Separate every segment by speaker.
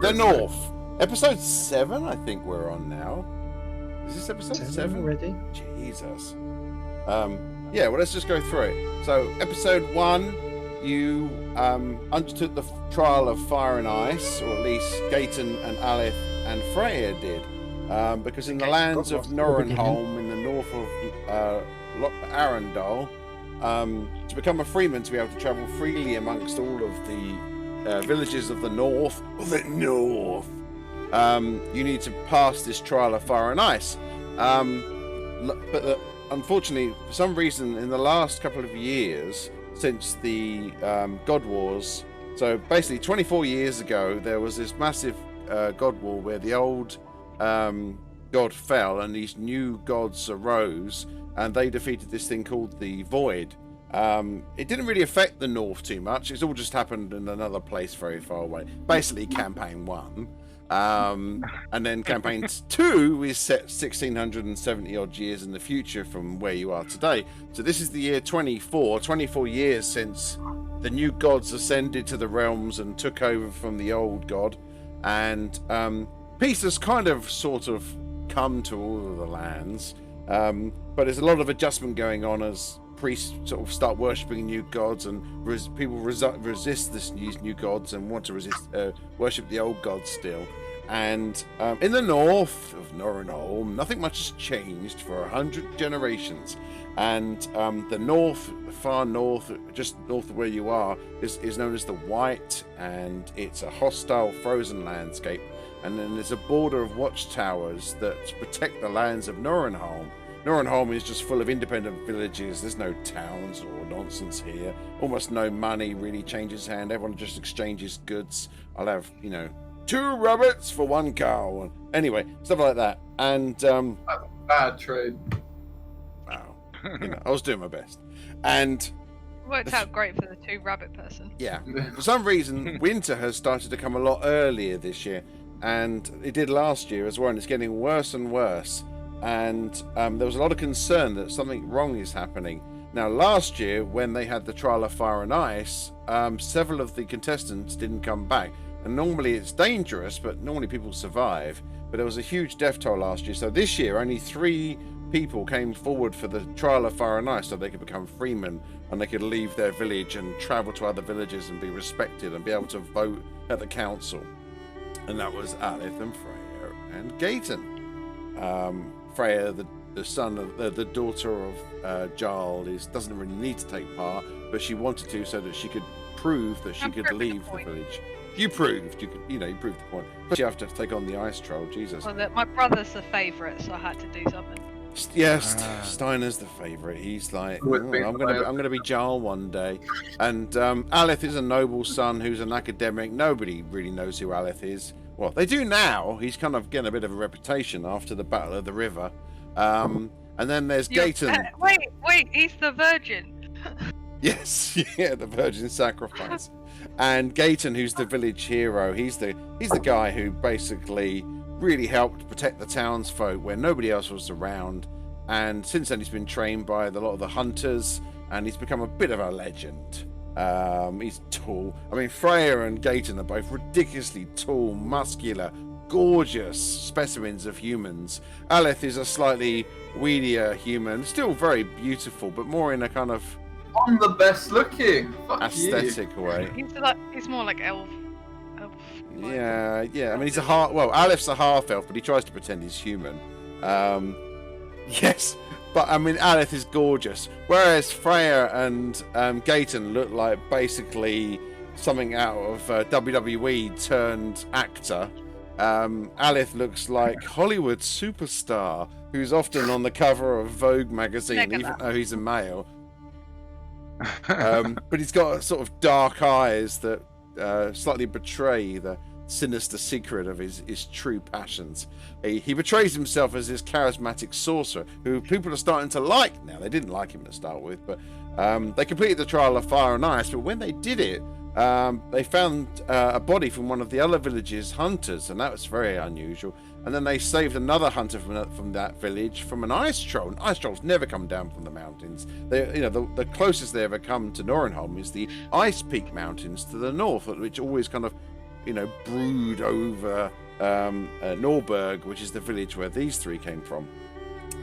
Speaker 1: The North. Episode 7, I think we're on now. Is this episode 7
Speaker 2: already?
Speaker 1: Jesus. Yeah, well, let's just go through it. So, episode 1, you undertook the trial of fire and ice, or at least Gaten and Aleth and Freya did. Because in the lands of Norenholm, in the north of Arendal, to become a freeman, to be able to travel freely amongst all of the villages of the north, you need to pass this trial of fire and ice. But unfortunately, for some reason, in the last couple of years, since the God Wars, so basically 24 years ago, there was this massive God War where the old god fell and these new gods arose, and they defeated this thing called the Void. It didn't really affect the North too much. It's all just happened in another place very far away. Basically, campaign 1. And then campaign 2 is set 1670 odd years in the future from where you are today. So this is the year 24 years since the new gods ascended to the realms and took over from the old god. And peace has kind of sort of come to all of the lands. But there's a lot of adjustment going on as priests sort of start worshipping new gods, and people resist these new gods and want to worship the old gods still. And in the north of Norenholm, nothing much has changed for 100 generations. And the north, the far north, just north of where you are, is known as the White, and it's a hostile frozen landscape. And then there's a border of watchtowers that protect the lands of Norenholm. Norenholm is just full of independent villages. There's no towns or nonsense here. Almost no money really changes hand. Everyone just exchanges goods. I'll have, 2 rabbits for 1 cow. Anyway, stuff like that. And
Speaker 3: bad trade.
Speaker 1: Wow. I was doing my best. And
Speaker 4: worked out great for the 2 rabbit person.
Speaker 1: Yeah. For some reason, winter has started to come a lot earlier this year. And it did last year as well. And it's getting worse and worse. And there was a lot of concern that something wrong is happening. Now, last year, when they had the trial of fire and ice, several of the contestants didn't come back. And normally it's dangerous, but normally people survive. But there was a huge death toll last year. So this year, only 3 people came forward for the trial of fire and ice so they could become freemen and they could leave their village and travel to other villages and be respected and be able to vote at the council. And that was Aleth and Freya and Gaten. Freya, the son of the daughter of Jarl, doesn't really need to take part, but she wanted to so that she could prove that she could leave the village. You proved you proved the point. But you have to take on the ice troll, Jesus.
Speaker 4: Well, my brother's the favourite, so I had to do something.
Speaker 1: Yes, Steiner's the favourite. He's like, I'm gonna be Jarl one day. And Aleth is a noble son who's an academic. Nobody really knows who Aleth is. Well, they do now. He's kind of getting a bit of a reputation after the Battle of the River. And then there's Gaten.
Speaker 4: Wait, he's the virgin.
Speaker 1: Yes, yeah, the virgin sacrifice. And Gaten, who's the village hero, he's the guy who basically really helped protect the townsfolk where nobody else was around. And since then, he's been trained by a lot of the hunters, and he's become a bit of a legend. He's tall. I mean, Freya and Gaten are both ridiculously tall, muscular, gorgeous specimens of humans. Aleth is a slightly weedier human, still very beautiful, but more in a kind of
Speaker 3: I'm the best looking. Fuck
Speaker 1: aesthetic way.
Speaker 4: He's more like elf.
Speaker 1: Yeah. I mean, he's Aleth's a half elf, but he tries to pretend he's human. Yes, but I mean, Aleth is gorgeous, whereas Freya and Gaten look like basically something out of WWE turned actor. Aleth looks like Hollywood superstar who's often on the cover of Vogue magazine, even though he's a male. But he's got sort of dark eyes that slightly betray the sinister secret of his true passions. He betrays himself as this charismatic sorcerer who people are starting to like now. They didn't like him to start with, but they completed the trial of fire and ice. But when they did it, they found a body from one of the other village's hunters, and that was very unusual. And then they saved another hunter from that village from an ice troll. And ice trolls never come down from the mountains. The closest they ever come to Norenholm is the Ice Peak Mountains to the north, which always kind of brood over Norberg, which is the village where these three came from.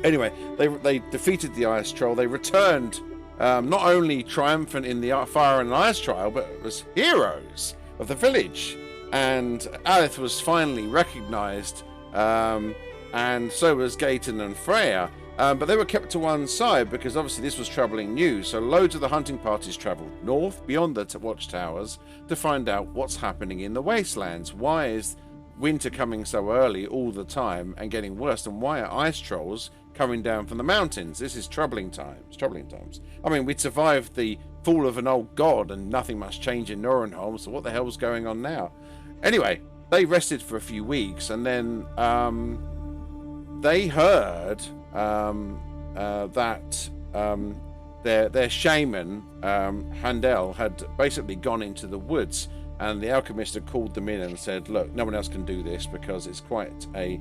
Speaker 1: Anyway, they defeated the ice troll. They returned not only triumphant in the fire and ice trial, but as heroes of the village. And Alith was finally recognised, and so was Gaten and Freya. But they were kept to one side because obviously this was troubling news. So loads of the hunting parties travelled north beyond the watchtowers to find out what's happening in the wastelands. Why is winter coming so early all the time and getting worse? And why are ice trolls coming down from the mountains? This is troubling times. I mean, we'd survived the fall of an old god and nothing much changed in Nurrenholm, so what the hell's going on now? Anyway, they rested for a few weeks, and then they heard that their shaman, Handel, had basically gone into the woods, and the alchemist had called them in and said, look, no one else can do this because it's quite a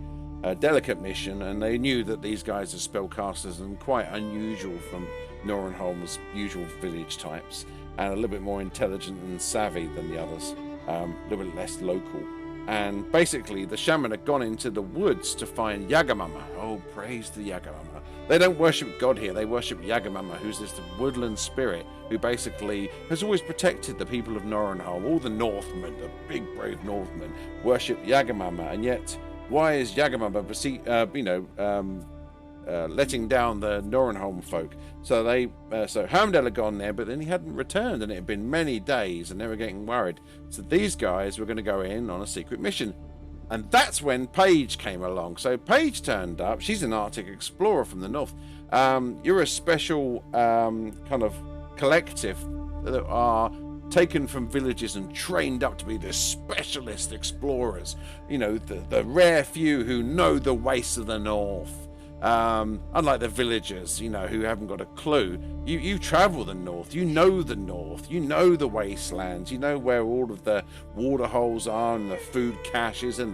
Speaker 1: delicate mission, and they knew that these guys are spellcasters and quite unusual from Nurrenholm's usual village types, and a little bit more intelligent and savvy than the others, a little bit less local. And basically the shaman had gone into the woods to find Yagamama. Oh, praise the Yagamama. They don't worship God here, they worship Yagamama, who's this woodland spirit who basically has always protected the people of Nurrenholm. All the Northmen, the big brave Northmen, worship Yagamama, and yet why is Yagamama letting down the Nurrenholm folk? So so Hamdel had gone there, but then he hadn't returned, and it had been many days, and they were getting worried. So these guys were going to go in on a secret mission, and that's when Paige came along. So Paige turned up. She's an Arctic explorer from the north. You're a special kind of collective that are taken from villages and trained up to be the specialist explorers. The rare few who know the wastes of the north. Unlike the villagers, who haven't got a clue. You travel the north, you know the north, you know the wastelands, you know where all of the water holes are and the food caches and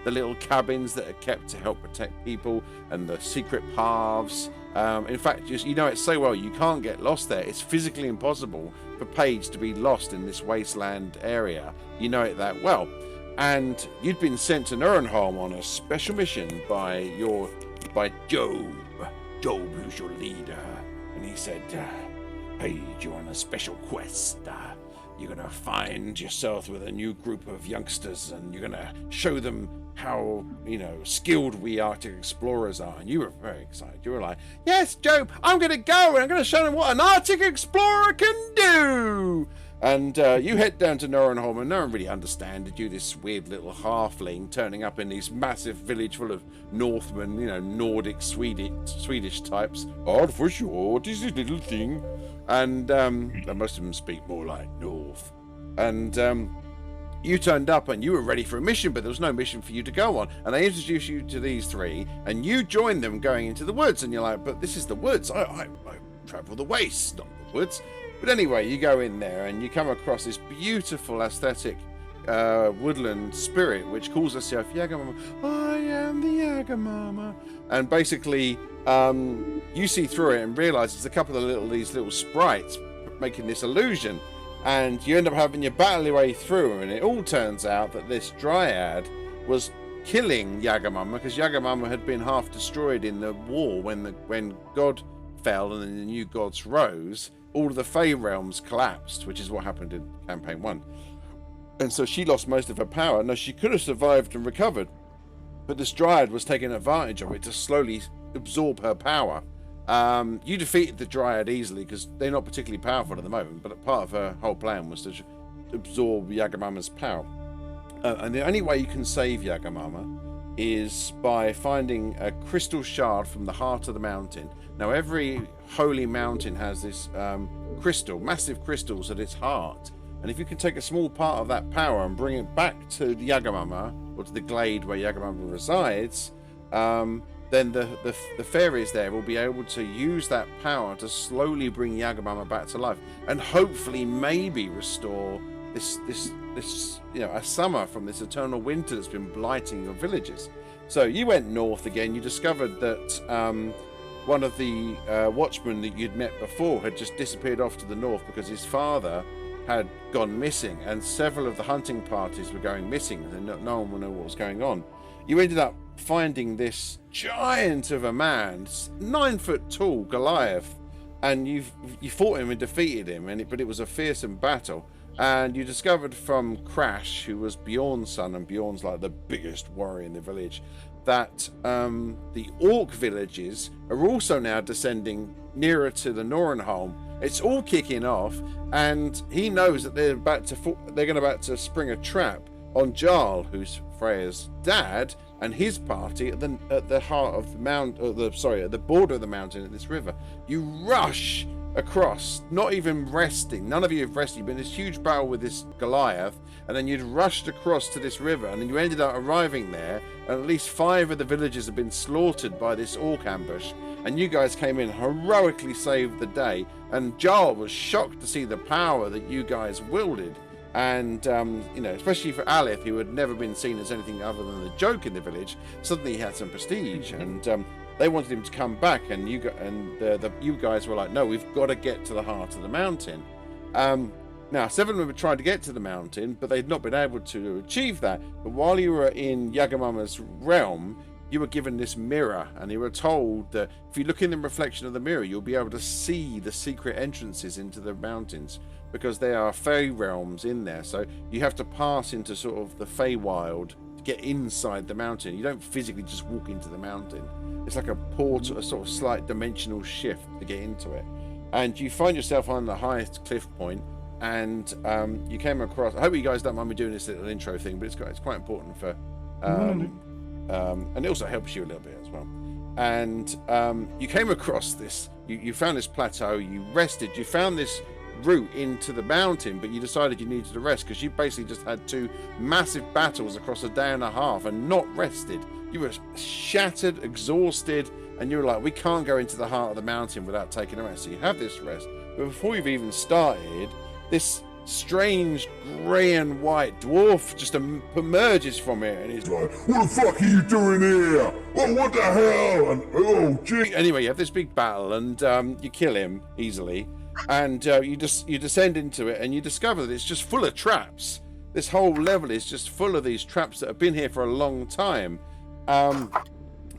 Speaker 1: the little cabins that are kept to help protect people and the secret paths. In fact, you know it so well, you can't get lost there. It's physically impossible for Paige to be lost in this wasteland area. You know it that well. And you'd been sent to Nurrenholm on a special mission by Job, who's your leader, and he said, Paige, you're on a special quest. You're going to find yourself with a new group of youngsters, and you're going to show them how, skilled we Arctic explorers are. And you were very excited. You were like, yes, Job, I'm going to go, and I'm going to show them what an Arctic explorer can do. And you head down to Nurrenholm, and no one really understood you, this weird little halfling turning up in this massive village full of Northmen, Nordic, Swedish types. Oh, for sure, what is this little thing? And most of them speak more like North. And you turned up, and you were ready for a mission, but there was no mission for you to go on. And they introduced you to these three, and you joined them going into the woods. And you're like, but this is the woods. I travel the wastes, not the woods. But anyway, you go in there and you come across this beautiful aesthetic woodland spirit which calls herself Yagamama. I am the Yagamama. And basically, you see through it and realise there's a couple of these little sprites making this illusion. And you end up having your battle your way through, and it all turns out that this dryad was killing Yagamama because Yagamama had been half destroyed in the war when God fell and then the new gods rose. All of the Fey realms collapsed, which is what happened in Campaign 1. And so she lost most of her power. Now, she could have survived and recovered, but this Dryad was taking advantage of it to slowly absorb her power. You defeated the Dryad easily because they're not particularly powerful at the moment, but part of her whole plan was to absorb Yagamama's power. And the only way you can save Yagamama is by finding a crystal shard from the heart of the mountain. Now, every holy mountain has this crystal, massive crystals at its heart. And if you can take a small part of that power and bring it back to the Yagamama, or to the glade where Yagamama resides, then the fairies there will be able to use that power to slowly bring Yagamama back to life, and hopefully maybe restore this a summer from this eternal winter that's been blighting your villages. So you went north again. You discovered that one of the watchmen that you'd met before had just disappeared off to the north because his father had gone missing, and several of the hunting parties were going missing, and no one would know what was going on. You ended up finding this giant of a man, 9 foot tall Goliath, and you fought him and defeated him, but it was a fearsome battle. And you discovered from Crash, who was Bjorn's son, and Bjorn's like the biggest warrior in the village, that the orc villages are also now descending nearer to the Norenholm. It's all kicking off, and he knows that they're about to spring a trap on Jarl, who's Freya's dad, and his party at the heart of the mount, at the border of the mountain at this river. You rush across, not even resting. None of you have rested. You've been in this huge battle with this Goliath, and then you'd rushed across to this river, and then you ended up arriving there, and at least 5 of the villagers have been slaughtered by this orc ambush, and you guys came in, heroically saved the day, and Jarl was shocked to see the power that you guys wielded. And, especially for Aleth, who had never been seen as anything other than a joke in the village, suddenly he had some prestige, and they wanted him to come back, and you guys were like, no, we've got to get to the heart of the mountain. Now, 7 of them had tried to get to the mountain, but they'd not been able to achieve that. But while you were in Yagamama's realm, you were given this mirror, and you were told that if you look in the reflection of the mirror, you'll be able to see the secret entrances into the mountains, because there are fey realms in there. So you have to pass into sort of the Feywild to get inside the mountain. You don't physically just walk into the mountain. It's like a portal, a sort of slight dimensional shift to get into it. And you find yourself on the highest cliff point, and you came across, I hope you guys don't mind me doing this little intro thing, but it's quite important for and it also helps you a little bit as well. And you came across this, you found this plateau, you rested, you found this route into the mountain, but you decided you needed to rest because you basically just had 2 massive battles across a day and a half and not rested. You were shattered, exhausted, and you were like, we can't go into the heart of the mountain without taking a rest. So you have this rest, but before you've even started, this strange grey and white dwarf just emerges from it, and he's like,
Speaker 2: what the fuck are you doing here? Oh, what the hell? And oh, gee.
Speaker 1: Anyway, you have this big battle, and you kill him easily, and you descend into it, and you discover that it's just full of traps. This whole level is just full of these traps that have been here for a long time. And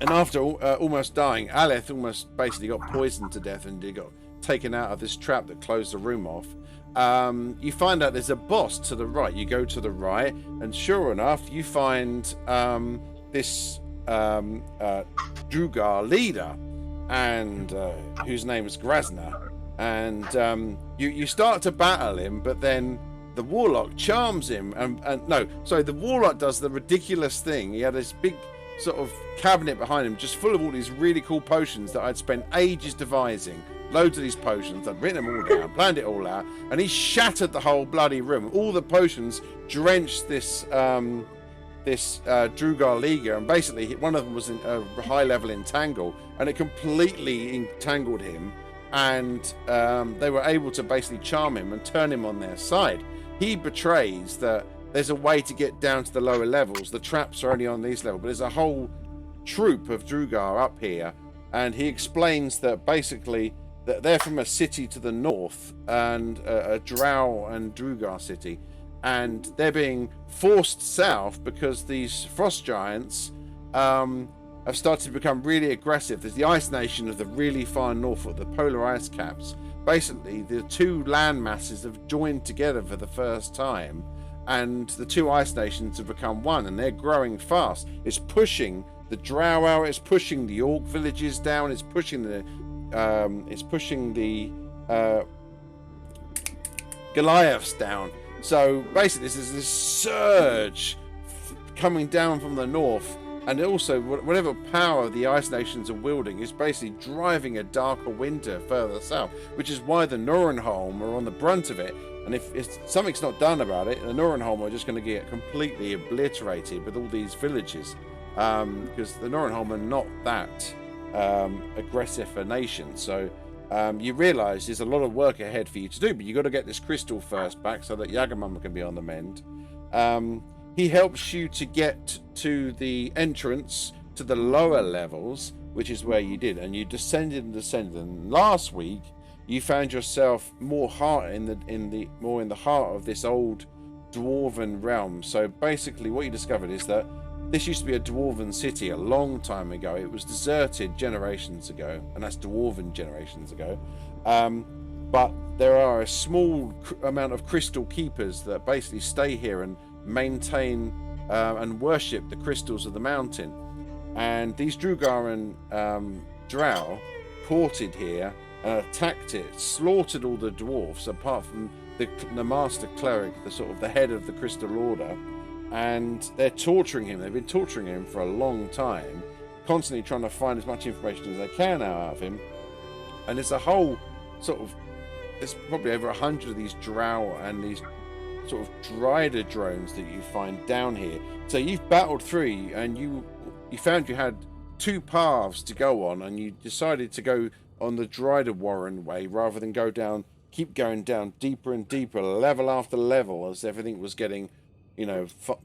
Speaker 1: after almost dying, Aleth almost basically got poisoned to death, and he got taken out of this trap that closed the room off. You find out there's a boss to the right. You go to the right, and sure enough, you find this Drugar leader, and whose name is Grasna. And you start to battle him, but then the warlock charms him. The warlock does the ridiculous thing. He had this big sort of cabinet behind him, just full of all these really cool potions that I'd spent ages devising. Loads of these potions. I'd written them all down, planned it all out, and he shattered the whole bloody room. All the potions drenched this Drugar Liga, and basically one of them was in a high level entangle, and it completely entangled him, and they were able to basically charm him and turn him on their side. He betrays that there's a way to get down to the lower levels. The traps are only on these levels, but there's a whole troop of Drugar up here, and he explains that basically that they're from a city to the north, and a Drow and Drugar city, and they're being forced south because these frost giants have started to become really aggressive. There's the ice nation of the really far north, of the polar ice caps. Basically, the 2 land masses have joined together for the first time, and the 2 ice nations have become one, and they're growing fast. It's pushing the Drow out, it's pushing the orc villages down, it's pushing the Goliaths down. So basically, this surge coming down from the north, and also whatever power the ice nations are wielding is basically driving a darker winter further south, which is why the Norenholm are on the brunt of it. And if something's not done about it, the Norenholm are just going to get completely obliterated with all these villages, because the Norenholm are not that aggressive a nation. So you realize there's a lot of work ahead for you to do, but you got to get this crystal first back so that Yagamama can be on the mend. He helps you to get to the entrance to the lower levels, which is where you did, and you descended and descended. And last week you found yourself more in the heart of this old dwarven realm. So basically, what you discovered is that this used to be a dwarven city a long time ago. It was deserted generations ago, and that's dwarven generations ago. But there are a small amount of crystal keepers that basically stay here and maintain and worship the crystals of the mountain. And these Drugaran drow ported here and attacked it, slaughtered all the dwarfs apart from the master cleric, the sort of the head of the Crystal Order, and they're torturing him. They've been torturing him for a long time, constantly trying to find as much information as they can out of him. And it's a whole sort of, there's probably over 100 of these drow and these sort of Dryder drones that you find down here. So you've battled through, and you found you had 2 paths to go on, and you decided to go on the Dryder Warren way rather than keep going down deeper and deeper, level after level, as everything was getting,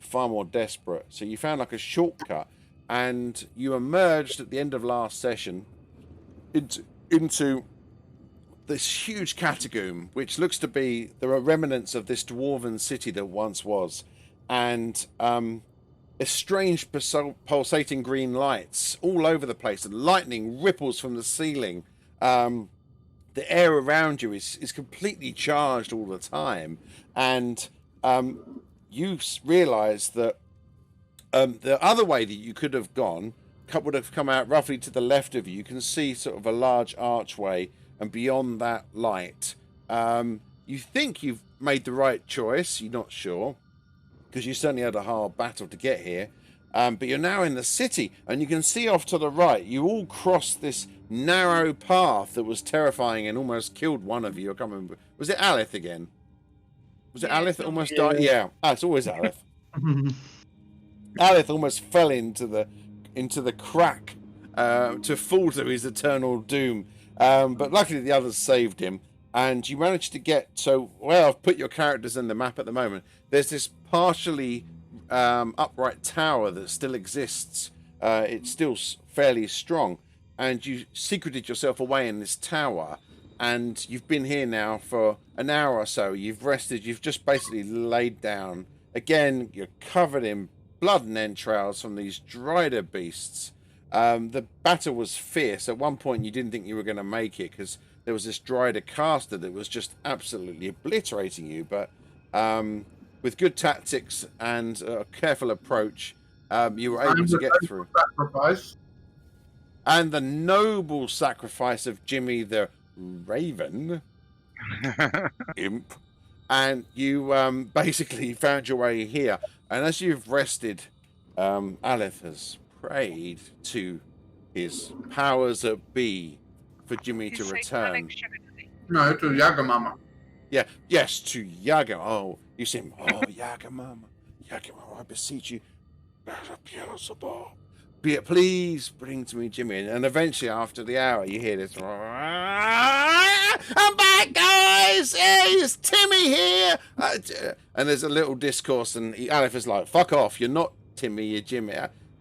Speaker 1: far more desperate. So you found like a shortcut, and you emerged at the end of last session into this huge catacomb, which looks to be there are remnants of this dwarven city that once was, and a strange pulsating green lights all over the place, and lightning ripples from the ceiling. The air around you is completely charged all the time, and you realise that the other way that you could have gone would have come out roughly to the left of you. You can see sort of a large archway, and beyond that light, you think you've made the right choice. You're not sure, because you certainly had a hard battle to get here. But you're now in the city, and you can see off to the right, you all crossed this narrow path that was terrifying and almost killed one of you. I can't remember. Was it Alith again? Was it Alith that almost died? Yeah. It's always Alith. Alith almost fell into the crack to fall to his eternal doom. But luckily the others saved him, and you managed to get, so where I've put your characters in the map at the moment, there's this partially upright tower that still exists. It's still fairly strong, and you secreted yourself away in this tower, and you've been here now for an hour or so. You've rested, you've just basically laid down. Again, you're covered in blood and entrails from these Dryder beasts. The battle was fierce. At one point you didn't think you were going to make it, because there was this Dryder caster that was just absolutely obliterating you, but with good tactics and a careful approach, you were able to get through.
Speaker 3: Sacrifice.
Speaker 1: And the noble sacrifice of Jimmy the Raven imp, and you basically found your way here. And as you've rested, Alith has prayed to his powers that be for Jimmy to return.
Speaker 3: No, to Yagamama.
Speaker 1: Yeah, yes, to Yaga. Oh, you see him. Oh, Yagamama, Yagamama, I beseech you, please bring to me Jimmy. And eventually, after the hour, you hear this. I'm back, guys. Hey, it's Timmy here. And there's a little discourse, and Alith is like, "Fuck off! You're not Timmy. You're Jimmy."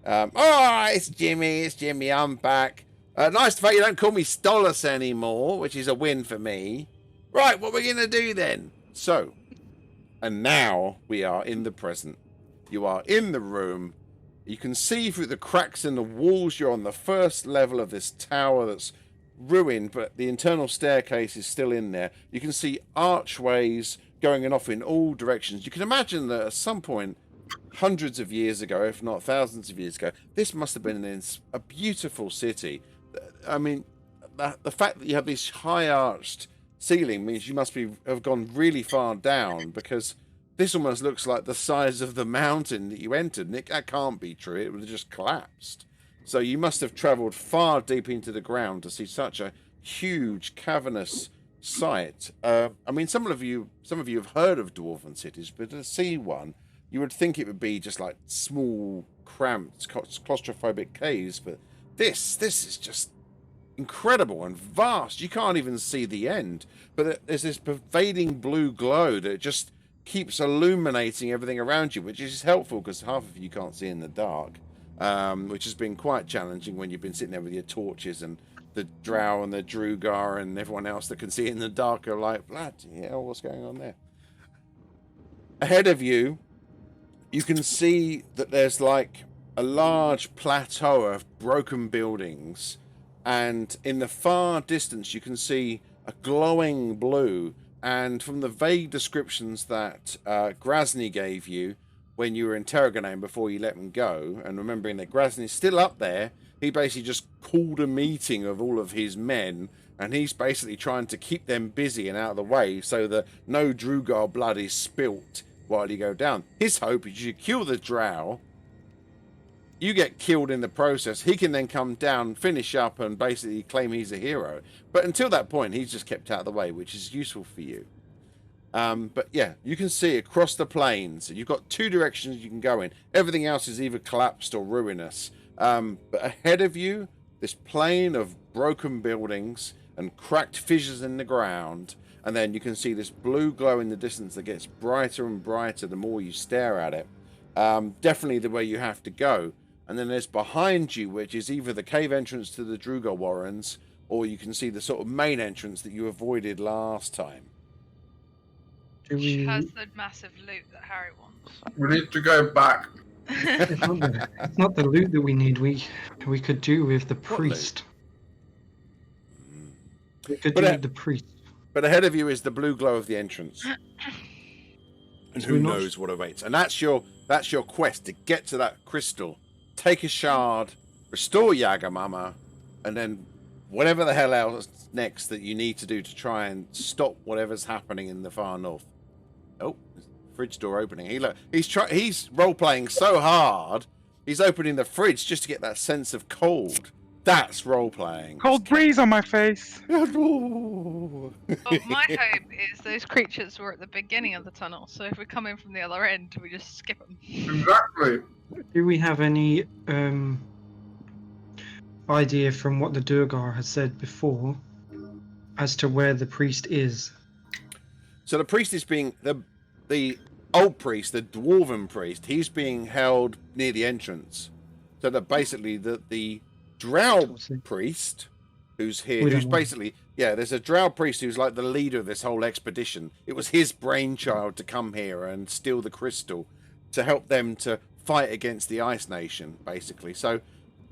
Speaker 1: Oh, it's Jimmy. I'm back. Nice to fact you don't call me Stolas anymore, which is a win for me. Right, what we're gonna do then? So, and now we are in the present. You are in the room. You can see through the cracks in the walls. You're on the first level of this tower that's ruined, but the internal staircase is still in there. You can see archways going off in all directions. You can imagine that at some point, hundreds of years ago, if not thousands of years ago, this must have been a beautiful city. I mean, the fact that you have this high-arched ceiling means you must have gone really far down, because this almost looks like the size of the mountain that you entered. Nick, that can't be true. It would have just collapsed. So you must have travelled far deep into the ground to see such a huge, cavernous site. I mean, some of you have heard of dwarven cities, but to see one, you would think it would be just like small, cramped, claustrophobic caves. But this is just incredible and vast. You can't even see the end. But there's this pervading blue glow that just keeps illuminating everything around you, which is helpful because half of you can't see in the dark, which has been quite challenging when you've been sitting there with your torches and the Drow and the Drugar and everyone else that can see in the dark are like, bloody hell, what's going on there? Ahead of you, you can see that there's like a large plateau of broken buildings, and in the far distance you can see a glowing blue. And from the vague descriptions that Grasny gave you when you were interrogating him before you let him go, and remembering that Grasny's still up there, he basically just called a meeting of all of his men, and he's basically trying to keep them busy and out of the way so that no Drugar blood is spilt while you go down. His hope is you kill the Drow, you get killed in the process, he can then come down, finish up, and basically claim he's a hero. But until that point, he's just kept out of the way, which is useful for you. But yeah, you can see across the plains, you've got two directions you can go in. Everything else is either collapsed or ruinous. But ahead of you, this plain of broken buildings and cracked fissures in the ground, and then you can see this blue glow in the distance that gets brighter and brighter the more you stare at it. Definitely the way you have to go. And then there's behind you, which is either the cave entrance to the Drugar Warrens, or you can see the sort of main entrance that you avoided last time.
Speaker 4: Which has the massive loot that Harry wants.
Speaker 3: We need to go back.
Speaker 5: It's not the loot that we need. We could do with the priest. We could do with the priest.
Speaker 1: But ahead of you is the blue glow of the entrance. And who knows what awaits. And that's your quest, to get to that crystal, take a shard, restore Yagamama, and then whatever the hell else next that you need to do to try and stop whatever's happening in the far north. Oh, fridge door opening. He's role playing so hard. He's opening the fridge just to get that sense of cold. That's role playing.
Speaker 6: Cold breeze on my face.
Speaker 1: Oh,
Speaker 4: My hope is those creatures were at the beginning of the tunnel, so if we come in from the other end, we just skip them.
Speaker 3: Exactly.
Speaker 5: Do we have any idea from what the Durgar has said before as to where the priest is?
Speaker 1: So the priest is being the old priest, the dwarven priest. He's being held near the entrance. So that basically the Drow priest who's here, who's basically there's a Drow priest who's like the leader of this whole expedition. It was his brainchild to come here and steal the crystal to help them to fight against the Ice Nation, basically. So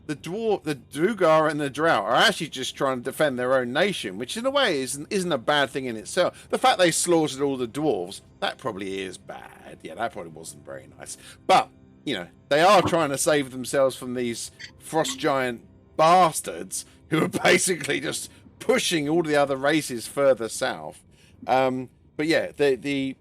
Speaker 1: the Drugar and the Drow are actually just trying to defend their own nation, which in a way isn't a bad thing in itself. The fact they slaughtered all the dwarves, that probably is bad. Yeah, that probably wasn't very nice. But, you know, they are trying to save themselves from these frost giant bastards who are basically just pushing all the other races further south. But yeah, he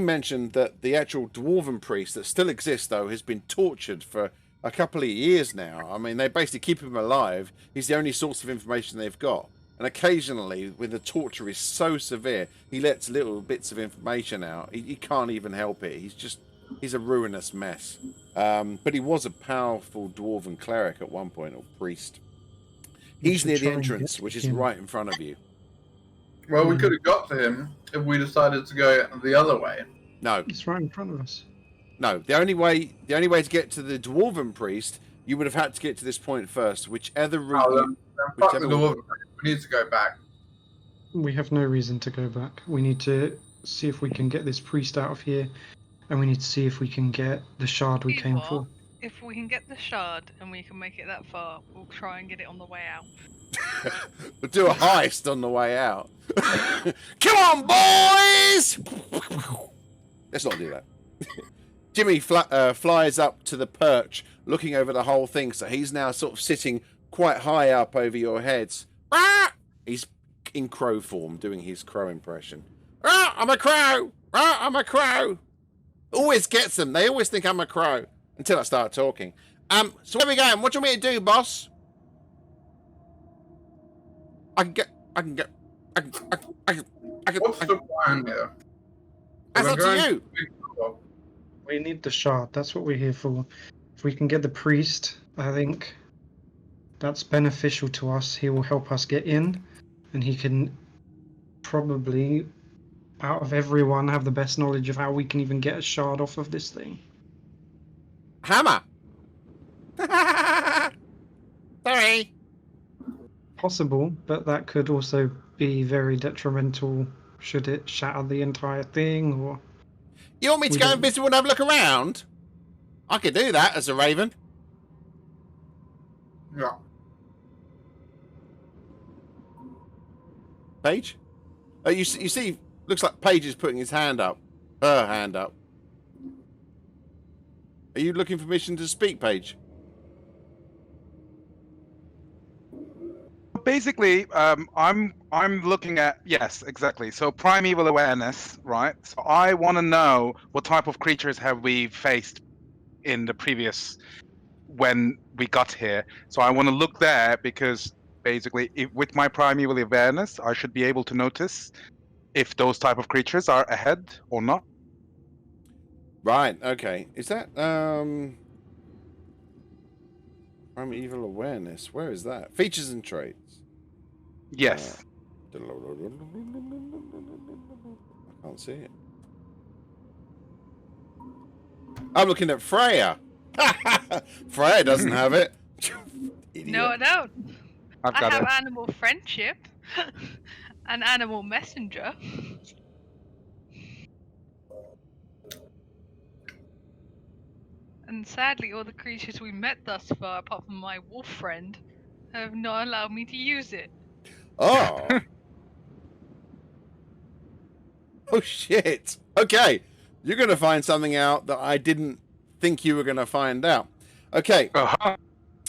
Speaker 1: mentioned that the actual dwarven priest that still exists, though, has been tortured for a couple of years now. I mean, they basically keep him alive. He's the only source of information they've got. And occasionally, when the torture is so severe, he lets little bits of information out. He can't even help it. He's a ruinous mess. But he was a powerful dwarven cleric at one point, or priest. He's near the entrance, which is right in front of you.
Speaker 3: Well, we could have got to him if we decided to go the other way.
Speaker 1: No.
Speaker 5: It's right in front of us.
Speaker 1: No, the only way to get to the dwarven priest, you would have had to get to this point first. Whichever route.
Speaker 3: Fuck the dwarven priest. We need to go back.
Speaker 5: We have no reason to go back. We need to see if we can get this priest out of here, and we need to see if we can get the shard we came for.
Speaker 4: If we can get the shard and we can make it that far, we'll try and get it on the way out.
Speaker 1: We'll do a heist on the way out. Come on, boys! Let's not do that. Jimmy flies up to the perch, looking over the whole thing. So he's now sort of sitting quite high up over your heads. Ah! He's in crow form, doing his crow impression. Ah, I'm a crow! Ah, I'm a crow! Always gets them. They always think I'm a crow. Until I start talking. So where are we going? What do you want me to do, boss?
Speaker 3: What's the plan here?
Speaker 1: That's up to you.
Speaker 5: We need the shard. That's what we're here for. If we can get the priest, I think that's beneficial to us. He will help us get in, and he can probably, out of everyone, have the best knowledge of how we can even get a shard off of this thing.
Speaker 1: Hammer. Sorry.
Speaker 5: possible, but that could also be very detrimental should it shatter the entire thing, or...
Speaker 1: You want me to
Speaker 5: We
Speaker 1: go
Speaker 5: don't-
Speaker 1: invisible and have a look around? I could do that as a raven.
Speaker 3: Yeah.
Speaker 1: Paige? You see, looks like Paige is putting his hand up. Her hand up. Are you looking for permission to speak, Paige?
Speaker 6: Basically, I'm looking at, yes, exactly. So primeval awareness, right? So I want to know what type of creatures have we faced in the previous when we got here. So I want to look there because basically, with my primeval awareness, I should be able to notice if those type of creatures are ahead or not.
Speaker 1: Right, okay. Is that primeval awareness? Where is that? Features and traits.
Speaker 6: Yes.
Speaker 1: I can't see it. I'm looking at Freya. Freya doesn't have it. Idiot.
Speaker 4: No, I don't.
Speaker 6: I've
Speaker 4: I
Speaker 6: got
Speaker 4: have
Speaker 6: it.
Speaker 4: animal friendship and animal messenger. And sadly, all the creatures we met thus far, apart from my wolf friend, have not allowed me to use it.
Speaker 1: Oh. Oh shit. Okay. You're going to find something out that I didn't think you were going to find out. Okay.
Speaker 6: Uh-huh.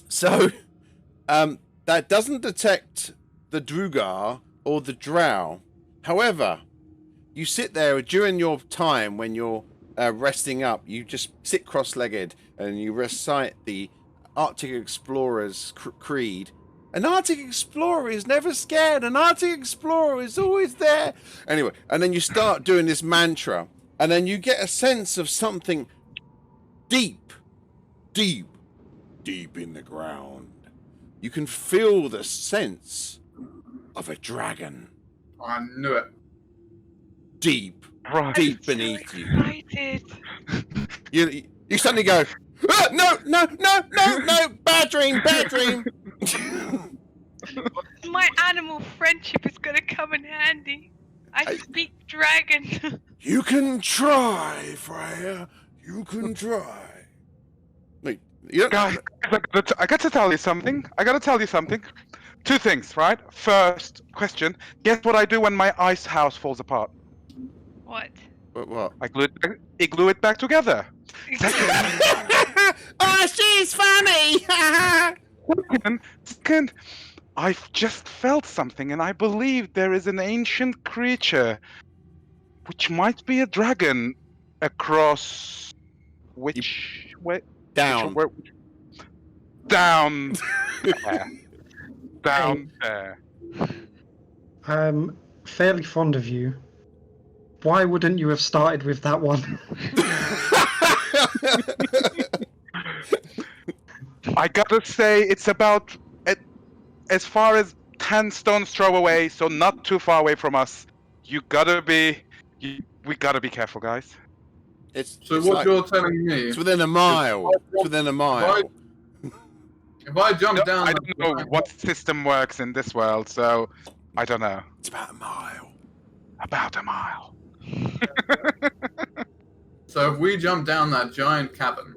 Speaker 1: So, that doesn't detect the Drugar or the Drow. However, you sit there during your time when you're resting up, you just sit cross-legged and you recite the Arctic Explorer's creed. An Arctic Explorer is never scared. An Arctic Explorer is always there. Anyway, and then you start doing this mantra, and then you get a sense of something deep, deep, deep in the ground. You can feel the sense of a dragon
Speaker 3: I knew it.
Speaker 1: deep,
Speaker 6: Right.
Speaker 1: deep beneath you.
Speaker 4: Excited.
Speaker 1: You suddenly go, ah, no, bad dream.
Speaker 4: My animal friendship is gonna come in handy. I speak dragon.
Speaker 1: You can try, Freya. You can try. Wait, you don't...
Speaker 6: Guys, I got to tell you something. Two things, right? First question. Guess what I do when my ice house falls apart?
Speaker 4: What?
Speaker 1: What?
Speaker 6: I glue it back together.
Speaker 1: Oh, she's funny!
Speaker 6: Second, I've just felt something, and I believe there is an ancient creature, which might be a dragon, across which way?
Speaker 1: Down.
Speaker 6: Down there. Down there.
Speaker 5: I'm fairly fond of you. Why wouldn't you have started with that one?
Speaker 6: I gotta say, it's about as far as 10 stones throw away, so not too far away from us. We gotta be careful, guys.
Speaker 1: It's
Speaker 3: So what
Speaker 1: like,
Speaker 3: you're telling me,
Speaker 1: it's within a mile. It's within a mile.
Speaker 3: if I jump down,
Speaker 6: I don't know what system works in this world, so I don't know.
Speaker 1: It's about a mile.
Speaker 6: About a mile.
Speaker 3: So if we jump down that giant cavern,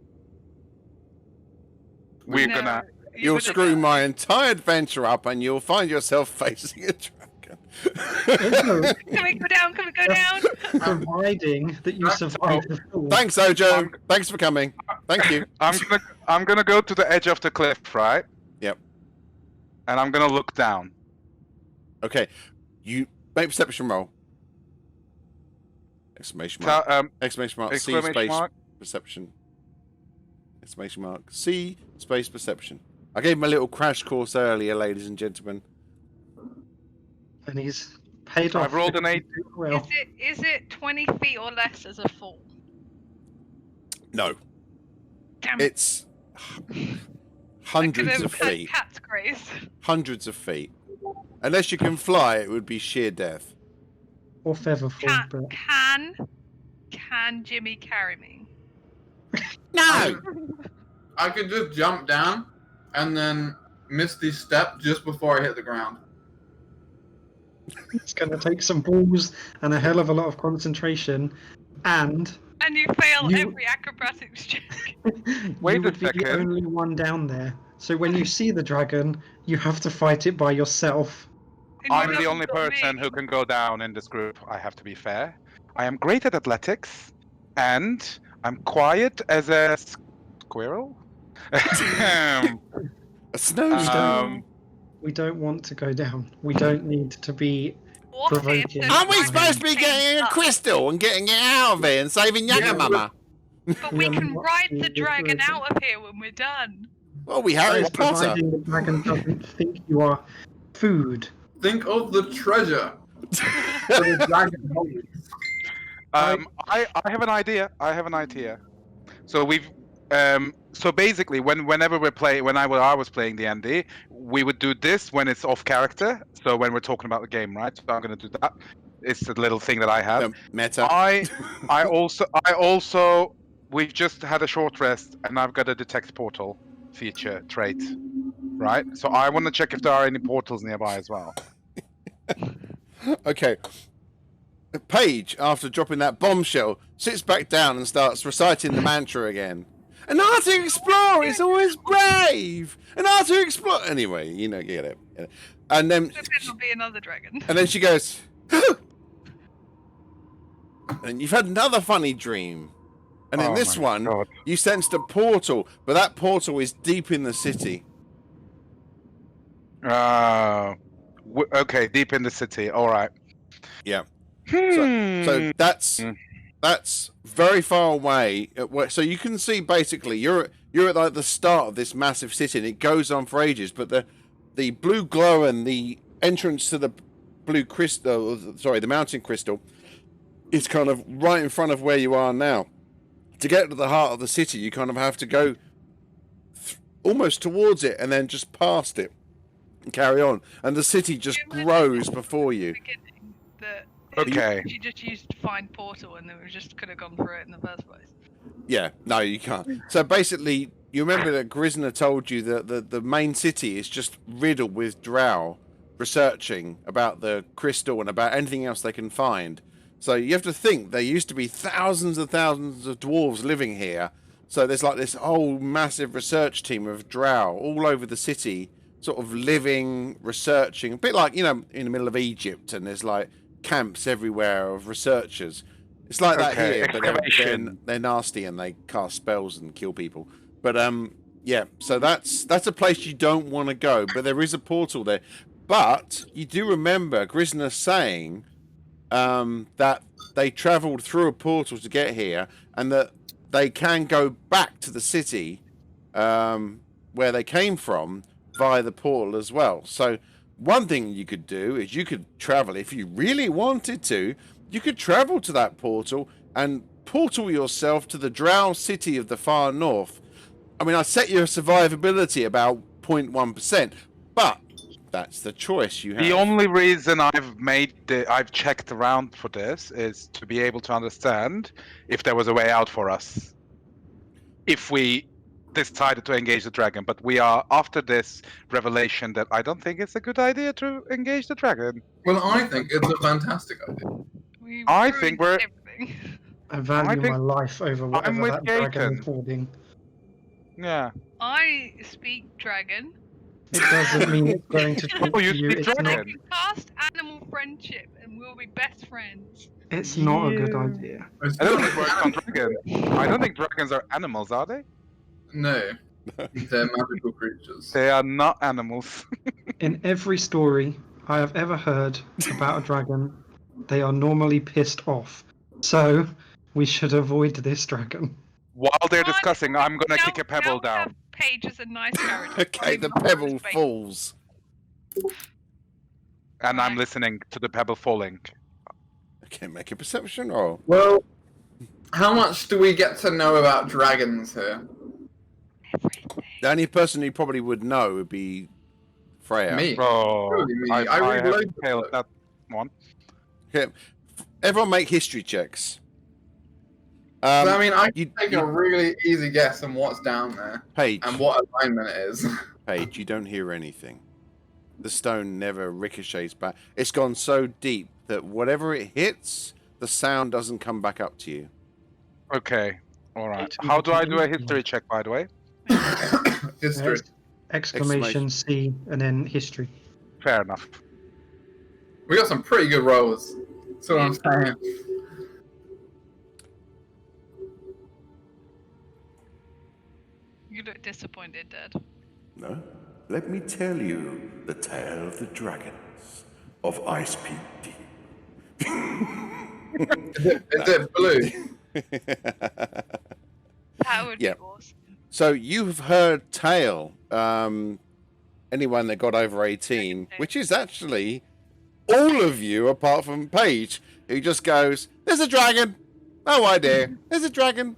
Speaker 6: We're
Speaker 4: No,
Speaker 6: gonna.
Speaker 4: you
Speaker 1: You'll
Speaker 4: wouldn't
Speaker 1: screw
Speaker 4: know.
Speaker 1: my entire adventure up, and you'll find yourself facing a dragon.
Speaker 5: Also,
Speaker 4: Can we go down? Can we go down?
Speaker 5: providing that you survive the fall.
Speaker 1: Thanks, Ojo. Thanks for coming. Thank you.
Speaker 6: I'm gonna go to the edge of the cliff, right?
Speaker 1: Yep.
Speaker 6: And I'm gonna look down.
Speaker 1: Okay, you make perception roll. Exclamation mark. Exclamation mark. C
Speaker 6: Exclamation
Speaker 1: space
Speaker 6: mark.
Speaker 1: perception. Exclamation mark. C space perception. I gave him a little crash course earlier, ladies and gentlemen.
Speaker 5: And he's paid off.
Speaker 6: I've rolled an 8.
Speaker 5: Well,
Speaker 4: Is it 20 feet or less as a fall?
Speaker 1: No,
Speaker 4: Damn it.
Speaker 1: it's hundreds
Speaker 4: I could
Speaker 1: of
Speaker 4: have had
Speaker 1: feet.
Speaker 4: cat's grace.
Speaker 1: Hundreds of feet. Unless you can fly, it would be sheer death.
Speaker 5: or feather fall, but
Speaker 4: Can Jimmy carry me?
Speaker 1: No.
Speaker 3: I could just jump down and then Misty Step just before I hit the ground.
Speaker 5: It's going to take some balls and a hell of a lot of concentration, and
Speaker 4: you fail
Speaker 5: You-
Speaker 4: every acrobatics check.
Speaker 6: Wait
Speaker 5: you
Speaker 6: a
Speaker 5: would be the
Speaker 6: second.
Speaker 5: only one down there. So when you see the dragon, you have to fight it by yourself.
Speaker 4: And you
Speaker 6: I'm the
Speaker 4: haven't
Speaker 6: only
Speaker 4: got
Speaker 6: person
Speaker 4: me.
Speaker 6: who can go down in this group. I have to be fair. I am great at athletics, and I'm quiet as a squirrel.
Speaker 1: A snowstorm.
Speaker 6: Um,
Speaker 5: We don't want to go down. We don't need to be.
Speaker 4: What if
Speaker 5: provoking.
Speaker 4: the
Speaker 1: Aren't we
Speaker 4: dragon
Speaker 1: supposed to be
Speaker 4: came
Speaker 1: getting a
Speaker 4: up?
Speaker 1: crystal and getting it out of it and saving
Speaker 3: Yeah,
Speaker 1: Yagamama?
Speaker 4: But
Speaker 5: We
Speaker 4: we
Speaker 5: are
Speaker 4: can
Speaker 5: not
Speaker 4: ride the
Speaker 5: being
Speaker 4: dragon
Speaker 5: provoking.
Speaker 4: out of here when we're done.
Speaker 1: Well, we Harry Potter.
Speaker 5: Providing the dragon doesn't think you are food.
Speaker 3: Think of the treasure that the dragon holds.
Speaker 6: I have an idea. So we've so basically whenever when I was playing D&D, we would do this when it's off character. So when we're talking about the game, right? So I'm gonna do that. It's a little thing that I have.
Speaker 1: Meta.
Speaker 6: I also we've just had a short rest and I've got a detect portal feature trait. Right? So I want to check if there are any portals nearby as well.
Speaker 1: Okay. Paige, after dropping that bombshell, sits back down and starts reciting the mantra again. An Arctic explorer is always brave. An Arctic explorer. Anyway, you know, get it. And then,
Speaker 4: There'll be another dragon.
Speaker 1: and then she goes, and you've had another funny dream. And in
Speaker 6: Oh
Speaker 1: this
Speaker 6: my
Speaker 1: one,
Speaker 6: God.
Speaker 1: you sensed a portal, but that portal is deep in the city.
Speaker 6: Okay, deep in the city. All right.
Speaker 1: Yeah. So that's very far away. So you can see basically you're at like the start of this massive city, and it goes on for ages. But the blue glow and the entrance to the blue crystal, the mountain crystal, is kind of right in front of where you are now. To get to the heart of the city, you kind of have to go almost towards it and then just past it and carry on. And the city just grows before you.
Speaker 4: Beginning that
Speaker 6: Okay.
Speaker 4: you just used to find portal and then we just could have gone through it in the first place.
Speaker 1: Yeah, no, you can't. So basically, you remember that Grisna told you that the main city is just riddled with drow researching about the crystal and about anything else they can find. So you have to think there used to be thousands and thousands of dwarves living here. So there's like this whole massive research team of drow all over the city, sort of living, researching, a bit like, you know, in the middle of Egypt, and there's like camps everywhere of researchers. It's like that
Speaker 6: Okay,
Speaker 1: here, but
Speaker 6: excavation.
Speaker 1: they're nasty and they cast spells and kill people. But yeah, so that's a place you don't want to go, but there is a portal there. But you do remember Grisna saying that they travelled through a portal to get here, and that they can go back to the city where they came from via the portal as well. So one thing you could do is you could travel, if you really wanted to, you could travel to that portal and portal yourself to the drow city of the far north. I mean, I set your survivability about 0.1%, but that's the choice you have.
Speaker 6: The only reason I've checked around for this is to be able to understand if there was a way out for us. If we decided to engage the dragon, but we are after this revelation that I don't think it's a good idea to engage the dragon.
Speaker 3: Well, I think it's a fantastic idea.
Speaker 4: We
Speaker 6: I
Speaker 4: ruined
Speaker 6: think we're-
Speaker 4: everything.
Speaker 5: I value
Speaker 6: think-
Speaker 5: my life over whatever
Speaker 6: with
Speaker 5: that dragon
Speaker 6: Gaten.
Speaker 5: is holding.
Speaker 6: Yeah.
Speaker 4: I speak dragon.
Speaker 5: It doesn't mean it's going to talk
Speaker 6: Oh, you
Speaker 5: to you.
Speaker 6: speak
Speaker 5: It's
Speaker 6: dragon?
Speaker 5: not,
Speaker 4: I can cast animal friendship and we'll be best friends.
Speaker 5: it's not a good idea.
Speaker 3: It's
Speaker 6: I don't
Speaker 3: not-
Speaker 6: think it works on dragons. I don't think dragons are animals, are they?
Speaker 3: No, they're magical creatures.
Speaker 6: They are not animals.
Speaker 5: In every story I have ever heard about a dragon, they are normally pissed off. So we should avoid this dragon.
Speaker 6: While they're
Speaker 4: Fine,
Speaker 6: discussing, I'm gonna
Speaker 4: now-
Speaker 6: kick a pebble
Speaker 4: now we have
Speaker 6: down.
Speaker 4: Paige is a nice character.
Speaker 1: Okay, the
Speaker 4: Not
Speaker 1: pebble
Speaker 4: always fake.
Speaker 1: falls.
Speaker 6: And I'm
Speaker 4: Right.
Speaker 6: listening to the pebble falling.
Speaker 1: Okay, make a perception roll.
Speaker 3: Well, how much do we get to know about dragons here?
Speaker 1: The only person who probably would know would be Freya.
Speaker 3: Me.
Speaker 6: Oh,
Speaker 3: Surely me.
Speaker 6: I
Speaker 3: I read
Speaker 6: have
Speaker 3: loads of
Speaker 6: failed
Speaker 3: books.
Speaker 6: that one.
Speaker 1: Okay. Everyone make history checks.
Speaker 3: So, I mean, I
Speaker 1: you-
Speaker 3: can take
Speaker 1: you-
Speaker 3: a really easy guess on what's down there
Speaker 1: Paige.
Speaker 3: and what alignment it is.
Speaker 1: Paige, you don't hear anything. The stone never ricochets back. It's gone so deep that whatever it hits, the sound doesn't come back up to you.
Speaker 6: Okay. All right. How do I do a history check, by the way?
Speaker 3: History.
Speaker 5: Exclamation C and then history.
Speaker 6: Fair enough.
Speaker 3: We got some pretty good rolls. That's what I'm saying.
Speaker 4: You look disappointed, Dad.
Speaker 2: No? Let me tell you the tale of the dragons of Ice Peak Deep.
Speaker 3: Is it blue?
Speaker 4: That would
Speaker 1: Yeah.
Speaker 4: be awesome.
Speaker 1: So you've heard tale. Anyone that got over 18, which is actually all of you apart from Paige, who just goes, "There's a dragon." No idea. There's a dragon.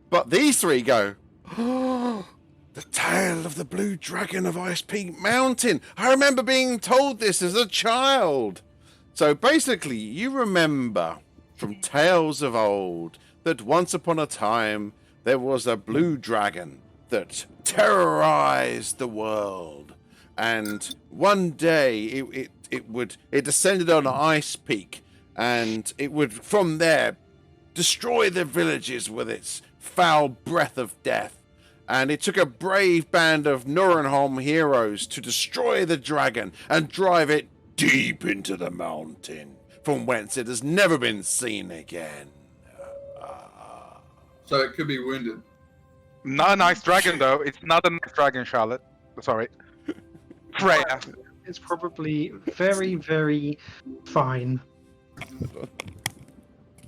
Speaker 1: But these three go, "Oh, the tale of the blue dragon of Ice Peak Mountain. I remember being told this as a child." So basically, you remember from tales of old that once upon a time there was a blue dragon that terrorized the world, and one day it descended on an ice peak, and it would from there destroy the villages with its foul breath of death. And it took a brave band of Nurenholm heroes to destroy the dragon and drive it deep into the mountain, from whence it has never been seen again.
Speaker 3: So it could be wounded.
Speaker 6: Not a nice dragon, though. It's not a nice dragon, Charlotte. Sorry. Freya.
Speaker 5: It's probably very, very fine.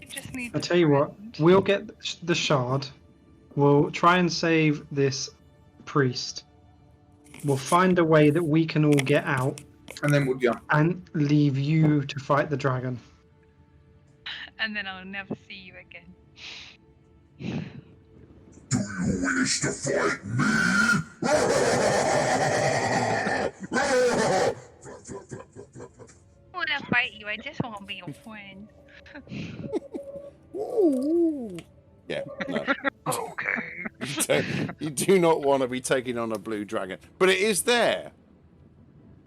Speaker 4: You just need.
Speaker 5: I'll tell you what, we'll get the shard. We'll try and save this priest. We'll find a way that we can all get out
Speaker 3: And then we'll jump.
Speaker 5: and leave you to fight the dragon.
Speaker 4: And then I'll never see you again.
Speaker 2: Do you wish to fight me?
Speaker 4: I want to fight you. I just want to be your friend.
Speaker 1: Ooh. Yeah, no.
Speaker 6: Okay.
Speaker 1: You do not want to be taking on a blue dragon, but it is there.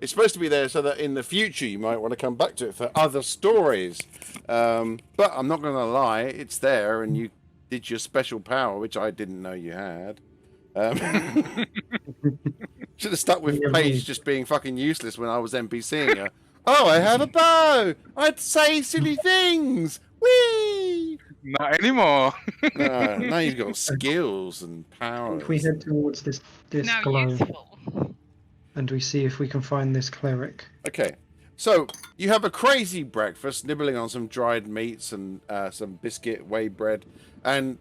Speaker 1: It's supposed to be there so that in the future you might want to come back to it for other stories. But I'm not going to lie, it's there, and you did your special power, which I didn't know you had. Should have stuck with Paige just being fucking useless when I was NPCing her. Oh, I have a bow! I'd say silly things! Whee!
Speaker 6: Not anymore.
Speaker 1: No, now you've got skills and
Speaker 5: I
Speaker 1: powers.
Speaker 5: think we head towards this
Speaker 4: Now
Speaker 5: glow
Speaker 4: useful.
Speaker 5: and we see if we can find this cleric.
Speaker 1: Okay, so you have a crazy breakfast, nibbling on some dried meats and some biscuit, whey bread, and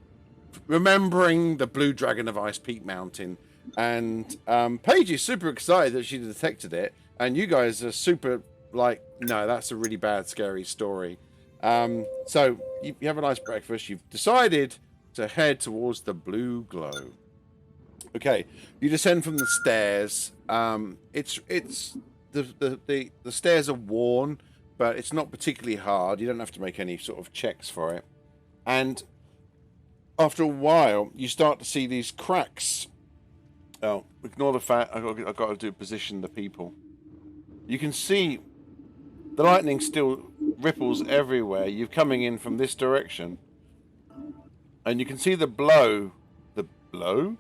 Speaker 1: remembering the blue dragon of Ice Peak Mountain. And Paige is super excited that she detected it, and you guys are super like, no, that's a really bad, scary story. So you have a nice breakfast. You've decided to head towards the blue glow. Okay, you descend from the stairs. It's the stairs are worn, but it's not particularly hard. You don't have to make any sort of checks for it. And after a while, you start to see these cracks. Oh, ignore the fact I've got to position the people. You can see the lightning still ripples everywhere. You're coming in from this direction, and you can see the blue glow.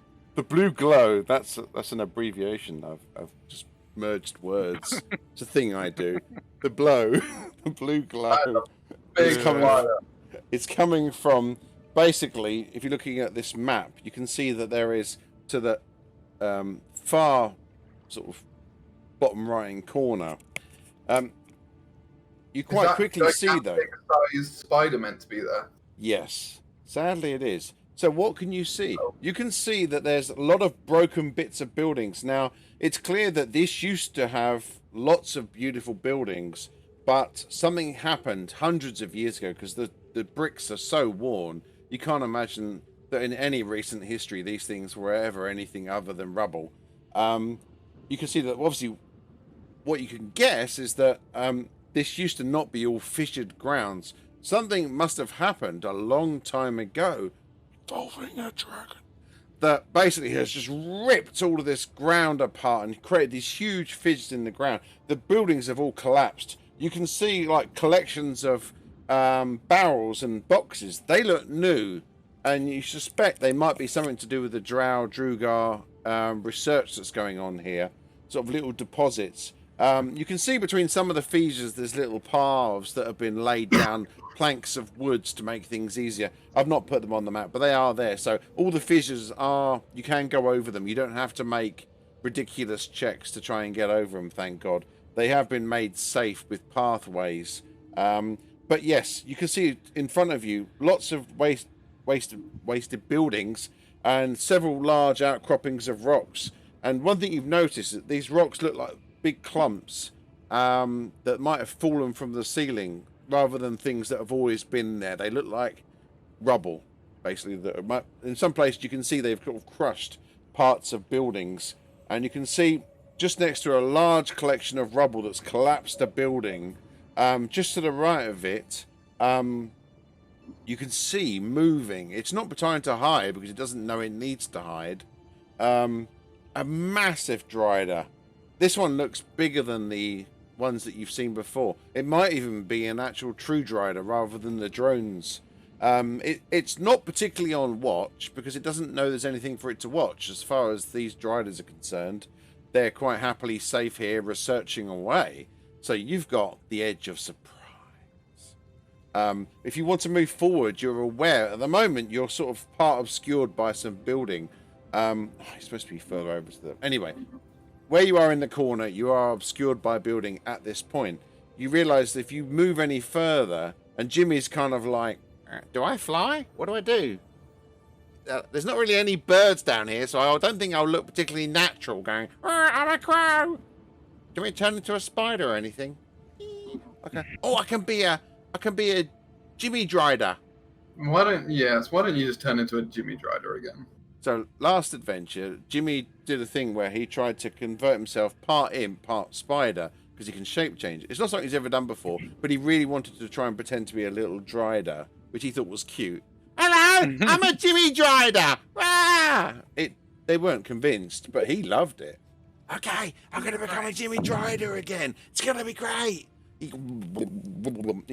Speaker 1: That's an abbreviation. I've just merged words. It's a thing I do. The blue glow.
Speaker 3: Big fire.
Speaker 1: It's coming from, basically, if you're looking at this map, you can see that there is to the far sort of bottom right corner. You quite quickly see though.
Speaker 3: Is spider meant to be there?
Speaker 1: Yes, sadly it is. So what can you see? You can see that there's a lot of broken bits of buildings. Now, it's clear that this used to have lots of beautiful buildings, but something happened hundreds of years ago because the bricks are so worn, you can't imagine that in any recent history these things were ever anything other than rubble. You can see that obviously what you can guess is that this used to not be all fissured grounds. Something must have happened a long time ago. Involving a dragon. that basically has just ripped all of this ground apart and created these huge fissures in the ground. The buildings have all collapsed. You can see like collections of barrels and boxes. They look new, and you suspect they might be something to do with the Drow Drugar research that's going on here. Sort of little deposits. You can see between some of the fissures there's little paths that have been laid down, planks of woods to make things easier. I've not put them on the map, but they are there. So all the fissures are, you can go over them. You don't have to make ridiculous checks to try and get over them, thank God. They have been made safe with pathways. But yes, you can see in front of you lots of wasted buildings and several large outcroppings of rocks. And one thing you've noticed is that these rocks look like big clumps that might have fallen from the ceiling rather than things that have always been there. They look like rubble, basically. In some places you can see they've sort of crushed parts of buildings, and you can see just next to a large collection of rubble that's collapsed a building. Just to the right of it, you can see moving. It's not trying to hide because it doesn't know it needs to hide. A massive Drider. This one looks bigger than the ones that you've seen before. It might even be an actual true Drider rather than the drones. It's not particularly on watch because it doesn't know there's anything for it to watch as far as these Driders are concerned. They're quite happily safe here researching away. So you've got the edge of surprise. If you want to move forward, you're aware. At the moment, you're sort of part obscured by some building. It's supposed to be further over to the... Anyway, where you are in the corner, you are obscured by a building at this point. You realise that if you move any further, and Jimmy's kind of like, do I fly? What do I do? There's not really any birds down here, so I don't think I'll look particularly natural going, I'm a crow. Do we turn into a spider or anything? Okay. Oh, I can be a Jimmy Drider.
Speaker 3: Why don't you just turn into a Jimmy Drider again?
Speaker 1: So last adventure, Jimmy did a thing where he tried to convert himself part imp, part spider, because he can shape change. It's not something he's ever done before, but he really wanted to try and pretend to be a little Drider, which he thought was cute. Hello, I'm a Jimmy Drider. Ah! They weren't convinced, but he loved it. Okay, I'm going to become a Jimmy Drider again. It's going to be great. He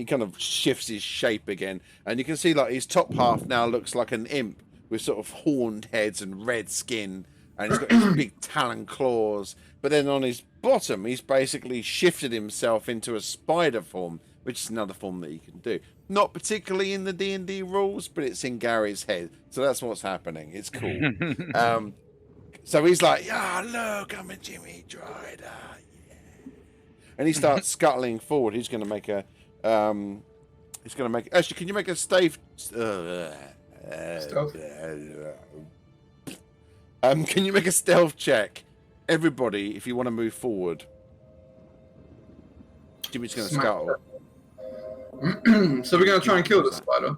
Speaker 1: kind of shifts his shape again, and you can see like his top half now looks like an imp with sort of horned heads and red skin, and he's got his big talon claws. But then on his bottom, he's basically shifted himself into a spider form, which is another form that he can do. Not particularly in the D&D rules, but it's in Gary's head, so that's what's happening. It's cool. So he's like, yeah, look, I'm a Jimmy Drider. Yeah. And he starts scuttling forward. He's going to make a... Actually, can you make a stealth... Can you make a stealth check? Everybody, if you want to move forward. Jimmy's going to scuttle.
Speaker 3: So we're going to try and kill the spider?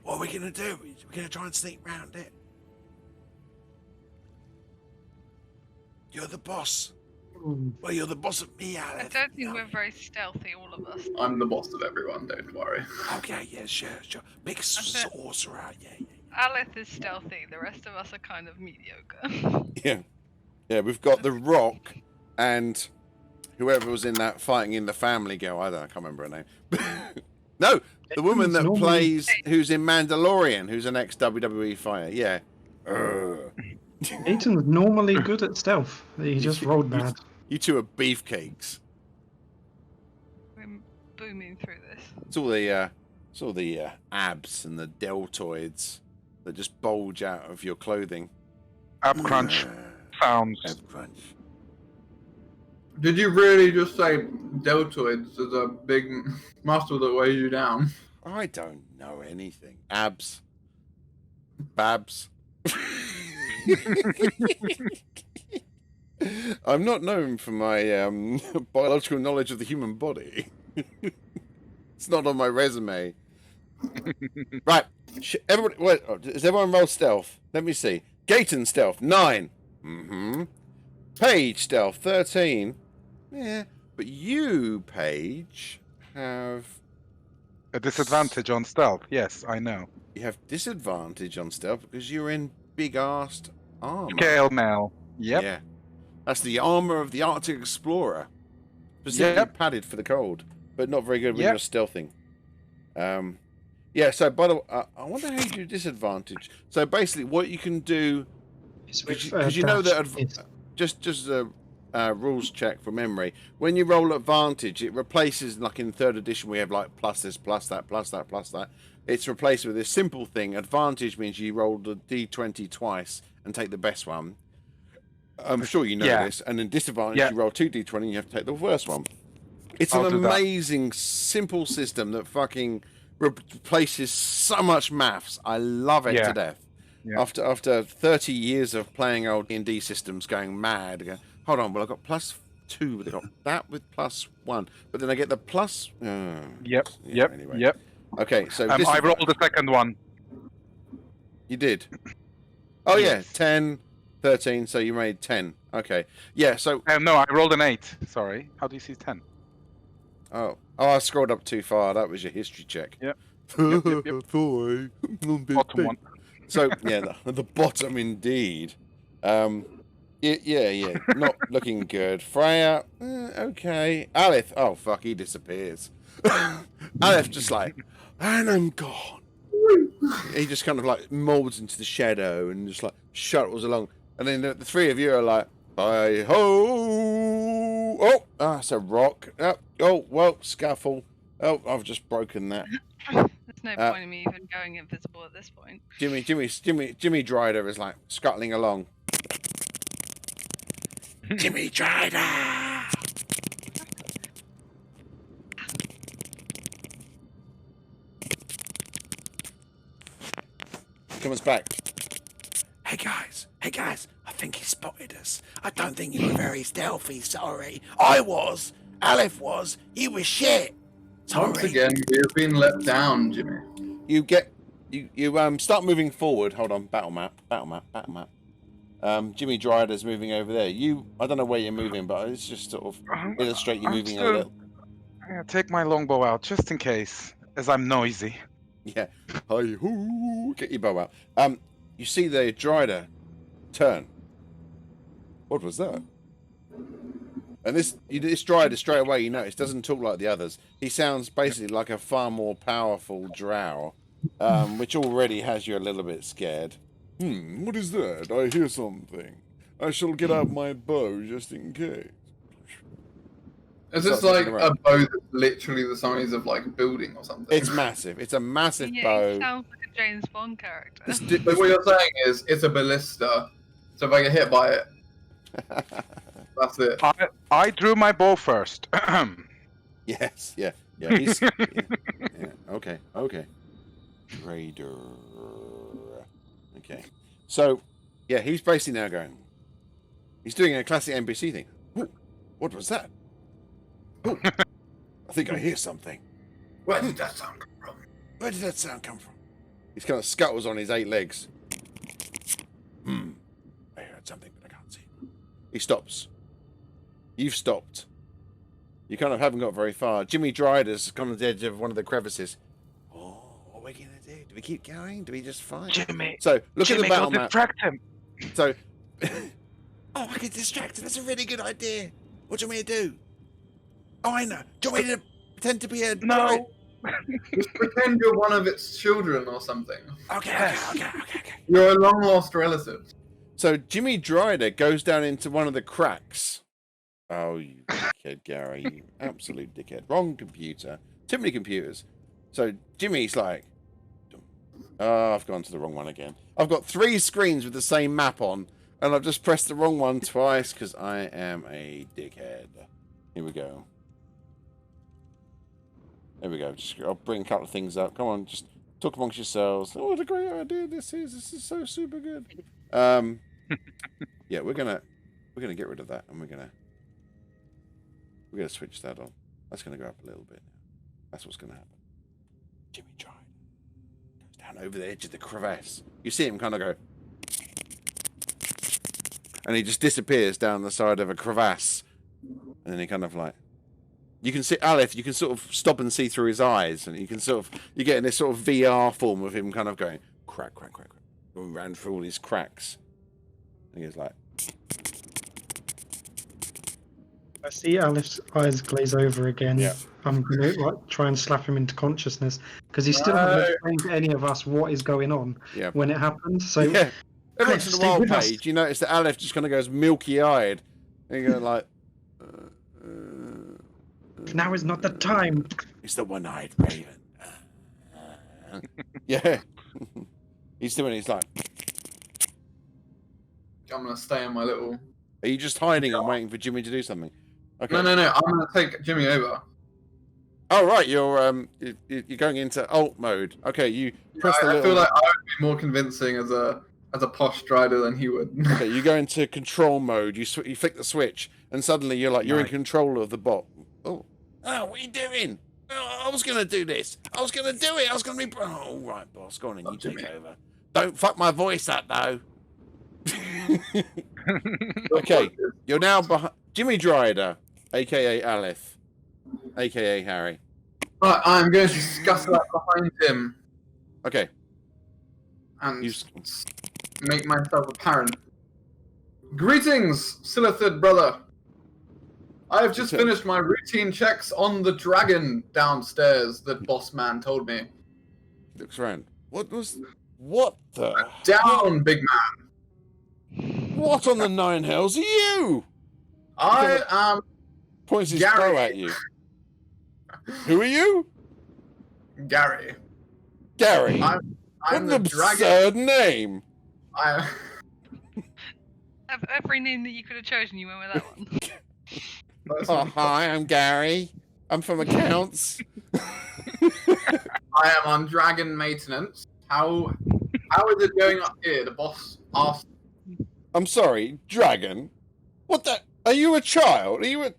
Speaker 1: What are we going to do? We're going to try and sneak round it. You're the boss. Well, you're the boss of me, Aleph.
Speaker 4: I don't think we're very stealthy, all of us.
Speaker 3: I'm the boss of everyone, don't worry.
Speaker 1: Okay, yeah, sure. Big sorcerer, yeah.
Speaker 4: Aleph is stealthy, the rest of us are kind of mediocre.
Speaker 1: Yeah, we've got the Rock and whoever was in that Fighting in the Family girl. I can't remember her name. No, the woman that plays, who's in Mandalorian, who's an ex-WWE fighter. Yeah.
Speaker 5: Aiton's normally good at stealth. He just rolled bad.
Speaker 1: You two are beefcakes.
Speaker 4: We're booming through this.
Speaker 1: It's all the abs and the deltoids that just bulge out of your clothing.
Speaker 6: Ab crunch sounds.
Speaker 1: Ab crunch.
Speaker 3: Did you really just say deltoids as a big muscle that weighs you down?
Speaker 1: I don't know anything. Abs. Babs. I'm not known for my biological knowledge of the human body. It's not on my resume. Right. Everybody, wait, does everyone roll stealth? Let me see. Gayton stealth, 9. Mm-hmm. Paige stealth, 13. Yeah. But you, Paige, have
Speaker 6: A disadvantage on stealth. Yes, I know.
Speaker 1: You have disadvantage on stealth because you're in big-assed armor.
Speaker 6: Scale mail. Yep.
Speaker 1: Yeah. That's the armor of the Arctic Explorer. Specifically padded for the cold, but not very good when you're stealthing. Yeah, so by the way, I wonder how you do disadvantage. So basically, what you can do, because you know that just a rules check from memory. When you roll advantage, it replaces, like in 3rd edition, we have like plus this, plus that, plus that, plus that. It's replaced with this simple thing. Advantage means you roll the d20 twice and take the best one. I'm sure you know this. And then disadvantage, you roll 2 d20 and you have to take the worst one. It's an amazing, simple system that fucking replaces so much maths. I love it to death. Yeah. After 30 years of playing old D&D systems, going mad. Hold on, well I got +2, but I got that with +1, but then I get the plus. Anyway. Okay, so
Speaker 6: I rolled the second one.
Speaker 1: You did. Oh yeah, 10, 13. So you made 10. Okay, yeah. So
Speaker 6: no, I rolled an 8. Sorry. How do you see 10?
Speaker 1: Oh, I scrolled up too far. That was your history check.
Speaker 6: Yep.
Speaker 1: Bottom one. So yeah, the bottom indeed. Yeah. Not looking good. Freya, okay. Aleph, oh fuck, he disappears. Aleph just like, and I'm gone. He just kind of like molds into the shadow and just like shuttles along. And then the three of you are like, bye ho. Oh, it's a rock. Oh, well, scuffle. Oh, I've just broken that.
Speaker 4: There's no point in me even going invisible at this point.
Speaker 1: Jimmy Drider is like scuttling along. Jimmy Drider! Comes back. Hey guys, I think he spotted us. I don't think you were very stealthy, sorry. I was. Aleph was. You were shit. Sorry.
Speaker 3: Once again, we've been let down, Jimmy.
Speaker 1: You start moving forward. Hold on, battle map. Jimmy Drider's moving over there. I don't know where you're moving, but it's just sort of illustrate you moving a little.
Speaker 6: I'm gonna take my longbow out just in case, as I'm noisy.
Speaker 1: Yeah. Hi-hoo, get your bow out. You see the Drider turn. What was that? And this Drider straight away, you notice, doesn't talk like the others. He sounds basically like a far more powerful drow, which already has you a little bit scared. What is that? I hear something. I shall get out my bow just in case.
Speaker 3: Is this like a bow that's literally the size of like a building or something?
Speaker 1: It's massive. It's a massive bow.
Speaker 4: It sounds like a James Bond character.
Speaker 3: But what you're saying is it's a ballista. So if I get hit by it, that's it.
Speaker 6: I drew my bow first.
Speaker 1: Yes. Yeah. He's, yeah. Okay. Raider. Okay. So, yeah, he's basically now going. He's doing a classic NPC thing. Ooh, what was that? Ooh, I think I hear something.
Speaker 2: Where did that sound come from?
Speaker 1: Where did that sound come from? He's kind of scuttles on his 8 legs. I heard something, but I can't see. He stops. You've stopped. You kind of haven't got very far. Jimmy Drider's gone on the edge of one of the crevices. Oh, what are we going to do? Do we keep going? Do we just fight?
Speaker 6: Jimmy.
Speaker 1: So, look at the battle map.
Speaker 6: Distract him.
Speaker 1: So, I can distract him. That's a really good idea. What do you want me to do? Oh, I know. Do you want me to pretend to be a...
Speaker 6: No.
Speaker 3: Just pretend you're one of its children or something.
Speaker 1: Okay.
Speaker 3: You're a long lost relative.
Speaker 1: So Jimmy Drider goes down into one of the cracks. Oh, you dickhead, Gary. You absolute dickhead. Wrong computer. Too many computers. So Jimmy's like... Oh, I've gone to the wrong one again. I've got 3 screens with the same map on, and I've just pressed the wrong one twice because I am a dickhead. Here we go. There we go. I'll bring a couple of things up. Come on, just talk amongst yourselves. Oh, what a great idea this is. This is so super good. Yeah, we're gonna get rid of that, and we're gonna switch that on. That's gonna go up a little bit. That's what's gonna happen. Jimmy Drider goes down over the edge of the crevasse. You see him kind of go, and he just disappears down the side of a crevasse, and then he kind of like You can see Aleph. You can sort of stop and see through his eyes, and you're getting this sort of VR form of him kind of going crack, crack, crack, crack, going around through all these cracks. And he's like,
Speaker 5: I see Aleph's eyes glaze over again.
Speaker 1: Yeah.
Speaker 5: I'm gonna try and slap him into consciousness because he still hasn't explained to any of us what is going on when it happens. So
Speaker 1: yeah. Every once in a
Speaker 5: stay
Speaker 1: while,
Speaker 5: with us.
Speaker 1: Paige, you notice that Aleph just kind of goes milky-eyed, and you go like,
Speaker 5: now is not the time.
Speaker 1: "It's the one-eyed raven." Yeah. He's doing. He's like,
Speaker 3: I'm gonna stay in my little.
Speaker 1: "Are you just hiding and waiting for Jimmy to do something?" Okay.
Speaker 3: No. I'm gonna take Jimmy over.
Speaker 1: Oh right, you're going into alt mode. Okay, you press the
Speaker 3: I
Speaker 1: little.
Speaker 3: feel like I would be more convincing as a posh strider than he would.
Speaker 1: Okay, you go into control mode. You flick the switch, and suddenly you're in control of the bot. Oh, what are you doing? Oh, I was gonna do this. I was gonna do it. I was gonna be. Oh, all right, boss. Go on and you take over. Don't fuck my voice up though. Okay, you're now behind Jimmy Dryder, aka Aleph, aka Harry.
Speaker 3: Right, I'm going to scuttle up behind him
Speaker 1: Okay,
Speaker 3: and
Speaker 1: you.
Speaker 3: make myself apparent. Greetings, Silithid brother. I have just finished my routine checks on the dragon downstairs that boss man told me.
Speaker 1: Looks around. What the?
Speaker 3: Down, big man.
Speaker 1: What on the nine hells are you?
Speaker 3: I am
Speaker 1: Points his
Speaker 3: Gary.
Speaker 1: bow at you. Who are you?
Speaker 3: Gary.
Speaker 1: Gary.
Speaker 3: I'm
Speaker 1: What an
Speaker 3: the dragon.
Speaker 1: absurd name.
Speaker 3: I,
Speaker 4: Of every name that you could have chosen, you went with that one.
Speaker 1: Oh, hi, I'm Gary. I'm from accounts.
Speaker 3: I am on dragon maintenance. How is it going up here? The boss asked.
Speaker 1: I'm sorry, dragon. What the? Are you a child? Are you a?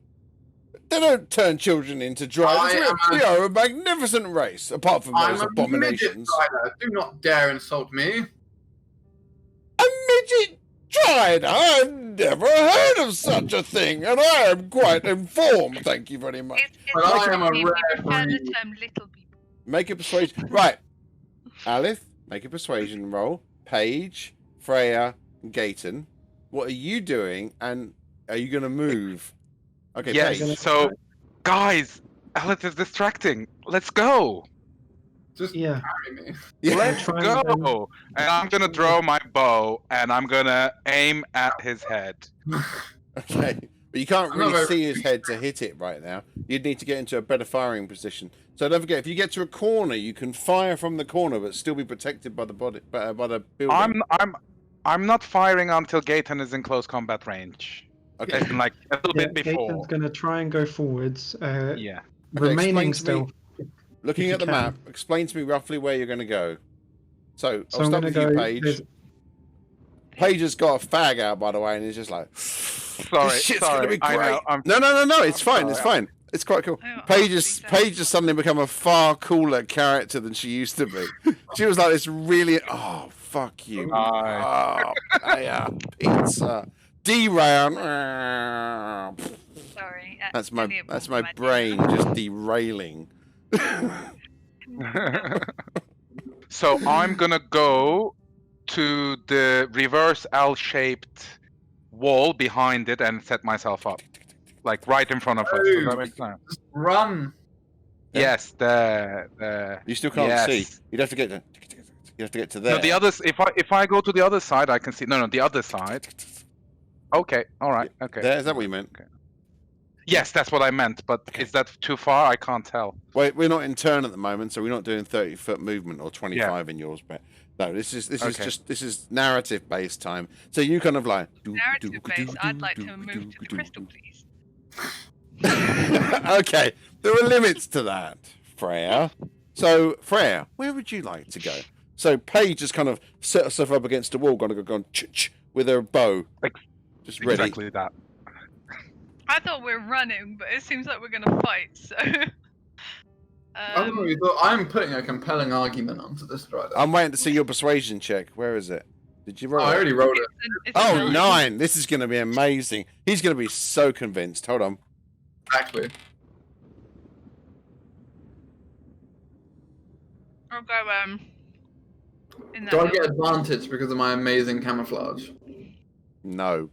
Speaker 1: They don't turn children into dragons. We are a magnificent race, apart from
Speaker 3: I'm
Speaker 1: those
Speaker 3: a midget
Speaker 1: abominations.
Speaker 3: rider. Do not dare insult me.
Speaker 1: A midget dried? I've never heard of such a thing, and I am quite informed. Thank you very much.
Speaker 4: It's
Speaker 3: But I am a
Speaker 4: we
Speaker 3: rare
Speaker 4: prefer the
Speaker 3: breed.
Speaker 4: term little people.
Speaker 1: Make a persuasion. Right, Aleph, make a persuasion roll. Paige, Freya, Gayton, what are you doing, and are you going to move? Okay,
Speaker 6: Yes.
Speaker 1: Paige.
Speaker 6: So, guys, Aleph is distracting. Let's go.
Speaker 3: Just
Speaker 5: Yeah.
Speaker 3: carry me.
Speaker 1: Yeah.
Speaker 6: Let's
Speaker 5: try and,
Speaker 6: go. And I'm gonna draw my bow and I'm gonna aim at his head.
Speaker 1: Okay, but you can't
Speaker 3: I'm not
Speaker 1: really
Speaker 3: very-
Speaker 1: see his head to hit it right now. You'd need to get into a better firing position. So don't forget, if you get to a corner, you can fire from the corner, but still be protected by the body, by the building.
Speaker 6: I'm not firing until Gaten is in close combat range.
Speaker 1: Okay.
Speaker 6: As in, like a little
Speaker 5: Yeah,
Speaker 6: bit before.
Speaker 5: Gaten's gonna try and go forwards.
Speaker 6: Yeah.
Speaker 1: Okay,
Speaker 5: Remaining
Speaker 1: explain to
Speaker 5: still.
Speaker 1: Looking
Speaker 5: if
Speaker 1: at the
Speaker 5: you can.
Speaker 1: map, explain to me roughly where you're going to go. So
Speaker 5: So
Speaker 1: I'll
Speaker 5: I'm
Speaker 1: start
Speaker 5: gonna
Speaker 1: with
Speaker 5: go.
Speaker 1: you, Paige.
Speaker 5: there's-
Speaker 1: Paige has got a fag out, by the way, and he's just like,
Speaker 6: Sorry,
Speaker 1: this shit's
Speaker 6: sorry.
Speaker 1: gonna be
Speaker 6: I
Speaker 1: great.
Speaker 6: know, I'm-
Speaker 1: No, it's fine, it's
Speaker 6: sorry.
Speaker 1: fine. It's quite cool.
Speaker 4: Oh,
Speaker 1: Paige
Speaker 4: absolutely.
Speaker 1: has suddenly become a far cooler character than she used to be. She was like this really, oh, fuck you.
Speaker 6: Aye.
Speaker 1: Oh, yeah, pizza. Derail.
Speaker 4: Sorry.
Speaker 1: That's my
Speaker 4: Elliot
Speaker 1: that's
Speaker 4: bought
Speaker 1: my
Speaker 4: my
Speaker 1: brain just derailing.
Speaker 6: So I'm gonna go to the reverse L-shaped wall behind it and set myself up, like right in front of us. Does that make sense?
Speaker 3: Just run.
Speaker 6: Yes, the
Speaker 1: You still can't
Speaker 6: yes.
Speaker 1: see. You'd have to get to. You have to get to there.
Speaker 6: No, the others. If I go to the other side, I can see. No, the other side. Okay, all right, okay.
Speaker 1: There, is that what you meant?
Speaker 6: Yes, that's what I meant. But is that too far? I can't tell.
Speaker 1: Wait, we're not in turn at the moment, so we're not doing 30-foot movement or 25 in yours. But no, this is
Speaker 6: Okay.
Speaker 1: this is narrative based time. So you kind of like
Speaker 4: Narrative based. I'd like to move to the crystal, please.
Speaker 1: Okay, there are limits to that, Freya. So Freya, where would you like to go? So Paige just kind of set herself up against a wall, gone ch with her bow, just ready.
Speaker 6: Exactly that.
Speaker 4: I thought we were running, but it seems like we're gonna fight. So.
Speaker 3: I'm putting a compelling argument onto this rider.
Speaker 1: I'm waiting to see your persuasion check. Where is it? Did you roll?
Speaker 3: I
Speaker 1: it?
Speaker 3: already rolled it.
Speaker 4: it's a
Speaker 1: Oh,
Speaker 4: nine.
Speaker 1: 9. This is going to be amazing. He's going to be so convinced. Hold on.
Speaker 3: Exactly.
Speaker 4: I'll go in that
Speaker 3: Do I
Speaker 4: little-
Speaker 3: get advantage because of my amazing camouflage?
Speaker 1: No.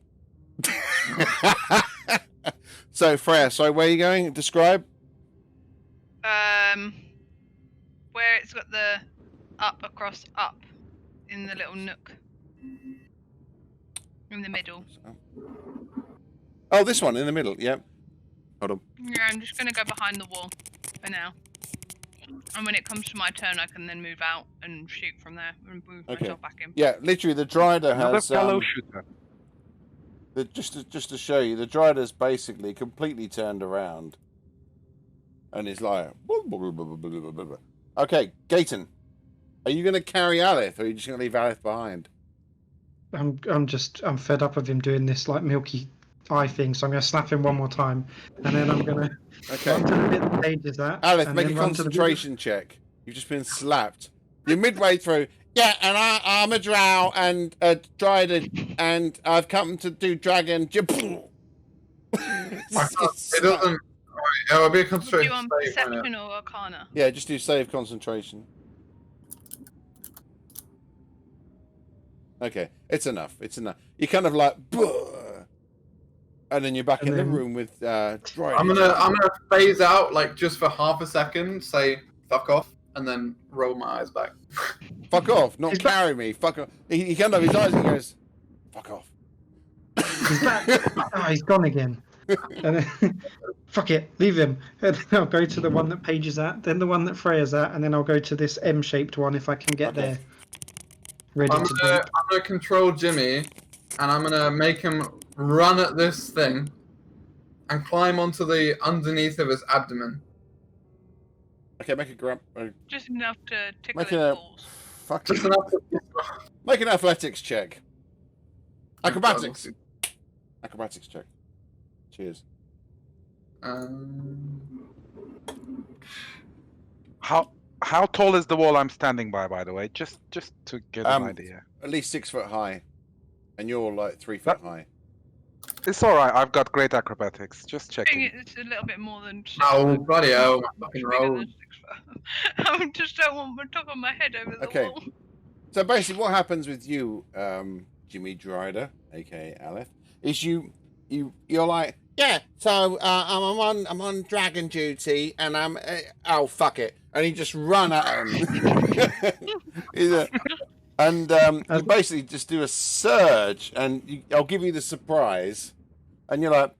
Speaker 1: So Freya, so where are you going? Describe.
Speaker 4: where it's got the up across up in the little nook in the middle.
Speaker 1: Oh, this one in the middle. Yeah. Hold on.
Speaker 4: Yeah, I'm just gonna go behind the wall for now. And when it comes to my turn, I can then move out and shoot from there and move
Speaker 1: Okay.
Speaker 4: myself back in.
Speaker 1: Yeah, literally, the Dryder
Speaker 6: Another
Speaker 1: has.
Speaker 6: fellow shooter.
Speaker 1: Just to show you, the Dryder's basically completely turned around, and it's like. Okay, Gaten, are you going to carry Alith, or are you just going to leave Alith behind?
Speaker 5: I'm fed up of him doing this like milky eye thing, so I'm gonna slap him one more time, and then I'm gonna
Speaker 1: Okay,
Speaker 5: run to the bit that pages that.
Speaker 1: Alith,
Speaker 5: and
Speaker 1: make a
Speaker 5: then run to the bit-
Speaker 1: concentration check. You've just been slapped. You're midway through. Yeah, and I'm a drow and a Dryder, and I've come to do dragon.
Speaker 3: It doesn't. Alright, I'll be a
Speaker 4: Do
Speaker 3: concentration
Speaker 4: you want
Speaker 3: save on it.
Speaker 4: perception or arcana?
Speaker 1: Yeah, just do save concentration. Okay, it's enough. It's enough. You're kind of like, "Buh," and then you're back
Speaker 5: And
Speaker 1: in the
Speaker 5: then-
Speaker 1: room with Dryder.
Speaker 3: I'm gonna phase out like just for half a second, say fuck off, and then roll my eyes back.
Speaker 1: Fuck off, not
Speaker 5: He's back.
Speaker 1: carry me. Fuck off. He kind of his eyes and he goes, fuck off.
Speaker 5: He's back. Oh, he's gone again. And then, fuck it, leave him. And then I'll go to the one that Paige is at, then the one that Freya's at, and then I'll go to this M-shaped one if I can get
Speaker 1: Okay.
Speaker 5: there. Ready
Speaker 3: I'm
Speaker 5: to
Speaker 3: gonna control Jimmy, and I'm gonna make him run at this thing, and climb onto the underneath of his abdomen.
Speaker 1: Okay, make a grab.
Speaker 4: Just enough to tickle
Speaker 1: Make
Speaker 4: his
Speaker 1: a
Speaker 4: balls.
Speaker 1: fucking
Speaker 3: Just enough to...
Speaker 1: make an athletics check. Acrobatics. Acrobatics check. Cheers.
Speaker 6: How tall is the wall I'm standing by the way? Just to get an idea.
Speaker 1: At least 6 foot high, and you're like 3 foot high.
Speaker 6: It's all right. I've got great acrobatics. Just
Speaker 4: I think
Speaker 6: checking.
Speaker 4: it's a little bit more than.
Speaker 3: Oh, bloody hell, my
Speaker 4: Much
Speaker 3: fucking
Speaker 4: bigger
Speaker 3: roll.
Speaker 4: than 6 foot. I just don't want the top of my head over the
Speaker 1: Okay.
Speaker 4: wall.
Speaker 1: So basically, what happens with you, Jimmy Dryder, aka Alith, is you're like, yeah. So I'm on dragon duty, and I'm oh fuck it, and you just run at him. And you basically just do a surge, and I'll give you the surprise, and you're like,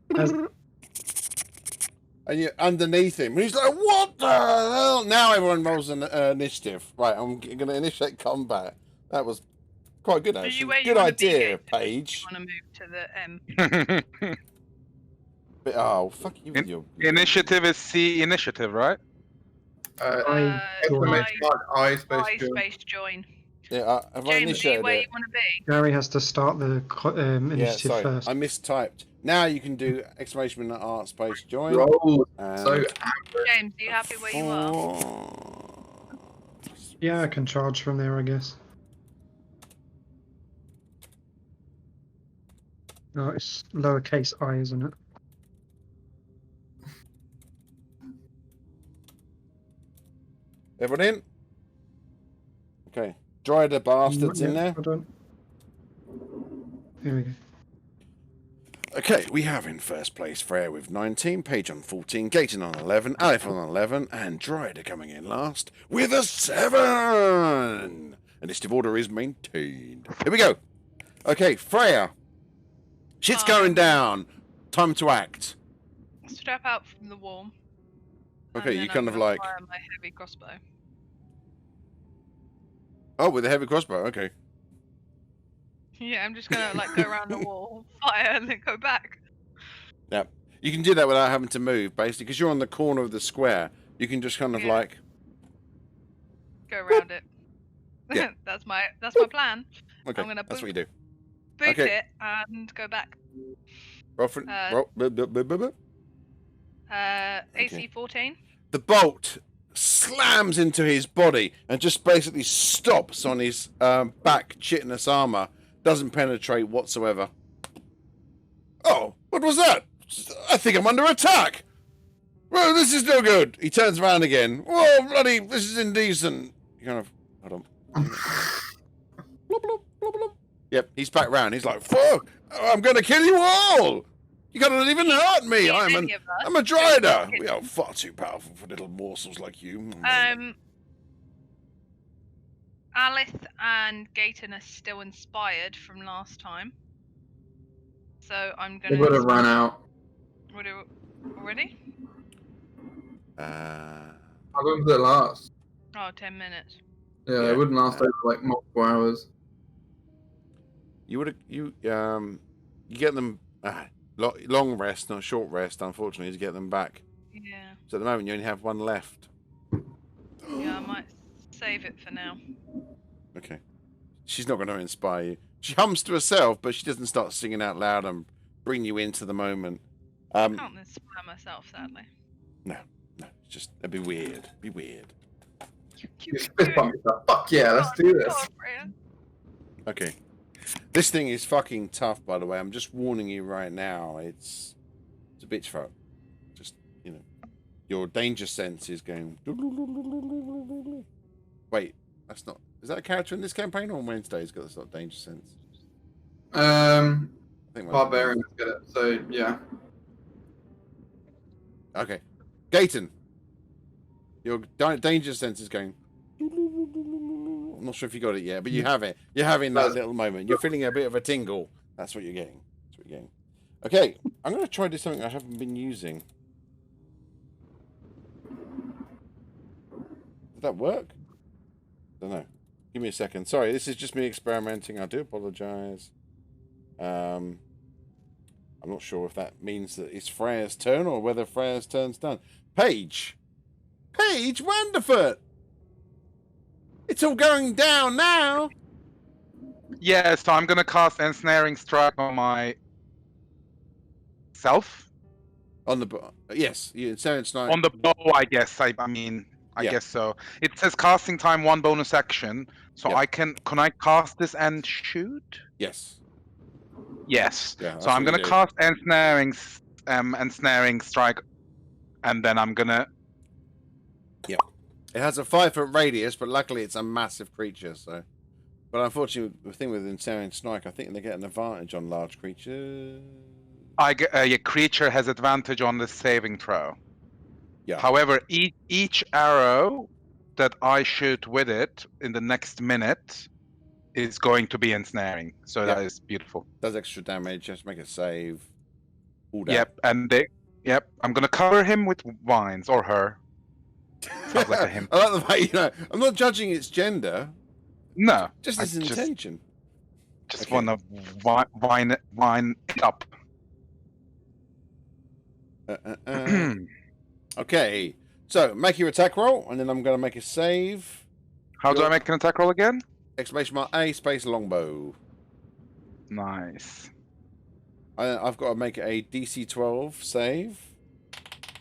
Speaker 1: and you're underneath him, and he's like, "What the hell?" Now everyone rolls an initiative. Right, I'm going to initiate combat. That was quite good,
Speaker 4: Are you
Speaker 1: actually.
Speaker 4: where you
Speaker 1: Good
Speaker 4: wanna be,
Speaker 1: idea,
Speaker 4: Gaten?
Speaker 1: Paige.
Speaker 4: I want to move to the M.
Speaker 1: But, oh, fuck you with your...
Speaker 6: Initiative is C initiative, right?
Speaker 5: I
Speaker 3: Exclamation mark, I space
Speaker 4: I
Speaker 3: join.
Speaker 4: space join.
Speaker 1: Yeah, have I
Speaker 4: James, are you
Speaker 1: initiated
Speaker 4: where
Speaker 1: it?
Speaker 4: you want to be?
Speaker 5: Gary has to start the
Speaker 1: Yeah,
Speaker 5: initiative
Speaker 1: sorry,
Speaker 5: first.
Speaker 1: I mistyped. Now you can do exclamation art space join.
Speaker 3: Roll
Speaker 1: and
Speaker 3: so accurate.
Speaker 4: James, are you happy where you are?
Speaker 5: Yeah, I can charge from there, I guess. Oh, it's lowercase I, isn't it?
Speaker 1: Everyone in? Okay. Dryder bastards in
Speaker 5: Yeah,
Speaker 1: there.
Speaker 5: hold on. Here we go.
Speaker 1: Okay, we have in first place Freya with 19, Paige on 14, Gaten on 11, Alif on 11, and Dryder coming in last with a 7! Initiative order is maintained. Here we go. Okay, Freya. Shit's going down. Time to act.
Speaker 4: Step out from the wall. and
Speaker 1: Okay,
Speaker 4: then
Speaker 1: you
Speaker 4: I'm
Speaker 1: kind of
Speaker 4: gonna
Speaker 1: like...
Speaker 4: fire my heavy crossbow.
Speaker 1: Oh, with a heavy crossbow, okay.
Speaker 4: Yeah, I'm just gonna like go around the wall, fire, and then go back.
Speaker 1: Yeah. You can do that without having to move, basically, because you're on the corner of the square. You can just kind of
Speaker 4: Yeah.
Speaker 1: like...
Speaker 4: Go around it.
Speaker 1: Yeah.
Speaker 4: that's my plan.
Speaker 1: Okay,
Speaker 4: I'm gonna
Speaker 1: that's what you do.
Speaker 4: Boot
Speaker 1: Okay.
Speaker 4: it and go back.
Speaker 1: Roll for...
Speaker 4: AC 14.
Speaker 1: The bolt slams into his body and just basically stops on his back chitinous armor. Doesn't penetrate whatsoever. Oh, what was that? I think I'm under attack. Well, this is no good. He turns around again. Whoa, bloody, this is indecent. You kind of hold on. Blub, blub, blub, blub. Yep, he's back round. He's like, fuck! I'm gonna kill you all! You can't even hurt me! I'm a Drider! We are far too powerful for little morsels like you.
Speaker 4: Alice and Gaten are still inspired from last time. So I'm gonna...
Speaker 3: They would have run out.
Speaker 4: Already?
Speaker 3: How long does it last?
Speaker 4: Oh, 10 minutes.
Speaker 3: Yeah, it wouldn't last over like multiple hours.
Speaker 1: You get them long rest, not short rest, unfortunately, to get them back.
Speaker 4: Yeah.
Speaker 1: So at the moment you only have one left.
Speaker 4: Yeah, I might save it for now.
Speaker 1: Okay. She's not going to inspire you. She hums to herself, but she doesn't start singing out loud and bring you into the moment.
Speaker 4: I can't inspire myself, sadly.
Speaker 1: No, it's just it'd be weird. Be weird.
Speaker 3: You fist bump yourself. Fuck yeah, let's do this.
Speaker 1: Okay. This thing is fucking tough, by the way. I'm just warning you right now. It's a bitch fuck. Just, you know, your danger sense is going. Wait, that's not. Is that a character in this campaign or on Wednesday's got this not danger sense? I think
Speaker 3: Barbarians get it. So yeah.
Speaker 1: Okay, Gaten. Your danger sense is going. I'm not sure if you got it yet, but you have it. You're having that little moment. You're feeling a bit of a tingle. That's what you're getting. That's what you're getting. Okay, I'm going to try to do something I haven't been using. Did that work? Don't know. Give me a second. Sorry, this is just me experimenting. I do apologize. I'm not sure if that means that it's Freya's turn or whether Freya's turn's done. Paige Wanderfoot! It's all going down now!
Speaker 6: Yeah, so I'm gonna cast Ensnaring Strike on myself.
Speaker 1: On the yes, Ensnaring Strike.
Speaker 6: On the bow, I guess. I guess so. It says casting time 1 bonus action, so I can I cast this and shoot?
Speaker 1: Yes.
Speaker 6: Yes.
Speaker 1: Yeah,
Speaker 6: so I'm gonna cast Ensnaring Strike, and then I'm gonna.
Speaker 1: Yeah. It has a 5-foot radius, but luckily it's a massive creature. So, but unfortunately, the thing with Ensnaring Strike, I think they get an advantage on large creatures.
Speaker 6: Your creature has advantage on the saving throw.
Speaker 1: Yeah.
Speaker 6: However, each arrow that I shoot with it in the next minute is going to be ensnaring. So that is beautiful.
Speaker 1: Does extra damage. Just make a save. All down.
Speaker 6: Yep, and I'm gonna cover him with vines or her. Sounds like a him.
Speaker 1: I like the way I'm not judging its gender.
Speaker 6: No,
Speaker 1: just its intention.
Speaker 6: Just want to vine it up.
Speaker 1: Okay, so make your attack roll, and then I'm going to make a save.
Speaker 6: How do I make an attack roll again?
Speaker 1: Exclamation mark A space longbow.
Speaker 6: Nice.
Speaker 1: I've got to make a DC 12 save.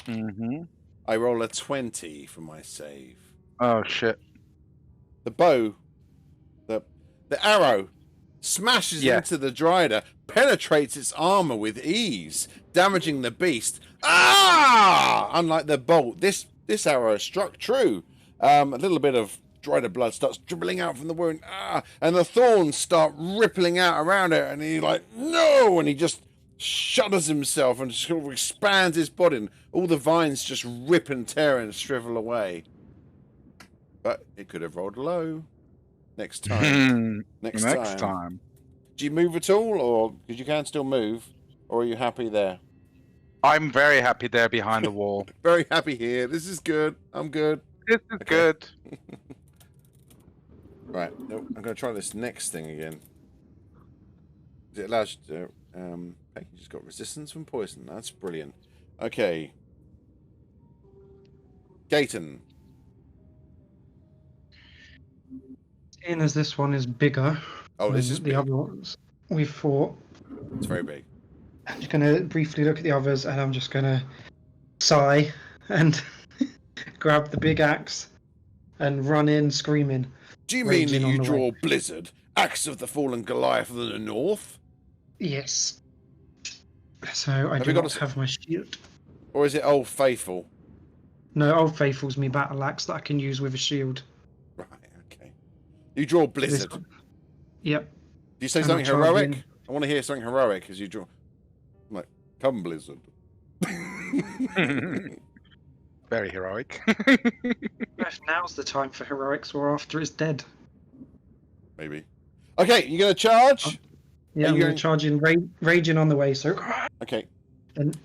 Speaker 6: Mm-hmm.
Speaker 1: I roll a 20 for my save.
Speaker 6: Oh shit!
Speaker 1: The bow, the arrow, smashes into the Drider, penetrates its armor with ease, damaging the beast. Ah! Unlike the bolt, this arrow struck true. A little bit of Drider blood starts dribbling out from the wound. And the thorns start rippling out around it, and he's like, no! And he just shudders himself and sort of expands his body, and all the vines just rip and tear and shrivel away. But it could have rolled low. Next time. Next time. Do you move at all, or because you can still move, or are you happy there?
Speaker 6: I'm very happy there behind the wall.
Speaker 1: Very happy here. This is good. I'm good.
Speaker 6: This is good.
Speaker 1: Right. Nope. I'm going to try this next thing again. It allows you to. You just got resistance from poison. That's brilliant. Okay. Gaten.
Speaker 5: Seeing as this one is bigger.
Speaker 1: Oh, this is
Speaker 5: the other ones we fought.
Speaker 1: It's very big.
Speaker 5: I'm just going to briefly look at the others, and I'm just going to sigh and grab the big axe and run in screaming.
Speaker 1: Do you mean that you draw Blizzard, axe of the fallen Goliath of the North?
Speaker 5: Yes. So I do not have my shield.
Speaker 1: Or is it Old Faithful?
Speaker 5: No, Old Faithful's me battle axe that I can use with a shield.
Speaker 1: Right, You draw Blizzard. Do
Speaker 5: Yep.
Speaker 1: you say
Speaker 5: And
Speaker 1: something
Speaker 5: I'll charge
Speaker 1: heroic?
Speaker 5: in.
Speaker 1: I want to hear something heroic as you draw. I'm like, come Blizzard.
Speaker 6: Very heroic.
Speaker 5: If now's the time for heroics or after it's dead.
Speaker 1: Maybe. Okay, you gonna charge?
Speaker 5: Yeah,
Speaker 1: Are
Speaker 5: I'm
Speaker 1: you
Speaker 5: going to charge in, raging on the way, so
Speaker 1: Okay.
Speaker 5: and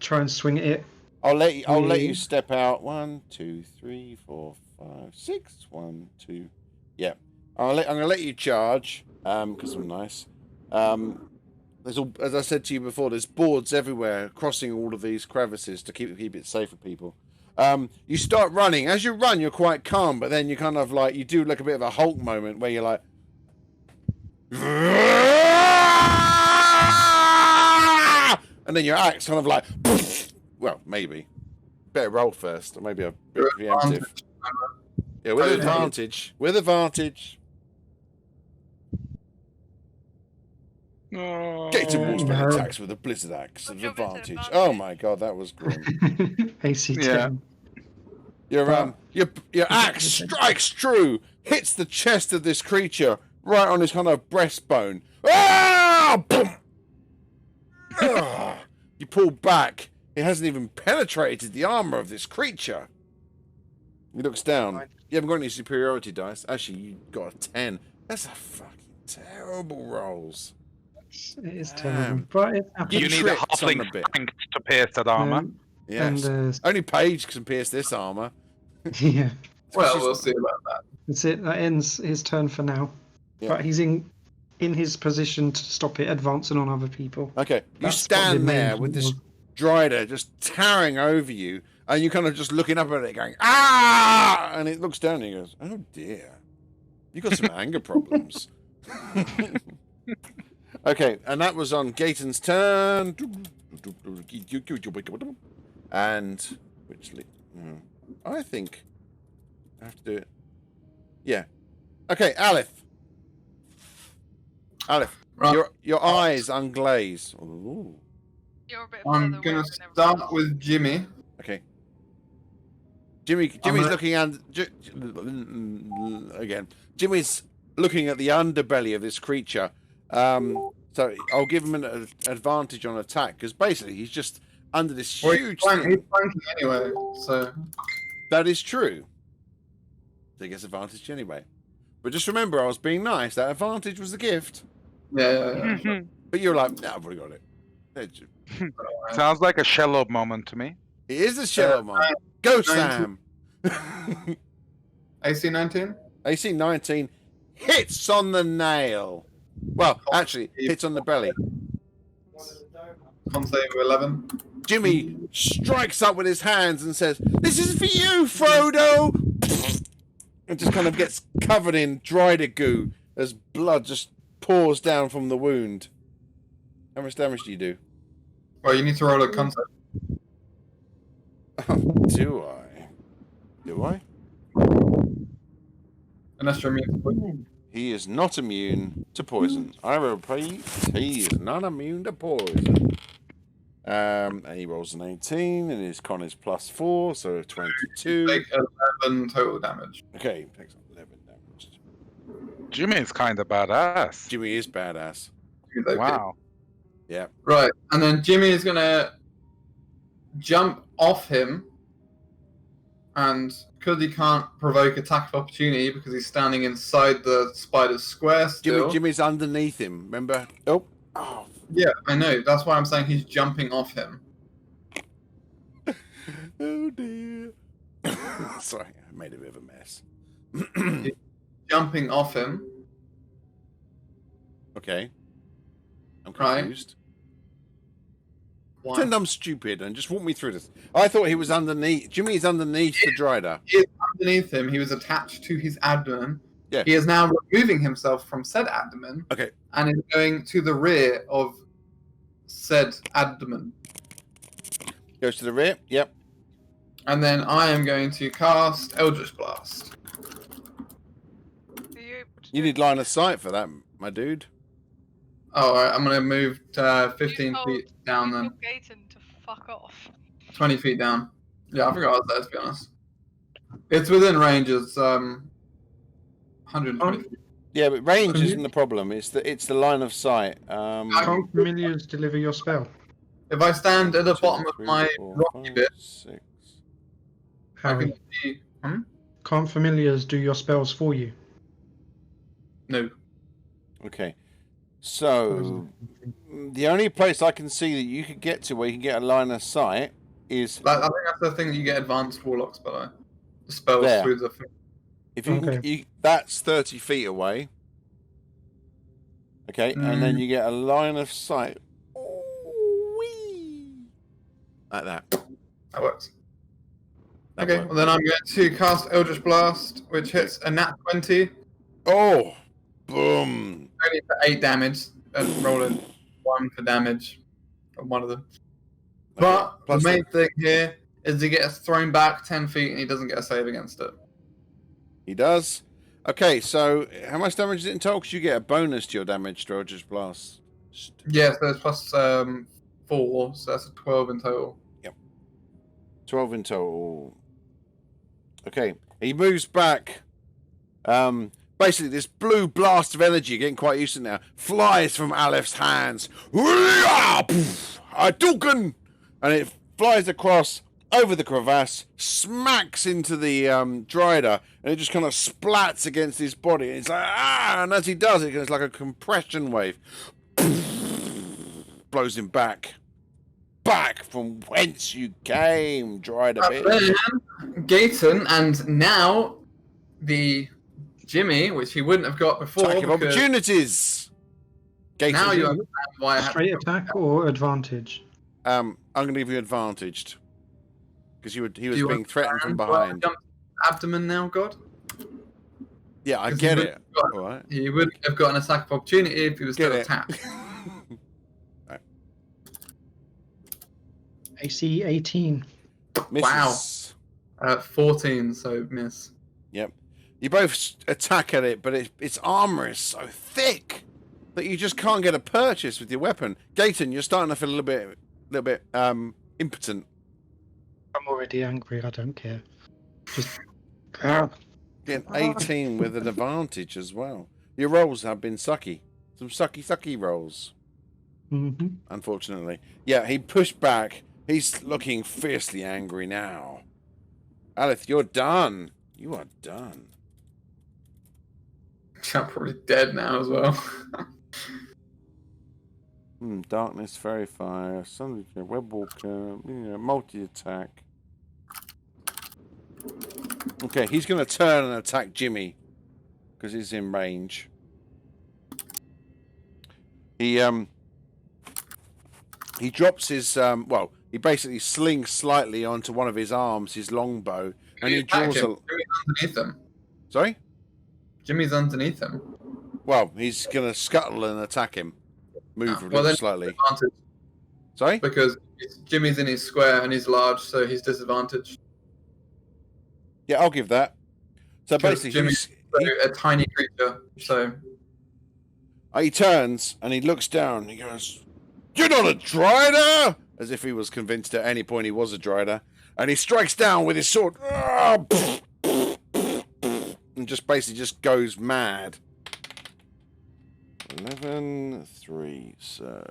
Speaker 5: try and swing at it.
Speaker 1: I'll let you. I'll let you
Speaker 5: Three.
Speaker 1: step out. 1, 2, 3, 4, 5, 6. 1, 2. Yeah. I'm gonna let you charge. Because I'm nice. There's all, as I said to you before, there's boards everywhere crossing all of these crevices to keep it safe for people. You start running. As you run, you're quite calm, but then you kind of like you do like a bit of a Hulk moment where you're like. And then your axe kind of like, well, maybe. Better roll first, or maybe a bit preemptive. Yeah, with advantage. With advantage. Gator Wolves
Speaker 5: No.
Speaker 1: attacks with a blizzard axe of
Speaker 4: Good job, it's
Speaker 1: advantage.
Speaker 4: advantage.
Speaker 1: Oh my god, that was grim.
Speaker 5: AC 10.
Speaker 6: Yeah.
Speaker 1: Your axe strikes true, hits the chest of this creature right on his kind of breastbone. Ah! Boom! Ah! You pull back. It hasn't even penetrated the armor of this creature. He looks down. You haven't got any superiority dice. Actually, you got a 10. That's a fucking terrible rolls.
Speaker 5: It is terrible, but it happens.
Speaker 6: You need a
Speaker 1: tripped on a
Speaker 6: halfling
Speaker 1: bit.
Speaker 6: tank to pierce that armor.
Speaker 1: Yes.
Speaker 5: And
Speaker 1: Only Paige can pierce this armor.
Speaker 5: yeah,
Speaker 3: Well, we'll see about that.
Speaker 5: that's it. That ends his turn for now.
Speaker 1: Yeah.
Speaker 5: But he's in his position to stop it advancing on other people.
Speaker 1: Okay, you
Speaker 5: That's what the
Speaker 1: stand
Speaker 5: main
Speaker 1: there with
Speaker 5: thing
Speaker 1: this
Speaker 5: was.
Speaker 1: Drider just towering over you, and you kind of just looking up at it going, ah! And it looks down and he goes, oh dear, you got some anger problems. Okay, and that was on Gaten's turn. And, I think I have to do it. Yeah. Okay, Aleph.
Speaker 3: Right.
Speaker 1: Your eyes unglaze. Ooh.
Speaker 4: You're a bit
Speaker 3: I'm
Speaker 4: further away
Speaker 3: gonna
Speaker 4: than everyone
Speaker 3: start
Speaker 4: else.
Speaker 3: with Jimmy.
Speaker 1: Okay. Jimmy's
Speaker 3: gonna-
Speaker 1: looking at again. Jimmy's looking at the underbelly of this creature. So I'll give him an advantage on attack because basically he's just under this
Speaker 3: Well,
Speaker 1: huge
Speaker 3: he's
Speaker 1: thing.
Speaker 3: flanking anyway, so
Speaker 1: That is true. So he gets advantage anyway. But just remember, I was being nice. That advantage was the gift.
Speaker 3: yeah.
Speaker 1: But you're like, nah, I've already got it.
Speaker 6: Sounds like a Shelob moment to me.
Speaker 1: It is a shallow moment. Go,
Speaker 3: 19.
Speaker 1: Sam.
Speaker 3: AC 19.
Speaker 1: AC 19 hits on the nail. Well, actually, hits on the belly.
Speaker 3: Con save of 11.
Speaker 1: Jimmy strikes up with his hands and says, "This is for you, Frodo!" And just kind of gets covered in dried goo as blood just pours down from the wound. How much damage do you do?
Speaker 3: Well, you need to roll a con save.
Speaker 1: Do I? Do I?
Speaker 3: Unless you're immune to poison.
Speaker 1: He is not immune to poison. I repeat, he is not immune to poison. And he rolls an 18, and his con is +4, so 22.
Speaker 3: Take 11 total damage.
Speaker 1: Okay, takes 11 damage.
Speaker 6: Jimmy is kind of badass.
Speaker 1: Jimmy is badass.
Speaker 3: Okay.
Speaker 6: Wow.
Speaker 1: Yeah.
Speaker 3: Right, and then Jimmy is gonna jump off him, and because he can't provoke attack of opportunity because he's standing inside the spider's square still.
Speaker 1: Jimmy's underneath him, remember? Oh.
Speaker 3: Yeah, I know. That's why I'm saying he's jumping off him.
Speaker 1: Oh dear. Sorry, I made a bit of a mess.
Speaker 3: Jumping off him.
Speaker 1: Okay. I'm
Speaker 3: Right.
Speaker 1: confused.
Speaker 3: Why?
Speaker 1: Pretend I'm stupid and just walk me through this. I thought he was underneath. Jimmy's underneath the Drider.
Speaker 3: He is underneath him. He was attached to his abdomen.
Speaker 1: Yeah.
Speaker 3: He is now removing himself from said abdomen
Speaker 1: Okay.
Speaker 3: and is going to the rear of said abdomen.
Speaker 1: Goes to the rear. Yep.
Speaker 3: And then I am going to cast Eldritch Blast.
Speaker 4: Are you able to
Speaker 1: You
Speaker 4: do
Speaker 1: need line of sight for that, my dude.
Speaker 3: Oh, all right, I'm going to move to 15
Speaker 4: You told-
Speaker 3: feet down
Speaker 4: you
Speaker 3: then.
Speaker 4: told Gaten to fuck off.
Speaker 3: 20 feet down. Yeah, I forgot I was there, to be honest. It's within range. It's 120.
Speaker 1: Yeah, but range
Speaker 5: Can you-
Speaker 1: isn't the problem. It's the line of sight.
Speaker 5: Can't familiars deliver your spell?
Speaker 3: If I stand at the
Speaker 1: 2,
Speaker 3: bottom of
Speaker 1: 3,
Speaker 3: my
Speaker 1: 4,
Speaker 3: rocky
Speaker 1: 5,
Speaker 3: bit,
Speaker 1: 6.
Speaker 3: I
Speaker 5: Harry,
Speaker 3: can see.
Speaker 5: can't familiars do your spells for you?
Speaker 3: No.
Speaker 1: Okay. So the only place I can see that you could get to where you can get a line of sight is
Speaker 3: I think that's the thing that you get advanced warlocks by. The spells
Speaker 1: There.
Speaker 3: through the thing.
Speaker 1: if you,
Speaker 5: Okay.
Speaker 1: can, you that's 30 feet away. Okay, and then you get a line of sight. Whee! Like that.
Speaker 3: That works.
Speaker 1: That
Speaker 3: Okay,
Speaker 1: works.
Speaker 3: well then I'm going to cast Eldritch Blast, which hits a nat 20,
Speaker 1: Oh, boom!
Speaker 3: only for 8 damage, and roll a 1 for damage on one of them. But the
Speaker 1: Plus
Speaker 3: main thing here is he gets thrown back 10 feet and he doesn't get a save against it.
Speaker 1: He does. Okay, so how much damage is it in total? Because you get a bonus to your damage to Eldritch Blast.
Speaker 3: Yeah, so it's plus 4, so that's a 12 in total.
Speaker 1: 12 in total. Okay, he moves back. Basically, this blue blast of energy, getting quite used to it now, flies from Alepht's hands. Hadouken! And it flies across over the crevasse, smacks into the Drider, and it just kind of splats against his body. And it's like, and as he does it, it's like a compression wave. Blows him back. Back from whence you came, Drider
Speaker 3: And
Speaker 1: bitch.
Speaker 3: then Gayton, and now the Jimmy, which he wouldn't have got before.
Speaker 1: Attack of
Speaker 3: because
Speaker 1: opportunities. Gator.
Speaker 3: now you understand why I have
Speaker 5: Straight attack or advantage?
Speaker 1: I'm going to give you advantaged because he was
Speaker 3: Do you
Speaker 1: being threatened from
Speaker 3: understand why I
Speaker 1: behind.
Speaker 3: jumped abdomen now, God?
Speaker 1: Yeah, I
Speaker 3: 'Cause
Speaker 1: get
Speaker 3: he
Speaker 1: it.
Speaker 3: wouldn't
Speaker 1: All right.
Speaker 3: He wouldn't have got an attack of opportunity if he was
Speaker 1: Get
Speaker 3: still
Speaker 1: it.
Speaker 3: attacked.
Speaker 5: AC 18.
Speaker 1: Misses.
Speaker 3: 14, so miss.
Speaker 1: Yep. You both attack at it, but its armor is so thick that you just can't get a purchase with your weapon. Gayton, you're starting to feel a little bit impotent.
Speaker 5: I'm already angry, I don't care. Just.
Speaker 1: Getting 18 with an advantage as well. Your rolls have been sucky. Some sucky rolls,
Speaker 5: Mm-hmm.
Speaker 1: unfortunately. Yeah, he pushed back. He's looking fiercely angry now. Aleph, you're done. You are done.
Speaker 3: I'm probably dead now as well.
Speaker 1: Darkness, Fairy Fire, Web Walker, multi-attack. Okay, he's going to turn and attack Jimmy because he's in range. He drops his he basically slings slightly onto one of his arms, his longbow, and he draws a.
Speaker 3: Jimmy's underneath him.
Speaker 1: Sorry.
Speaker 3: Jimmy's underneath him.
Speaker 1: Well, he's going to scuttle and attack him. Move
Speaker 3: Well, then
Speaker 1: slightly.
Speaker 3: Advantage
Speaker 1: Sorry.
Speaker 3: because Jimmy's in his square and he's large, so he's disadvantaged.
Speaker 1: Yeah, I'll give that. So
Speaker 3: Because
Speaker 1: basically,
Speaker 3: Jimmy's a tiny creature, so
Speaker 1: he turns and he looks down. He goes, "You're not a Drider!" As if he was convinced at any point he was a Drider. And he strikes down with his sword. And just basically just goes mad. 11, 3. So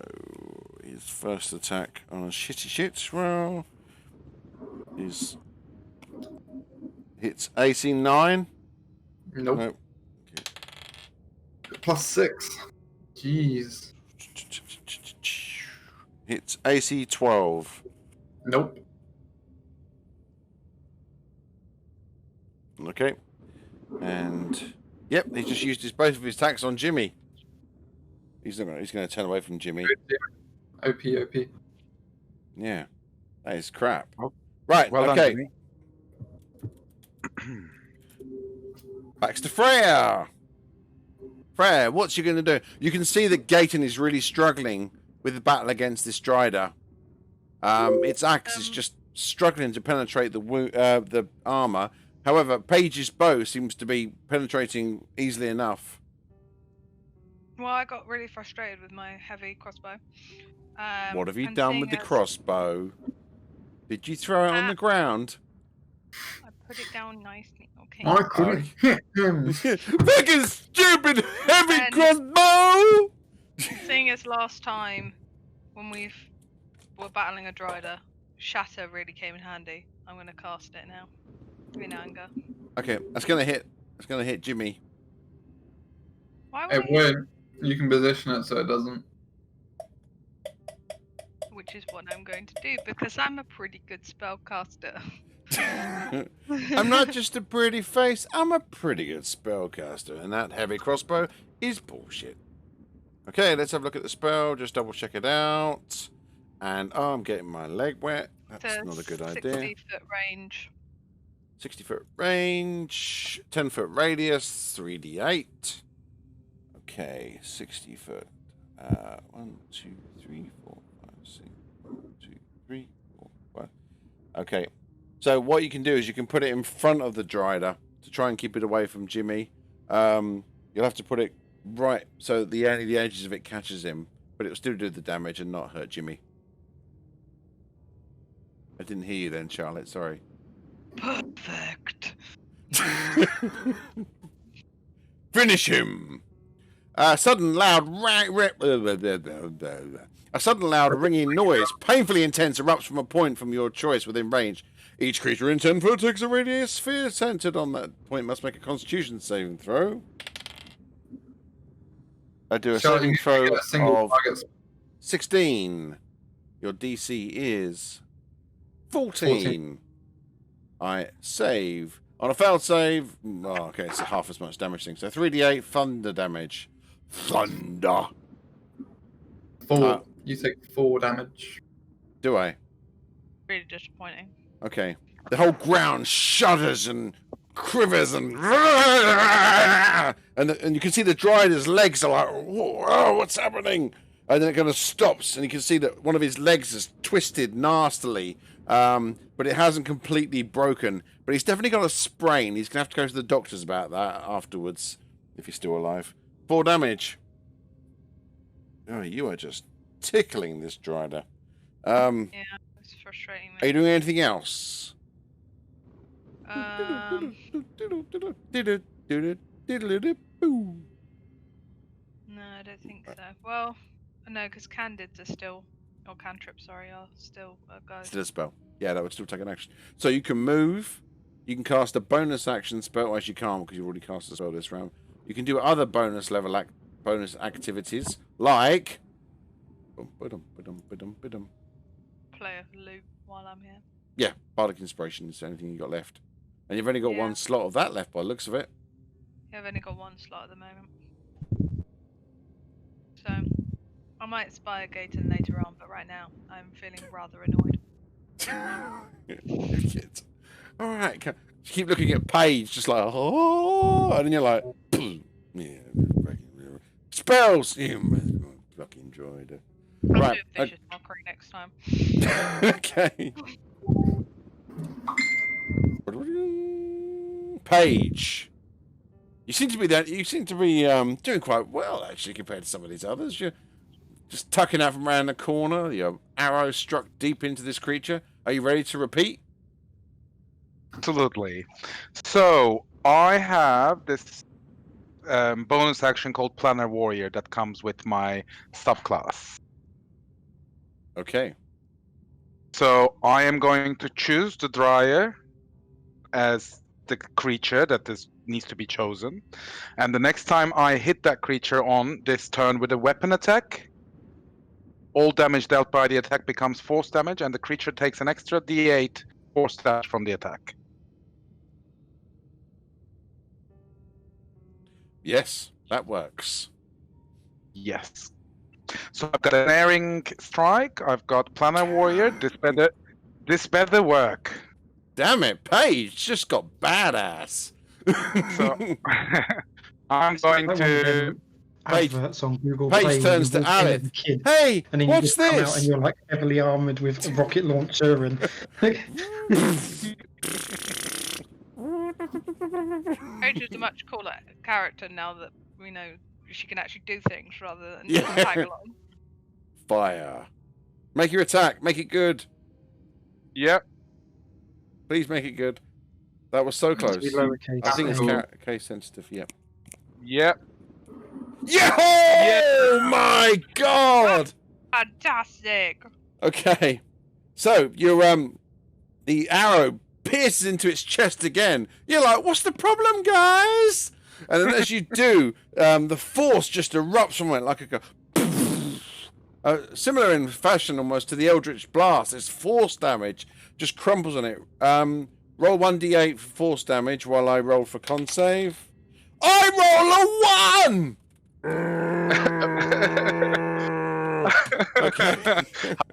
Speaker 1: his first attack on a shit roll is hits AC 9.
Speaker 3: nope.
Speaker 1: Nope.
Speaker 3: +6. Jeez.
Speaker 1: Hits AC 12.
Speaker 3: Nope.
Speaker 1: Okay. And yep, he just used both of his attacks on Jimmy. He's going to turn away from Jimmy.
Speaker 3: OP.
Speaker 1: Yeah. That is crap.
Speaker 6: Well-
Speaker 1: Right,
Speaker 6: Well done,
Speaker 1: okay.
Speaker 6: Jimmy.
Speaker 1: Back to Freya. Freya, what's you going to do? You can see that Gayton is really struggling with the battle against this Drider. Its axe is just struggling to penetrate the armor. However, Paige's bow seems to be penetrating easily enough.
Speaker 4: Well, I got really frustrated with my heavy crossbow.
Speaker 1: What have you
Speaker 4: and
Speaker 1: done
Speaker 4: seeing
Speaker 1: with the
Speaker 4: as
Speaker 1: crossbow? Did you throw it on the ground?
Speaker 4: I put it down nicely. Okay.
Speaker 3: I couldn't hit him.
Speaker 1: Fucking stupid heavy
Speaker 4: And-
Speaker 1: crossbow!
Speaker 4: Seeing as last time when we're battling a Dryder, Shatter really came in handy. I'm gonna cast it now. In anger.
Speaker 1: Okay, that's gonna hit. It's gonna hit Jimmy.
Speaker 4: Why
Speaker 3: It
Speaker 4: would you?
Speaker 3: won't. You can position it so it doesn't.
Speaker 4: Which is what I'm going to do because I'm a pretty good spellcaster.
Speaker 1: I'm not just a pretty face, I'm a pretty good spellcaster, and that heavy crossbow is bullshit. Okay, let's have a look at the spell, just double check it out. And oh, I'm getting my leg wet. That's
Speaker 4: It's
Speaker 1: not a good idea.
Speaker 4: 60-foot range.
Speaker 1: 60-foot range, 10-foot radius, 3d8. Okay, 60 foot. 1, 2, 3, 4, 5, 6. 1, 2, 3, 4, 5. Okay, so what you can do is you can put it in front of the Dryder to try and keep it away from Jimmy. You'll have to put it right so the edges of it catches him, but it'll still do the damage and not hurt Jimmy. I didn't hear you then, Charlotte. Sorry.
Speaker 4: Perfect.
Speaker 1: Finish him. A sudden loud ringing noise, painfully intense, erupts from a point from your choice within range. Each creature in 10 foot takes a radius sphere centered on that point. Must make a Constitution saving throw. I do a saving throw
Speaker 3: Get a single
Speaker 1: of
Speaker 3: target.
Speaker 1: 16. Your DC is 14. I save. On a failed save, oh, okay, it's half as much damage thing. So 3d8 thunder damage. Thunder.
Speaker 3: 4. You take 4 damage.
Speaker 1: Do I?
Speaker 4: Really disappointing.
Speaker 1: Okay. The whole ground shudders and quivers and you can see the Dryder's legs are like, oh, what's happening? And then it kind of stops, and you can see that one of his legs is twisted nastily, but it hasn't completely broken. But he's definitely got a sprain. He's going to have to go to the doctors about that afterwards, if he's still alive. 4 damage. Oh, you are just tickling this Dryder.
Speaker 4: Yeah, it's frustrating
Speaker 1: Are you
Speaker 4: me.
Speaker 1: doing anything else?
Speaker 4: No, I don't think so. Well, no, because Candids are still, or cantrips, sorry, are still go.
Speaker 1: Still a spell. Yeah, that would still take an action. So you can move. You can cast a bonus action spell, as you can't because you've already cast a spell this round. You can do other bonus level bonus activities like
Speaker 4: Play a loop while I'm here.
Speaker 1: yeah, Bardic Inspiration is the only thing you got left, and you've only got one slot of that left by the looks of it.
Speaker 4: Yeah, I've only got one slot at the moment. So, I might spy a Gator later on, but right now, I'm feeling rather annoyed.
Speaker 1: Shit. All right, keep looking at Paige, just like oh, and then you're like, yeah, spells. Fucking Dryder.
Speaker 4: I'll
Speaker 1: Right.
Speaker 4: do a vicious mockery next time.
Speaker 1: Okay. Paige. You seem to be doing quite well actually compared to some of these others. You're just tucking out from around the corner. Your arrow struck deep into this creature. Are you ready to repeat?
Speaker 6: Absolutely. So I have this bonus action called Planner Warrior that comes with my subclass.
Speaker 1: Okay.
Speaker 6: So I am going to choose the Dryer as the creature that needs to be chosen. And the next time I hit that creature on this turn with a weapon attack, all damage dealt by the attack becomes force damage, and the creature takes an extra d8 force damage from the attack.
Speaker 1: Yes, that works.
Speaker 6: Yes. So I've got an Erring Strike, I've got Planner Warrior, this better work.
Speaker 1: Damn it, Paige just got badass.
Speaker 6: So I'm going to...
Speaker 1: Paige-
Speaker 5: Adverts on Google
Speaker 1: Paige
Speaker 5: Play when
Speaker 1: turns
Speaker 5: you
Speaker 1: to
Speaker 5: walk in as
Speaker 1: Aleph.
Speaker 5: a kid,
Speaker 1: Hey,
Speaker 5: and then you
Speaker 1: what's
Speaker 5: just come out and
Speaker 1: this?
Speaker 5: you're like heavily armored with a rocket launcher and
Speaker 4: Paige is a much cooler character now that we know she can actually do things rather than
Speaker 1: Yeah.
Speaker 4: just tag along.
Speaker 1: Fire. Make your attack. Make it good.
Speaker 6: Yep.
Speaker 1: Please make it good. That was so
Speaker 5: It has to
Speaker 1: close.
Speaker 5: be lowercase.
Speaker 1: I think it's
Speaker 5: A.
Speaker 1: case sensitive. Yep.
Speaker 6: Yep.
Speaker 1: Yeah! Oh my god!
Speaker 4: Fantastic.
Speaker 1: Okay. So you're the arrow pierces into its chest again. You're like, what's the problem, guys? And then as you do, the force just erupts from it like a similar in fashion almost to the Eldritch Blast. It's force damage, just crumples on it. Roll 1d8 for force damage while I roll for con save. I roll a 1! Okay.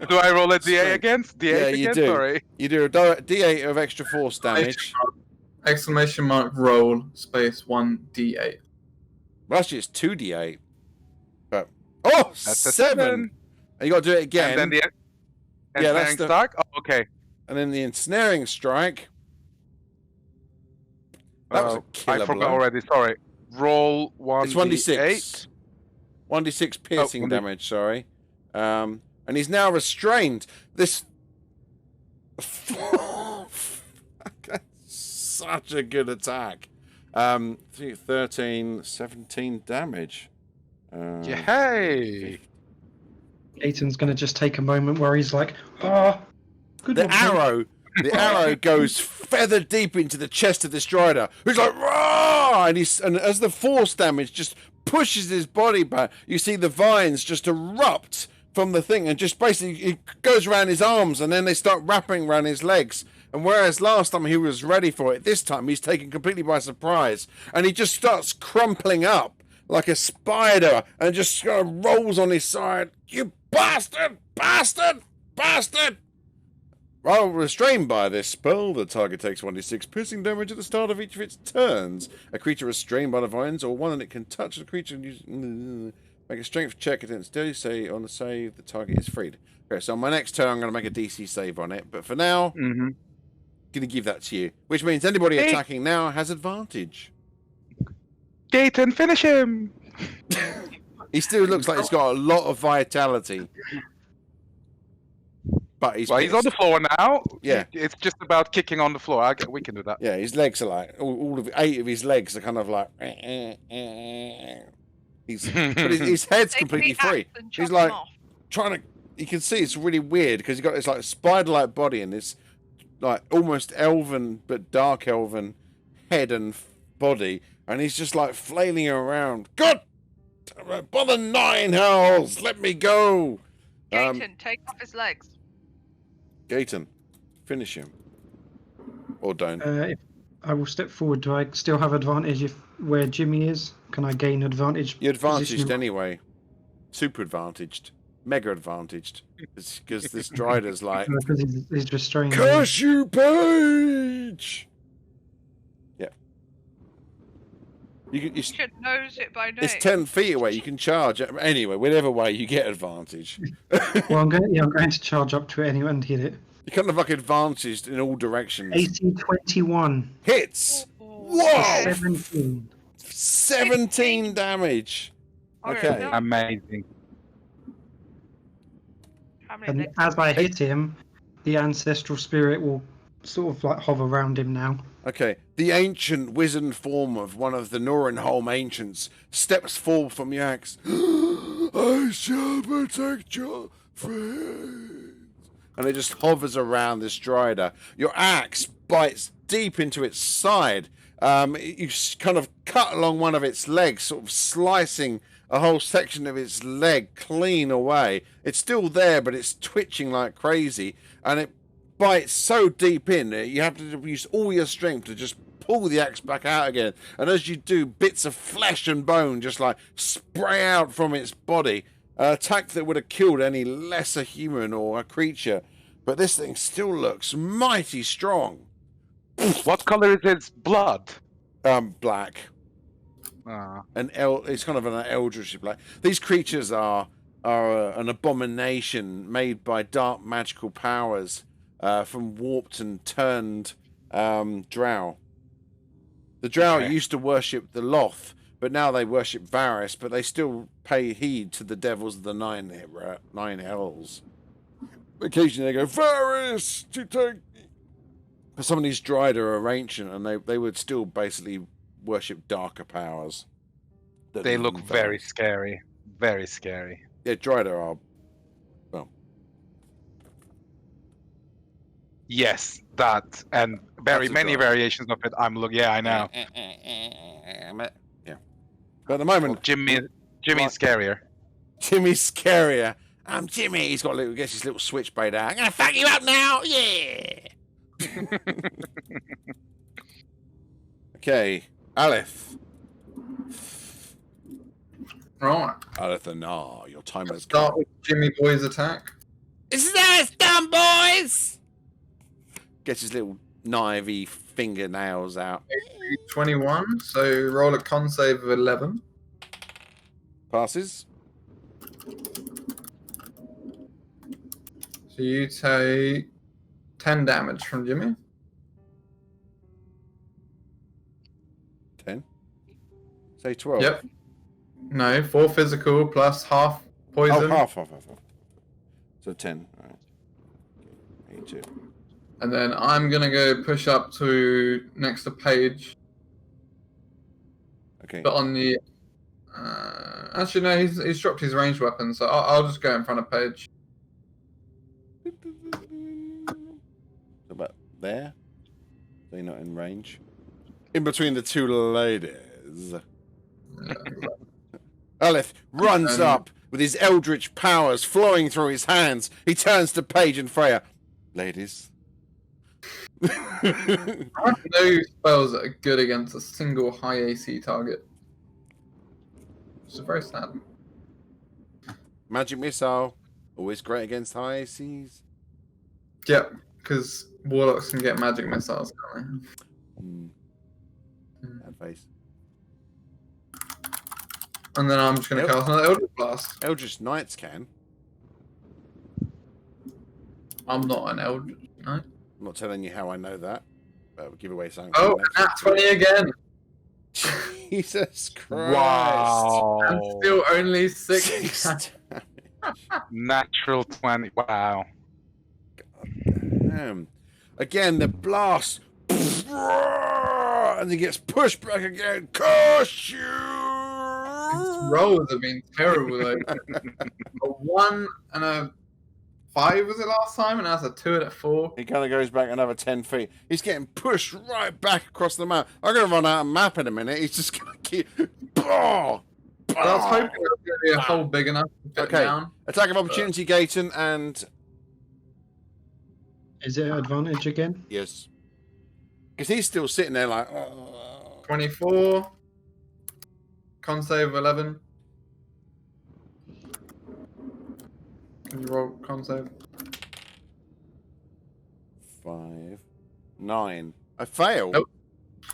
Speaker 6: Do I roll a D8 against? D8
Speaker 1: Yeah,
Speaker 6: again?
Speaker 1: you do.
Speaker 6: Sorry.
Speaker 1: You do a d8 of extra force damage.
Speaker 3: Exclamation mark roll space 1d8.
Speaker 1: Well, actually, it's 2d8. But oh,
Speaker 6: That's a
Speaker 1: 7.
Speaker 6: 7.
Speaker 1: And you got to do it again.
Speaker 6: And then the
Speaker 1: Yeah, that's
Speaker 6: ensnaring
Speaker 1: the-
Speaker 6: strike? Oh, okay.
Speaker 1: And then the ensnaring strike. That was a killer
Speaker 6: I forgot
Speaker 1: blow.
Speaker 6: already. Sorry. Roll 1d8.
Speaker 1: It's 1d6. 1d6 piercing
Speaker 6: 1d6.
Speaker 1: damage, sorry. And he's now restrained. This. Such a good attack. 13, 17 damage.
Speaker 6: Yay!
Speaker 5: Aiton's going to just take a moment where he's like, ah, good
Speaker 1: The
Speaker 5: one, mate."
Speaker 1: arrow goes feather deep into the chest of this Strider. He's like, "Rah!" And as the force damage just pushes his body back, you see the vines just erupt from the thing and just basically it goes around his arms and then they start wrapping around his legs. And whereas last time he was ready for it, this time he's taken completely by surprise and he just starts crumpling up like a spider and just kind of rolls on his side. You bastard! Bastard! Bastard! While restrained by this spell, the target takes 1d6 piercing damage at the start of each of its turns. A creature restrained by the vines or one that it can touch the creature and use... Make a strength check against daily say on the save, the target is freed. Okay, so on my next turn I'm going to make a DC save on it, but for now,
Speaker 6: Mm-hmm.
Speaker 1: going to give that to you. Which means anybody
Speaker 6: Hey.
Speaker 1: attacking now has advantage.
Speaker 6: Gaten, finish him!
Speaker 1: He still looks like he's got a lot of vitality. But he's
Speaker 6: Well, he's on the floor now.
Speaker 1: Yeah.
Speaker 6: It's just about kicking on the floor. We can do that.
Speaker 1: Yeah, his legs are like all of 8 of his legs are kind of like. But his head's
Speaker 4: Take
Speaker 1: completely
Speaker 4: the axe
Speaker 1: free.
Speaker 4: and
Speaker 1: He's
Speaker 4: chop
Speaker 1: like
Speaker 4: him off.
Speaker 1: trying to. You can see it's really weird because he's got this like spider-like body and this like almost elven but dark elven head and body, and he's just like flailing around. God, bother 9 hells, let me go.
Speaker 4: Gaten, take off his legs.
Speaker 1: Gaten, finish him. Or don't.
Speaker 5: If I will step forward, do I still have advantage if where Jimmy is? Can I gain advantage?
Speaker 1: You're advantaged
Speaker 5: position?
Speaker 1: anyway. Super advantaged. Mega advantaged. Because this Drider's like,
Speaker 5: Because he's restrained.
Speaker 1: curse you, Paige! Yeah. You
Speaker 4: Should knows it by name.
Speaker 1: it's 10 feet away. You can charge. Anyway, whatever way, you get advantage.
Speaker 5: Well, I'm going to charge up to it anyway and hit it.
Speaker 1: You're kind of like advantaged in all directions.
Speaker 5: AC 21.
Speaker 1: Hits!
Speaker 4: Ooh,
Speaker 1: Whoa!
Speaker 5: 17.
Speaker 1: 17 damage. Okay.
Speaker 4: no.
Speaker 6: Amazing.
Speaker 4: How many
Speaker 5: And
Speaker 4: legs
Speaker 5: as
Speaker 4: have
Speaker 5: I
Speaker 4: we-
Speaker 5: hit him, the ancestral spirit will sort of like hover around him now.
Speaker 1: Okay, the ancient wizened form of one of the Norenholm ancients steps forward from the axe. I shall protect your friends. And it just hovers around this Strider. Your axe bites deep into its side. You kind of cut along one of its legs, sort of slicing a whole section of its leg clean away. It's still there, but it's twitching like crazy. And it bites so deep in, you have to use all your strength to just pull the axe back out again. And as you do, bits of flesh and bone just like spray out from its body. An attack that would have killed any lesser human or a creature. But this thing still looks mighty strong.
Speaker 6: What color is its blood?
Speaker 1: Black.
Speaker 6: Ah.
Speaker 1: It's kind of an eldritch black. These creatures are an abomination made by dark magical powers from warped and turned drow. The drow
Speaker 6: Okay.
Speaker 1: used to worship the Loth, but now they worship Varys, but they still pay heed to the devils of the nine hells. Occasionally they go, Varys, to take But some of these Dryada are ancient, and they would still basically worship darker powers.
Speaker 6: They look very scary. Very scary.
Speaker 1: Yeah, Dryada are. Well,
Speaker 6: Yes, that and very
Speaker 1: That's a
Speaker 6: many
Speaker 1: drive.
Speaker 6: variations of it. Yeah, I know.
Speaker 1: Yeah. But at the moment,
Speaker 6: Well, Jimmy's
Speaker 1: Right.
Speaker 6: scarier.
Speaker 1: Jimmy's scarier. I'm Jimmy. He's got gets his little switchblade out. I'm gonna fuck you up now. Yeah. Okay, Aleph.
Speaker 3: Right.
Speaker 1: Alethanar, your time has
Speaker 3: Start
Speaker 1: come.
Speaker 3: with Jimmy Boy's attack.
Speaker 1: This is how it's done, boys. Gets his little knivey fingernails out.
Speaker 3: 21, so roll a con save of 11.
Speaker 1: Passes.
Speaker 3: So you take 10 damage from Jimmy.
Speaker 1: 10. Say 12.
Speaker 3: Yep. No, 4 physical plus half poison.
Speaker 1: Oh, half. So 10. All right. 82.
Speaker 3: And then I'm going to go push up to next to Paige.
Speaker 1: Okay.
Speaker 3: But on the... actually, no, he's dropped his ranged weapon, so I'll just go in front of Paige.
Speaker 1: About there. So you're not in range. In between the two ladies. Aleph runs up with his eldritch powers flowing through his hands. He turns to Paige and Freya. Ladies.
Speaker 3: I have no spells that are good against a single high AC target. Which is very sad.
Speaker 1: Magic missile. Always great against high ACs.
Speaker 3: Yep, because warlocks can get magic missiles, can't
Speaker 1: That face.
Speaker 3: they? And then I'm just going to
Speaker 1: Yep.
Speaker 3: cast another Eldritch Blast.
Speaker 1: Eldritch Knights can.
Speaker 3: I'm not an Eldritch Knight.
Speaker 1: I'm not telling you how I know that. But we'll give away something.
Speaker 3: Oh, nat 20 again.
Speaker 1: Jesus Christ.
Speaker 6: Wow.
Speaker 3: And still only 6.
Speaker 1: Six
Speaker 6: Natural 20. Wow.
Speaker 1: Damn. Again, the blast. And he gets pushed back again. Curse you!
Speaker 3: His rolls have been terrible, though. A 1 and a 5 was it last time? And that's a 2 and a 4.
Speaker 1: He kind of goes back another 10 feet. He's getting pushed right back across the map. I'm going to run out of map in a minute. He's just going to keep...
Speaker 3: I was hoping there was going to be a hole big enough to fit
Speaker 1: Okay.
Speaker 3: down.
Speaker 1: Attack of opportunity, Gaten, and...
Speaker 5: Is it advantage again?
Speaker 1: Yes. Because he's still sitting there like...
Speaker 3: 24. Con save 11. Can you roll con save?
Speaker 1: 5, 9. I failed.
Speaker 3: Nope.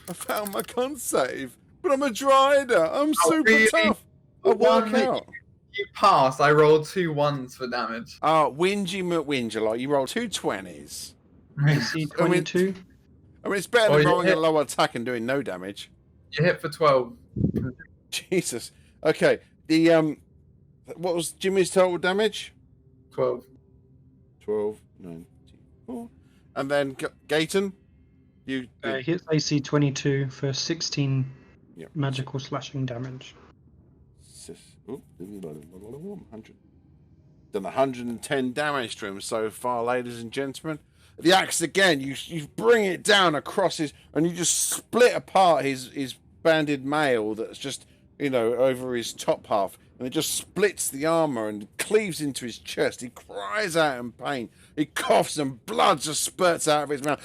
Speaker 1: I failed my con save. But I'm a Dryada. I'm super
Speaker 3: really?
Speaker 1: tough. I work
Speaker 3: One-
Speaker 1: out.
Speaker 3: You passed. I rolled 2 1s for damage.
Speaker 1: Whingy McWhinge a lot. You roll 2 20s.
Speaker 5: AC 22.
Speaker 1: I mean, it's better
Speaker 3: Oh,
Speaker 1: than
Speaker 3: you
Speaker 1: rolling a
Speaker 3: hit.
Speaker 1: low attack and doing no damage.
Speaker 3: You hit for 12.
Speaker 1: Jesus. Okay. The what was Jimmy's total damage?
Speaker 3: 12.
Speaker 1: 12, 94. And then Gaten, you
Speaker 5: Hits AC 22 for 16
Speaker 1: Yep.
Speaker 5: magical slashing damage.
Speaker 1: 100. Done 110 damage to him so far, ladies and gentlemen. The axe again, you bring it down across his, and you just split apart his banded mail that's just, over his top half, and it just splits the armor and cleaves into his chest. He cries out in pain. He coughs and blood just spurts out of his mouth.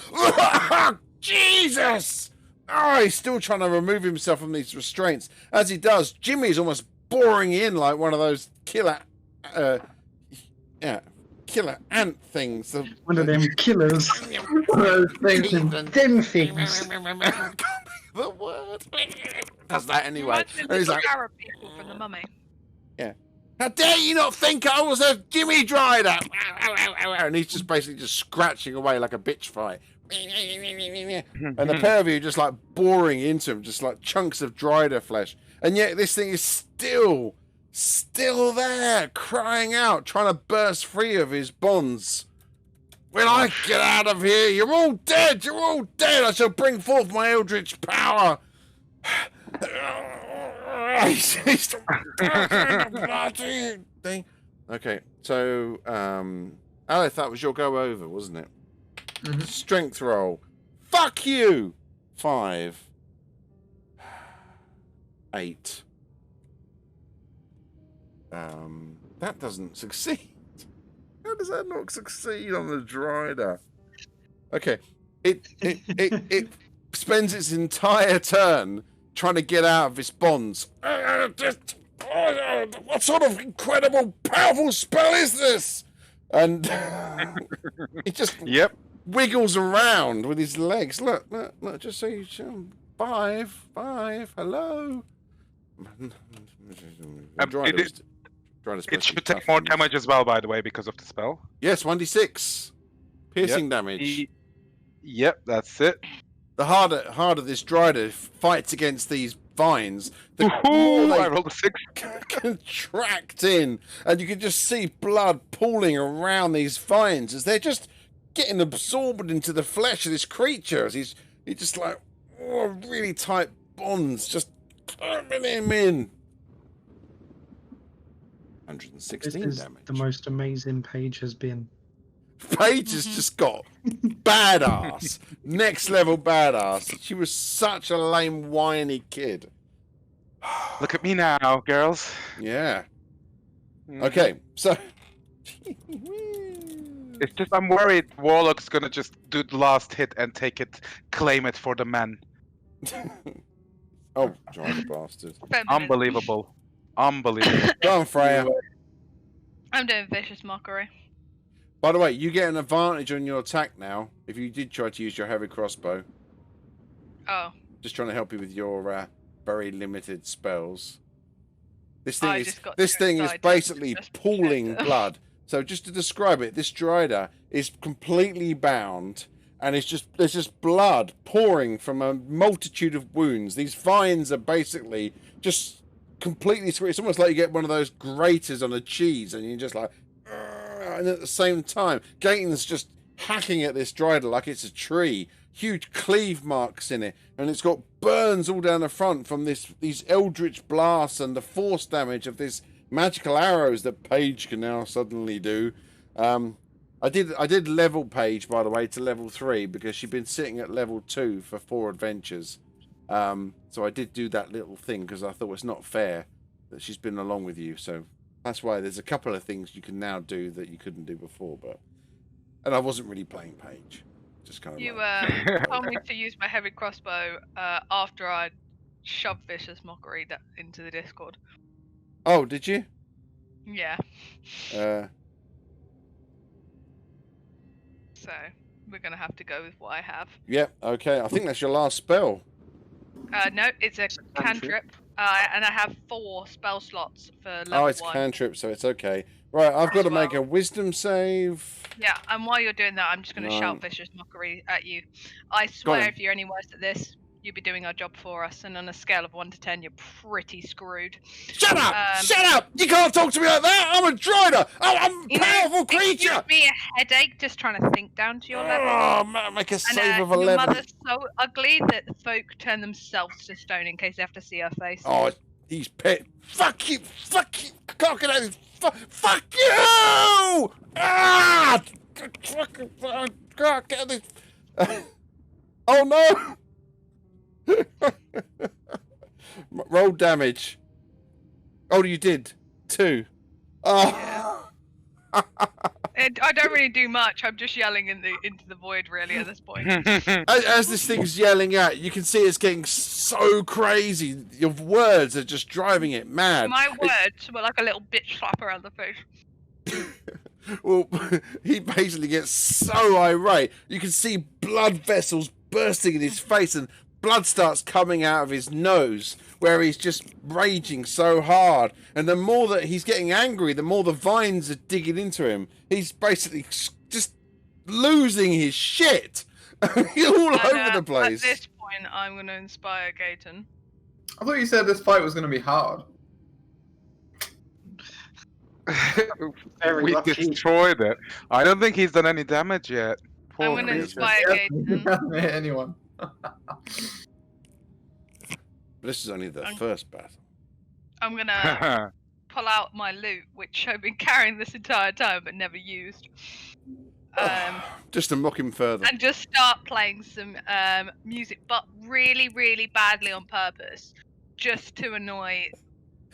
Speaker 1: Jesus! Oh, he's still trying to remove himself from these restraints. As he does, Jimmy's almost boring in like one of those killer ant things.
Speaker 5: One of them killers. Them things.
Speaker 1: The word. Does that anyway.
Speaker 4: Imagine
Speaker 1: And
Speaker 4: the
Speaker 1: he's like,
Speaker 4: Arab people from the Mummy.
Speaker 1: how dare you not think I was a Jimmy Dryada? And he's just basically just scratching away like a bitch fight. And the pair of you just like boring into him, just like chunks of Dryada flesh. And yet this thing is still there, crying out, trying to burst free of his bonds. When I get out of here, you're all dead! You're all dead! I shall bring forth my eldritch power! Okay, so, Aleph, that was your go over, wasn't it?
Speaker 3: Mhm.
Speaker 1: Strength roll. Fuck you! 5. 8. That doesn't succeed. How does that not succeed on the Drider? Okay, it spends its entire turn trying to get out of its bonds. What sort of incredible, powerful spell is this? And it just
Speaker 6: Yep.
Speaker 1: wiggles around with his legs. Look, just so you show. 5, hello.
Speaker 6: It should take more damage as well, by the way, because of the spell.
Speaker 1: Yes, 1d6 piercing damage.
Speaker 6: Yep, that's it.
Speaker 1: The harder this Drider fights against these vines, the
Speaker 6: Ooh,
Speaker 1: more
Speaker 6: I
Speaker 1: they
Speaker 6: rolled a 6.
Speaker 1: contract in, and you can just see blood pooling around these vines as they're just getting absorbed into the flesh of this creature. As he's just like really tight bonds, just coming him in. 116
Speaker 5: This is
Speaker 1: damage.
Speaker 5: the most amazing Paige has been.
Speaker 1: Paige has just got badass, next level badass. She was such a lame, whiny kid.
Speaker 6: Look at me now, girls.
Speaker 1: Yeah. Okay, so.
Speaker 6: It's just I'm worried Warlock's gonna just do the last hit and take it, claim it for the men.
Speaker 1: Oh, driver bastard.
Speaker 4: Feminine.
Speaker 6: Unbelievable. Unbelievable.
Speaker 1: Go on, Freya.
Speaker 4: I'm doing vicious mockery.
Speaker 1: By the way, you get an advantage on your attack now if you did try to use your heavy crossbow.
Speaker 4: Oh,
Speaker 1: Just trying to help you with your very limited spells. This
Speaker 4: I
Speaker 1: thing
Speaker 4: just got
Speaker 1: this
Speaker 4: too
Speaker 1: thing is
Speaker 4: excited
Speaker 1: basically
Speaker 4: to just
Speaker 1: pooling
Speaker 4: protect it.
Speaker 1: blood. So just to describe it, this Drider is completely bound, and there's just blood pouring from a multitude of wounds. These vines are basically just completely sweet. It's almost like you get one of those graters on a cheese, and you're just like, and at the same time, Gaten's just hacking at this Drider like it's a tree. Huge cleave marks in it, and it's got burns all down the front from these eldritch blasts and the force damage of this magical arrows that Paige can now suddenly do. I did level Paige, by the way, to level 3 because she'd been sitting at level 2 for 4 adventures. So I did do that little thing because I thought it's not fair that she's been along with you. So that's why there's a couple of things you can now do that you couldn't do before. And I wasn't really playing Paige. Just kind of
Speaker 4: you
Speaker 1: like...
Speaker 4: told me to use my heavy crossbow after I shoved vicious mockery into the Discord.
Speaker 1: Oh, did you?
Speaker 4: Yeah. So we're gonna have to go with what I have.
Speaker 1: Yep. Okay. I think that's your last spell.
Speaker 4: No, it's a cantrip, and I have 4 spell slots for level
Speaker 1: Oh, it's
Speaker 4: 1.
Speaker 1: cantrip, so it's okay. Right, I've got to make a wisdom save.
Speaker 4: Yeah, and while you're doing that, I'm just going to shout vicious mockery at you. I swear,
Speaker 1: on.
Speaker 4: if you're any worse at this, you'll be doing our job for us. And on a scale of 1 to 10, you're pretty screwed.
Speaker 1: Shut up! Shut up! You can't talk to me like that! I'm a Drider! I'm a
Speaker 4: You
Speaker 1: powerful
Speaker 4: know,
Speaker 1: creature!
Speaker 4: It gives me a headache just trying to think down to your level.
Speaker 1: Oh, man, make a
Speaker 4: And
Speaker 1: save of
Speaker 4: your
Speaker 1: 11.
Speaker 4: mother's so ugly that the folk turn themselves to stone in case they have to see her face.
Speaker 1: Oh, he's pet. Fuck you! Fuck you! I can't get out of this. Fuck you! Ah! I can't get this. Oh no! Roll damage. Oh, you did 2. Oh.
Speaker 4: I don't really do much. I'm just yelling into the void, really, at this point.
Speaker 1: As this thing's yelling out, you can see it's getting so crazy. Your words are just driving it mad.
Speaker 4: My words were like a little bitch slap around the face.
Speaker 1: Well, he basically gets so irate. You can see blood vessels bursting in his face, and blood starts coming out of his nose, where he's just raging so hard. And the more that he's getting angry, the more the vines are digging into him. He's basically just losing his shit. He's all over the place.
Speaker 4: At this point, I'm going to inspire Gaten.
Speaker 3: I thought you said this fight was going to be hard.
Speaker 5: Very
Speaker 6: We
Speaker 5: lucky.
Speaker 6: destroyed it. I don't think he's done any damage yet.
Speaker 4: I'm
Speaker 6: Poor
Speaker 4: gonna
Speaker 1: creature.
Speaker 4: inspire Gaten.
Speaker 3: Hasn't hit anyone.
Speaker 1: This is only the
Speaker 4: I'm-
Speaker 1: first battle.
Speaker 4: I'm gonna pull out my loot, which I've been carrying this entire time but never used.
Speaker 1: Just to mock him further.
Speaker 4: And just start playing some music, but really, really badly on purpose, just to annoy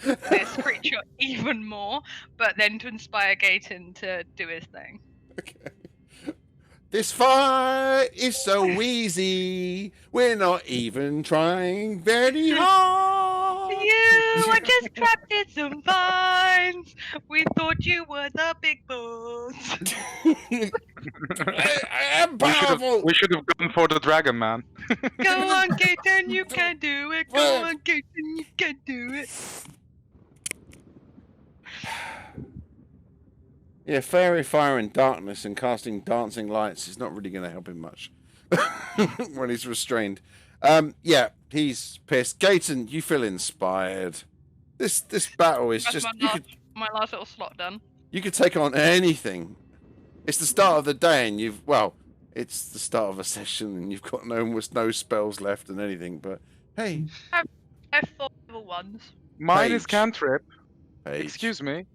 Speaker 4: this creature even more, but then to inspire Gaten to do his thing.
Speaker 1: Okay. This fight is so easy. We're not even trying very hard.
Speaker 4: You were just trapped in some vines. We thought you were the big boss.
Speaker 1: I am powerful.
Speaker 6: We should have gone for the dragon, man.
Speaker 4: Go on, Gaten, you can do it. Go on, Gaten, you can do it.
Speaker 1: Yeah, fairy fire and darkness and casting dancing lights is not really going to help him much when he's restrained. Yeah, he's pissed. Gaten, you feel inspired. This battle is
Speaker 4: That's
Speaker 1: just
Speaker 4: my last little slot done.
Speaker 1: you could take on anything. It's the start of the day, and it's the start of a session, and you've got almost no spells left and anything. But hey,
Speaker 4: F4 level ones.
Speaker 6: Mine is
Speaker 1: Page.
Speaker 6: cantrip.
Speaker 1: Paige,
Speaker 6: Excuse me.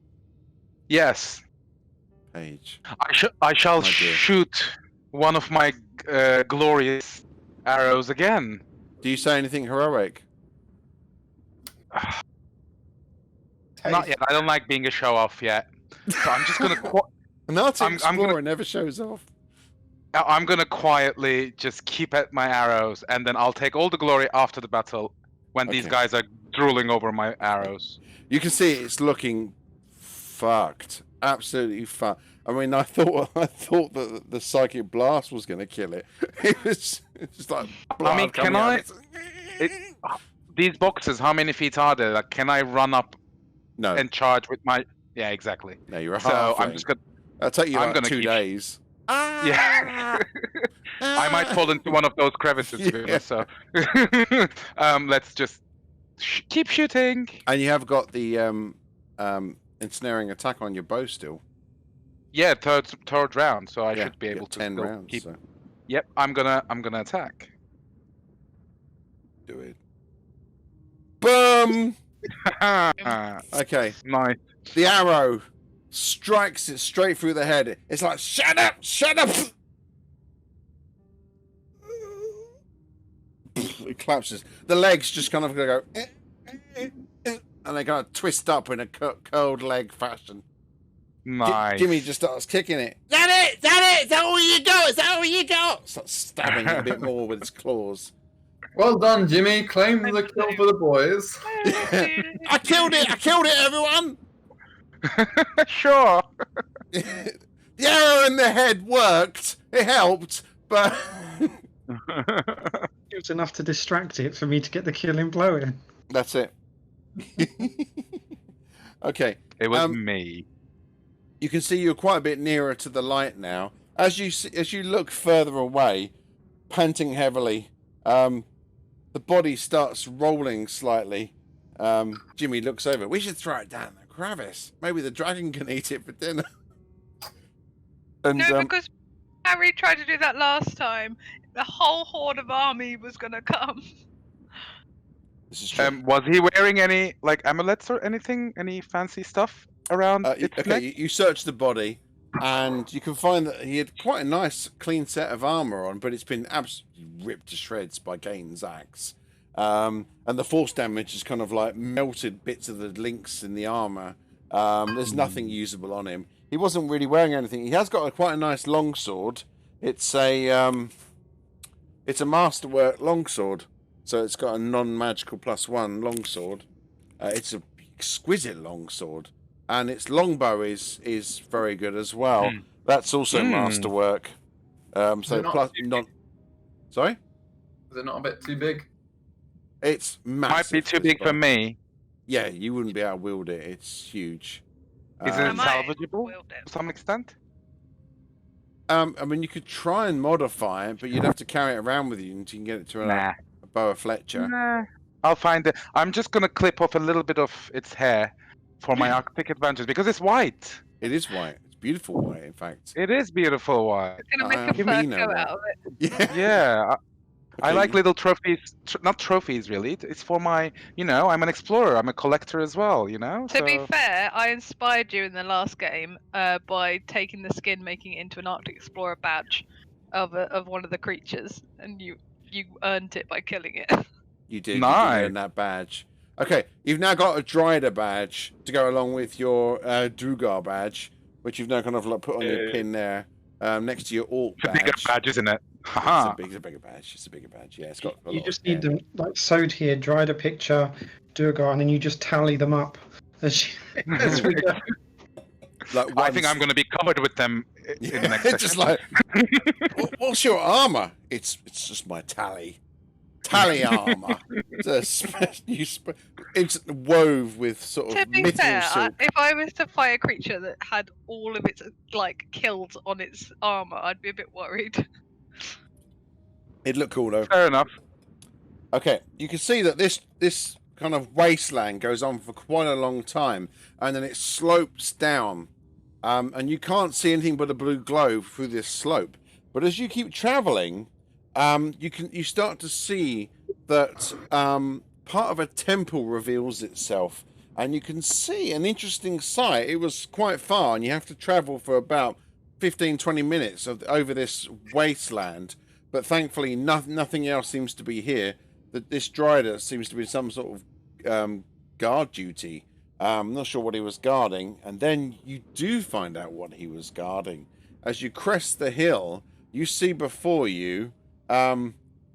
Speaker 6: Yes,
Speaker 1: Paige.
Speaker 6: I shall
Speaker 1: My dear.
Speaker 6: shoot one of my glorious arrows again.
Speaker 1: Do you say anything heroic?
Speaker 6: Not yet. I don't like being a show off yet. So I'm just gonna
Speaker 1: An Arctic
Speaker 6: I'm
Speaker 1: Explorer
Speaker 6: gonna-
Speaker 1: never shows off.
Speaker 6: I'm gonna quietly just keep at my arrows, and then I'll take all the glory after the battle when these
Speaker 1: Okay.
Speaker 6: guys are drooling over my arrows.
Speaker 1: You can see it's looking fucked, absolutely fucked. I mean, I thought that the psychic blast was going to kill it. It was just like.
Speaker 6: I mean,
Speaker 1: blood
Speaker 6: can
Speaker 1: coming out
Speaker 6: I-
Speaker 1: of it.
Speaker 6: These boxes, how many feet are they? Like, can I run up
Speaker 1: No,
Speaker 6: and charge with my? Yeah, exactly.
Speaker 1: no, you're a
Speaker 6: So
Speaker 1: halfling.
Speaker 6: I'm just gonna.
Speaker 1: That'll take you
Speaker 6: I'm
Speaker 1: like
Speaker 6: gonna
Speaker 1: 2
Speaker 6: keep-
Speaker 1: days.
Speaker 6: Yeah. I might fall into one of those crevices. to be
Speaker 1: Yeah.
Speaker 6: honest, So, let's just keep shooting.
Speaker 1: And you have got the ensnaring attack on your bow still.
Speaker 6: Yeah, third round, so I
Speaker 1: Yeah,
Speaker 6: should be
Speaker 1: you
Speaker 6: able
Speaker 1: got
Speaker 6: to
Speaker 1: 10
Speaker 6: still
Speaker 1: rounds.
Speaker 6: keep.
Speaker 1: So
Speaker 6: Yep, I'm gonna attack.
Speaker 1: do it. Boom.
Speaker 6: nice.
Speaker 1: Okay. The arrow strikes it straight through the head. It's like, shut up, shut up. It collapses. The legs just kind of go, and they kind of twist up in a curled leg fashion.
Speaker 6: Nice.
Speaker 1: Jimmy just starts kicking it. Is that all you got? Is that all you got? Starts stabbing it a bit more with its claws.
Speaker 3: Well done, Jimmy. Claim the kill for the boys.
Speaker 1: I killed it, everyone.
Speaker 6: Sure.
Speaker 1: The arrow in the head worked. It helped, but
Speaker 5: It was enough to distract it for me to get the killing blow in.
Speaker 1: that's it. Okay,
Speaker 6: It was
Speaker 1: Um,
Speaker 6: me.
Speaker 1: you can see you're quite a bit nearer to the light now. As you look further away, panting heavily, the body starts rolling slightly. Jimmy looks over. We should throw it down the crevice. Maybe the dragon can eat it for dinner. And
Speaker 4: No, because Harry tried to do that last time. The whole horde of army was gonna come.
Speaker 1: this is true.
Speaker 6: Was he wearing any like amulets or anything? Any fancy stuff around its
Speaker 1: Okay,
Speaker 6: neck?
Speaker 1: you search the body, and you can find that he had quite a nice, clean set of armor on, but it's been absolutely ripped to shreds by Gain's axe. And the force damage has kind of like melted bits of the links in the armor. There's nothing usable on him. He wasn't really wearing anything. He has got quite a nice longsword. It's a masterwork longsword, so it's got a non-magical +1 longsword. It's an exquisite longsword. And its longbow is very good as well. That's also masterwork. So
Speaker 3: it not
Speaker 1: plus
Speaker 3: too
Speaker 1: non. Sorry,
Speaker 3: Is it not a bit too big?
Speaker 1: it's massive.
Speaker 6: Might be too
Speaker 1: this
Speaker 6: big for
Speaker 1: bow.
Speaker 6: me.
Speaker 1: Yeah, you wouldn't be able to wield it. It's huge.
Speaker 6: Is
Speaker 4: I
Speaker 6: it
Speaker 4: might
Speaker 6: salvageable
Speaker 4: wield it.
Speaker 6: to some extent?
Speaker 1: I mean, you could try and modify it, but you'd have to carry it around with you until you can get it to a Boa Fletcher.
Speaker 6: Nah. I'll find it. I'm just gonna clip off a little bit of its hair for my Arctic adventures because it's white.
Speaker 1: It is white. It's beautiful white, in fact.
Speaker 6: It is beautiful white.
Speaker 4: Gonna make a
Speaker 1: Give
Speaker 4: fur
Speaker 1: me no
Speaker 4: coat
Speaker 1: one.
Speaker 4: out of it.
Speaker 1: Yeah.
Speaker 6: Yeah, I
Speaker 1: Okay,
Speaker 6: like little trophies. Not trophies, really. It's for my, I'm an explorer. I'm a collector as well.
Speaker 4: To be fair, I inspired you in the last game by taking the skin, making it into an Arctic Explorer badge of one of the creatures, and you earned it by killing it.
Speaker 1: You did. You
Speaker 6: Nice.
Speaker 1: did earn that badge. Okay, you've now got a Dryder badge to go along with your Drugar badge, which you've now kind of like put on your pin there, next to your Orc
Speaker 6: It's a bigger
Speaker 1: badge.
Speaker 6: badge, isn't it?
Speaker 1: It's
Speaker 6: Haha.
Speaker 1: a bigger badge. It's a bigger badge. Yeah, it's got. A
Speaker 5: You
Speaker 1: lot
Speaker 5: just
Speaker 1: of
Speaker 5: need
Speaker 1: hair.
Speaker 5: them like sewed here, dried a picture, Durgar, and then you just tally them up as, as we go.
Speaker 1: Like
Speaker 6: I think
Speaker 1: once-
Speaker 6: I'm going to be covered with them in the next
Speaker 1: it's just
Speaker 6: session.
Speaker 1: like, what's your armor? It's just my tally armor. It's wove with sort
Speaker 4: To
Speaker 1: of
Speaker 4: be
Speaker 1: mithril
Speaker 4: fair,
Speaker 1: silk.
Speaker 4: if I was to fight a creature that had all of its kills on its armor, I'd be a bit worried.
Speaker 1: It'd look cool though.
Speaker 6: Fair enough.
Speaker 1: Okay, you can see that this kind of wasteland goes on for quite a long time, and then it slopes down, and you can't see anything but a blue glow through this slope. But as you keep traveling, you start to see that part of a temple reveals itself, and you can see an interesting sight. It was quite far, and you have to travel for about 15-20 minutes over this wasteland. But thankfully, nothing else seems to be here. This Dryder seems to be some sort of guard duty. I'm not sure what he was guarding. And then you do find out what he was guarding. As you crest the hill, you see before you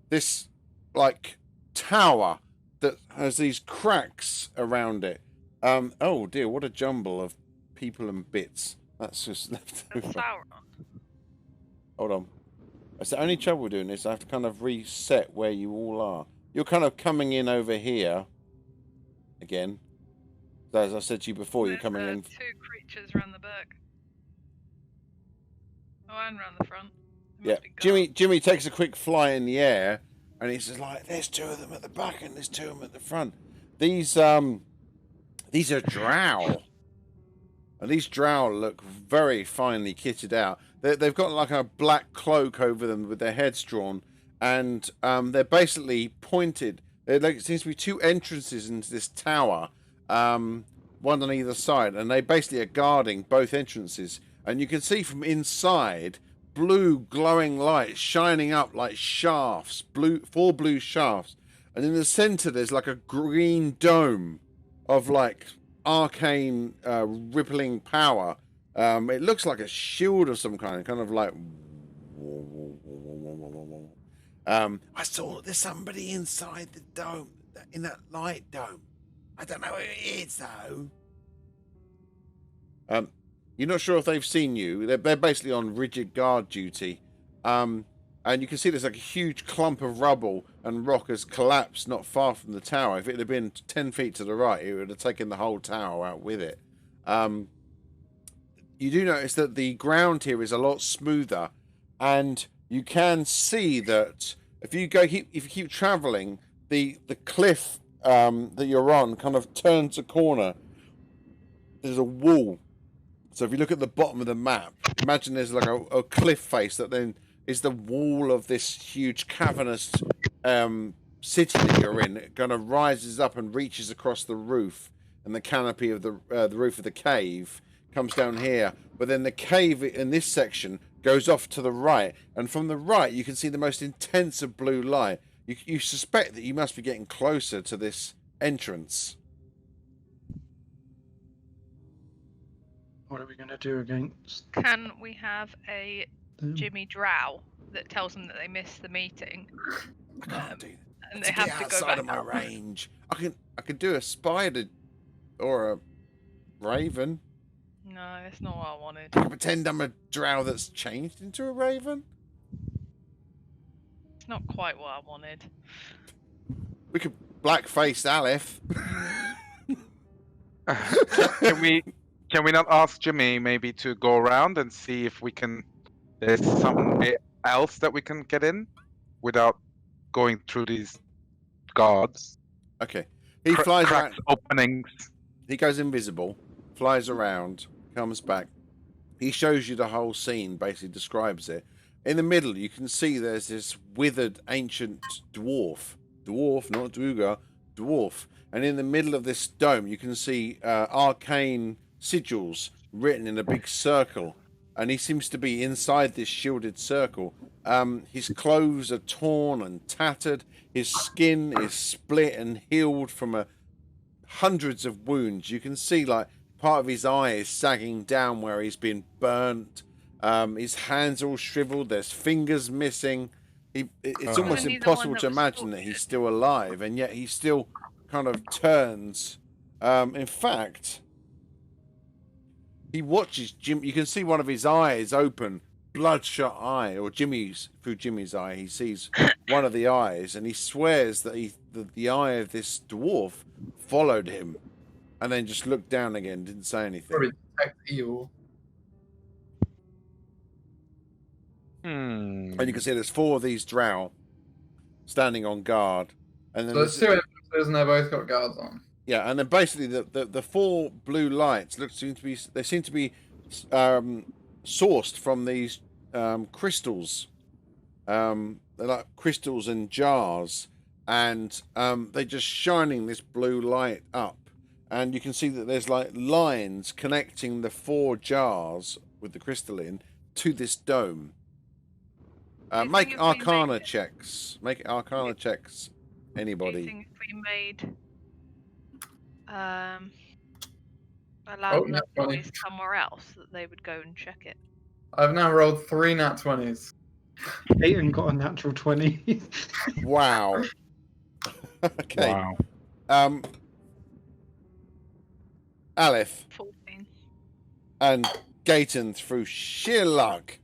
Speaker 1: this like tower that has these cracks around it. Oh dear, what a jumble of people and bits. That's just left
Speaker 4: That's
Speaker 1: over.
Speaker 4: Sauron.
Speaker 1: Hold on. That's the only trouble doing this. I have to kind of reset where you all are. You're kind of coming in over here again. So as I said to you before, you're coming in.
Speaker 4: Two creatures around the back. Oh, and around the front. They
Speaker 1: Yeah,
Speaker 4: must be guards.
Speaker 1: Jimmy takes a quick fly in the air, and he says like, "There's two of them at the back, and there's two of them at the front. These are drow, and these drow look very finely kitted out. They've got like a black cloak over them with their heads drawn, and they're basically pointed. There seems to be two entrances into this tower, one on either side, and they basically are guarding both entrances. And you can see from inside blue glowing lights shining up like shafts, four blue shafts, and in the center there's like a green dome of like arcane rippling power. It looks like a shield of some kind of like I saw there's somebody inside the dome, in that light dome. I don't know who it is though. You're not sure if they've seen you. They're basically on rigid guard duty. And you can see there's like a huge clump of rubble and rock has collapsed not far from the tower. If it had been 10 feet to the right, it would have taken the whole tower out with it. You do notice that the ground here is a lot smoother, and you can see that if you keep traveling, the cliff that you're on kind of turns a corner. There's a wall. So if you look at the bottom of the map, imagine there's like a cliff face that then is the wall of this huge cavernous city that you're in. It kind of rises up and reaches across the roof, and the canopy of the roof of the cave comes down here. But then the cave in this section goes off to the right, and from the right you can see the most intense of blue light. You suspect that you must be getting closer to this entrance.
Speaker 5: What are we going to do against
Speaker 4: Can we have a
Speaker 5: them?
Speaker 4: Jimmy Drow that tells them that they missed the meeting,
Speaker 1: I can't do that.
Speaker 4: and
Speaker 1: To
Speaker 4: they
Speaker 1: get
Speaker 4: have to go
Speaker 1: outside
Speaker 4: back
Speaker 1: of my
Speaker 4: out?
Speaker 1: range. I could do a spider or a raven.
Speaker 4: No, that's not what I wanted.
Speaker 1: I can pretend I'm a drow that's changed into a raven.
Speaker 4: It's not quite what I wanted.
Speaker 1: We could blackface Aleph.
Speaker 6: Can we not ask Jimmy maybe to go around and see if we can? There's somewhere else that we can get in without going through these guards.
Speaker 1: Okay. He flies around.
Speaker 6: Cracks, openings.
Speaker 1: he goes invisible, flies around, comes back. He shows you the whole scene, basically describes it. In the middle, you can see there's this withered ancient dwarf, not Druga, dwarf. And in the middle of this dome, you can see arcane sigils written in a big circle. And he seems to be inside this shielded circle. His clothes are torn and tattered. His skin is split and healed from hundreds of wounds. You can see like part of his eye is sagging down where he's been burnt. His hands all shriveled. There's fingers missing. It's almost
Speaker 4: Wasn't he the
Speaker 1: impossible
Speaker 4: one
Speaker 1: to
Speaker 4: that was
Speaker 1: imagine that he's
Speaker 4: tortured?
Speaker 1: still alive, and yet he still kind of turns. In fact, he watches Jim. You can see one of his eyes open, bloodshot eye, or through Jimmy's eye, he sees one of the eyes, and he swears that the eye of this dwarf followed him, and then just looked down again, didn't say anything.
Speaker 3: Probably detect evil.
Speaker 6: Hmm.
Speaker 1: And you can see there's 4 of these drow standing on guard, and then
Speaker 3: So there's 2 entrances and they've both got guards on.
Speaker 1: yeah, and then basically the 4 blue lights seem to be sourced from these crystals. They're like crystals in jars, and they're just shining this blue light up, and you can see that there's like lines connecting the 4 jars with the crystal in to this dome.
Speaker 4: Do you
Speaker 1: Make
Speaker 4: think if we
Speaker 1: Arcana
Speaker 4: made-
Speaker 1: checks. Make Arcana checks.
Speaker 4: Do you
Speaker 1: Anybody?
Speaker 4: think if we made allowed
Speaker 3: Oh,
Speaker 4: the
Speaker 3: nat 20.
Speaker 4: boys somewhere else, that they would go and check it?
Speaker 3: I've now rolled 3 nat 20s.
Speaker 5: Peyton got a natural 20.
Speaker 1: Wow. Okay.
Speaker 6: Wow.
Speaker 1: Aleph
Speaker 4: 14.
Speaker 1: and Gayton, through sheer luck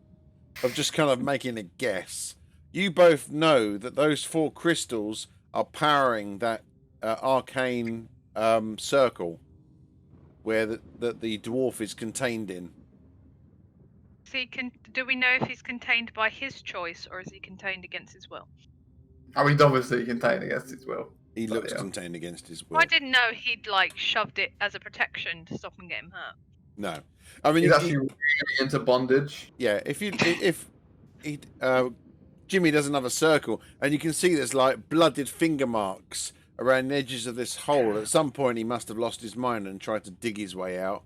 Speaker 1: of just kind of making a guess, you both know that those 4 crystals are powering that arcane circle where the dwarf is contained in.
Speaker 4: Do we know if he's contained by his choice or is he contained against his will?
Speaker 3: Oh, he's obviously contained against his will.
Speaker 1: He
Speaker 3: Bloody
Speaker 1: looks
Speaker 3: hell.
Speaker 1: contained against his will.
Speaker 4: I didn't know he'd like shoved it as a protection to stop him getting hurt.
Speaker 1: No, I mean,
Speaker 3: He's actually really into bondage.
Speaker 1: yeah. If Jimmy does another circle, and you can see there's like blooded finger marks around the edges of this hole. At some point, he must have lost his mind and tried to dig his way out.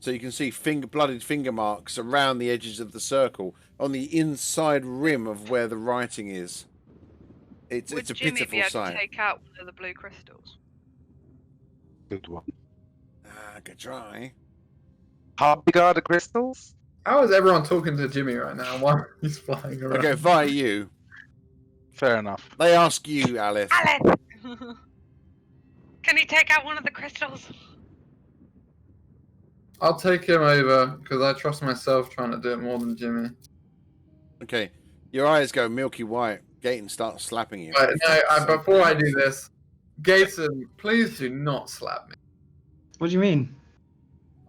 Speaker 1: So you can see blooded finger marks around the edges of the circle on the inside rim of where the writing is. It's
Speaker 4: Would
Speaker 1: a
Speaker 4: Jimmy
Speaker 1: pitiful
Speaker 4: be able
Speaker 1: sight.
Speaker 4: to take out one of the blue crystals?
Speaker 6: Good one.
Speaker 1: I could try.
Speaker 6: How big are the crystals?
Speaker 3: How is everyone talking to Jimmy right now while he's flying around?
Speaker 1: Okay, via you.
Speaker 6: Fair enough.
Speaker 1: They ask you, Aleph.
Speaker 4: Alice! Can he take out one of the crystals?
Speaker 3: I'll take him over because I trust myself trying to do it more than Jimmy.
Speaker 1: Okay, your eyes go milky white. Gayton starts slapping you.
Speaker 3: But no, before I do this, Gayton, please do not slap me.
Speaker 5: What do you mean?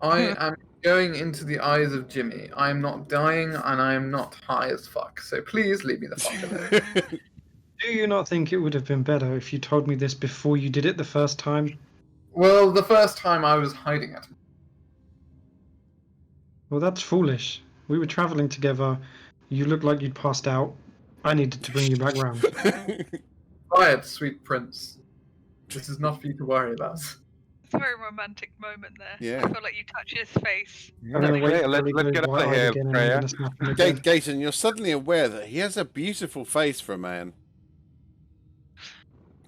Speaker 3: I am going into the eyes of Jimmy. I am not dying and I am not high as fuck. So please leave me the fuck alone.
Speaker 5: Do you not think it would have been better if you told me this before you did it the first time?
Speaker 3: Well, the first time I was hiding it.
Speaker 5: Well, that's foolish. We were traveling together. You looked like you'd passed out. I needed to bring you back round.
Speaker 3: Quiet, sweet prince. This is not for you to worry about.
Speaker 4: It's a very romantic moment there.
Speaker 1: Yeah.
Speaker 4: I feel like you touch his face.
Speaker 5: I'm gonna wait
Speaker 6: Okay,
Speaker 5: till
Speaker 6: let's
Speaker 5: he
Speaker 6: get
Speaker 5: goes
Speaker 6: out of
Speaker 5: white-eyed
Speaker 6: here,
Speaker 5: again and I'm
Speaker 6: Freya.
Speaker 5: gonna snap him again.
Speaker 1: Gayton, you're suddenly aware that he has a beautiful face for a man.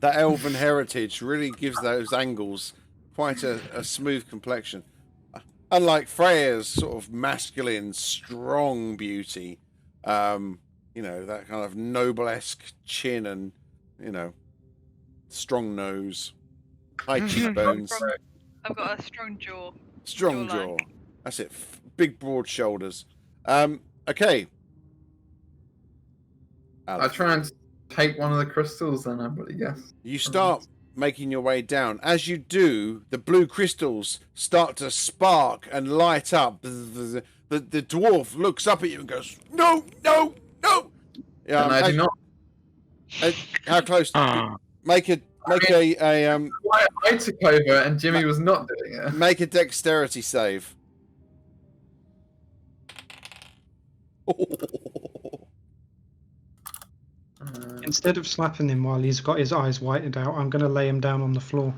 Speaker 1: That elven heritage really gives those angles quite a smooth complexion. Unlike Freya's sort of masculine, strong beauty, that kind of noble-esque chin and, strong nose, high cheekbones,
Speaker 4: I've got a strong jaw.
Speaker 1: strong
Speaker 4: jawline.
Speaker 1: jaw. That's it. Big, broad shoulders. Okay.
Speaker 3: I try and take one of the crystals then, I would guess.
Speaker 1: You start making your way down. As you do, the blue crystals start to spark and light up. The dwarf looks up at you and goes, "No, no, no!" Yeah,
Speaker 3: And I do not.
Speaker 1: How close?
Speaker 6: Ah.
Speaker 1: Make a Make
Speaker 3: Why I took over and Jimmy was not doing it.
Speaker 1: make a dexterity save.
Speaker 5: Instead of slapping him while he's got his eyes whited out, I'm going to lay him down on the floor.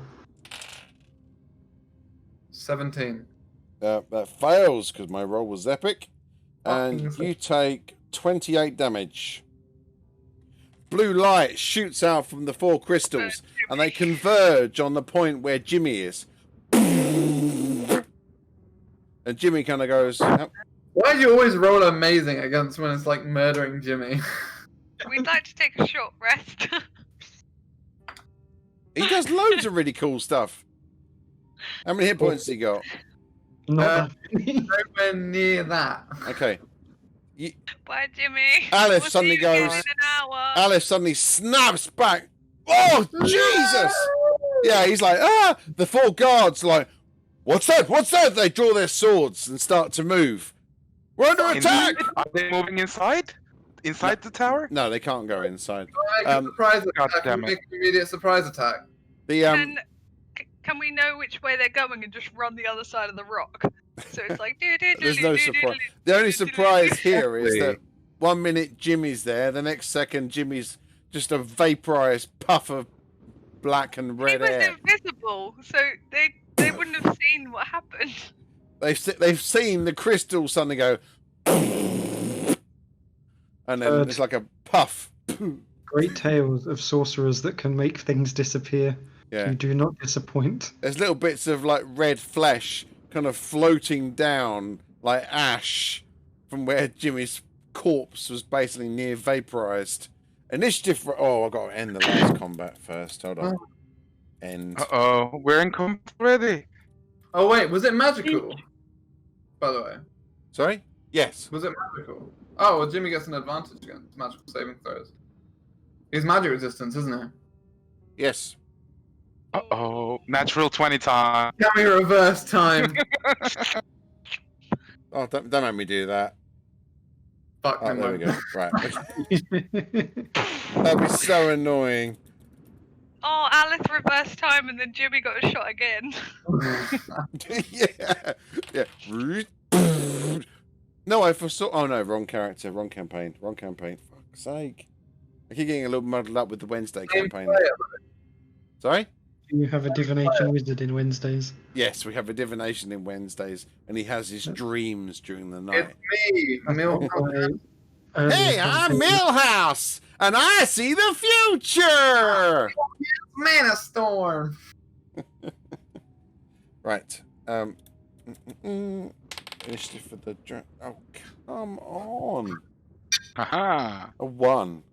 Speaker 3: 17.
Speaker 1: That fails because my roll was epic, and
Speaker 3: Fucking
Speaker 1: you take 28 damage. Blue light shoots out from the 4 crystals, and they converge on the point where Jimmy is. And Jimmy kind of goes, "Oh,
Speaker 3: Why do you always roll amazing against when it's like murdering Jimmy?
Speaker 4: We'd like to take a short rest.
Speaker 1: he does loads of really cool stuff. How many hit points has he got?
Speaker 5: Not
Speaker 3: Uh,
Speaker 5: that many.
Speaker 3: Nowhere near that.
Speaker 1: Okay.
Speaker 4: Bye, Jimmy.
Speaker 1: Alice
Speaker 4: We'll
Speaker 1: suddenly
Speaker 4: see you again
Speaker 1: goes-
Speaker 4: in an hour.
Speaker 1: Alice suddenly snaps back. Oh, Jesus! Yeah, he's like, ah! The 4 guards like, what's that? What's that? They draw their swords and start to move. We're under attack!
Speaker 6: Are they moving inside? Inside the tower?
Speaker 1: No, they can't go inside.
Speaker 3: Make a surprise
Speaker 6: God
Speaker 3: attack.
Speaker 6: damn it.
Speaker 3: Make an immediate surprise attack.
Speaker 1: The
Speaker 4: Can we know which way they're going and just run the other side of the rock? So it's like
Speaker 1: There's no surprise. The only surprise here is that 1 minute Jimmy's there, the next second Jimmy's just a vaporized puff of black and
Speaker 4: He
Speaker 1: red
Speaker 4: was
Speaker 1: air.
Speaker 4: invisible, so they wouldn't have seen what happened.
Speaker 1: They've seen the crystal suddenly go, and then it's like a puff.
Speaker 5: Great tales of sorcerers that can make things disappear.
Speaker 1: Yeah.
Speaker 5: You do not disappoint.
Speaker 1: There's little bits of like red flesh kind of floating down like ash from where Jimmy's corpse was basically near vaporized. Initiative. Oh, I got to end the last combat first. Hold on. End.
Speaker 6: Uh-oh, we're in combat already.
Speaker 3: Oh wait, was it magical? By the way,
Speaker 1: Sorry? Yes.
Speaker 3: was it magical? Oh, well, Jimmy gets an advantage against magical saving throws. He's magic resistance, isn't he?
Speaker 1: Yes.
Speaker 6: Uh-oh, natural 20 time.
Speaker 3: Can we reverse time?
Speaker 1: Oh, don't make me do that.
Speaker 3: Fuck
Speaker 1: Oh,
Speaker 3: him.
Speaker 1: there we go. Right. That'd be so annoying.
Speaker 4: Oh, Alice reversed time and then Jimmy got a shot again.
Speaker 1: yeah. Yeah. No, I foresaw. Oh no, wrong character, wrong campaign, wrong campaign. Fuck's sake. I keep getting a little muddled up with the Wednesday
Speaker 3: Same
Speaker 1: campaign.
Speaker 3: player.
Speaker 1: Sorry?
Speaker 5: You have a divination wizard in Wednesdays.
Speaker 1: Yes, we have a divination in Wednesdays, and he has his dreams during the night.
Speaker 3: It's me, Milton.
Speaker 1: Hey, I'm Millhouse, and I see the future.
Speaker 3: Mana Storm.
Speaker 1: Right. Initiative for the oh, come on.
Speaker 6: Haha.
Speaker 1: A 1.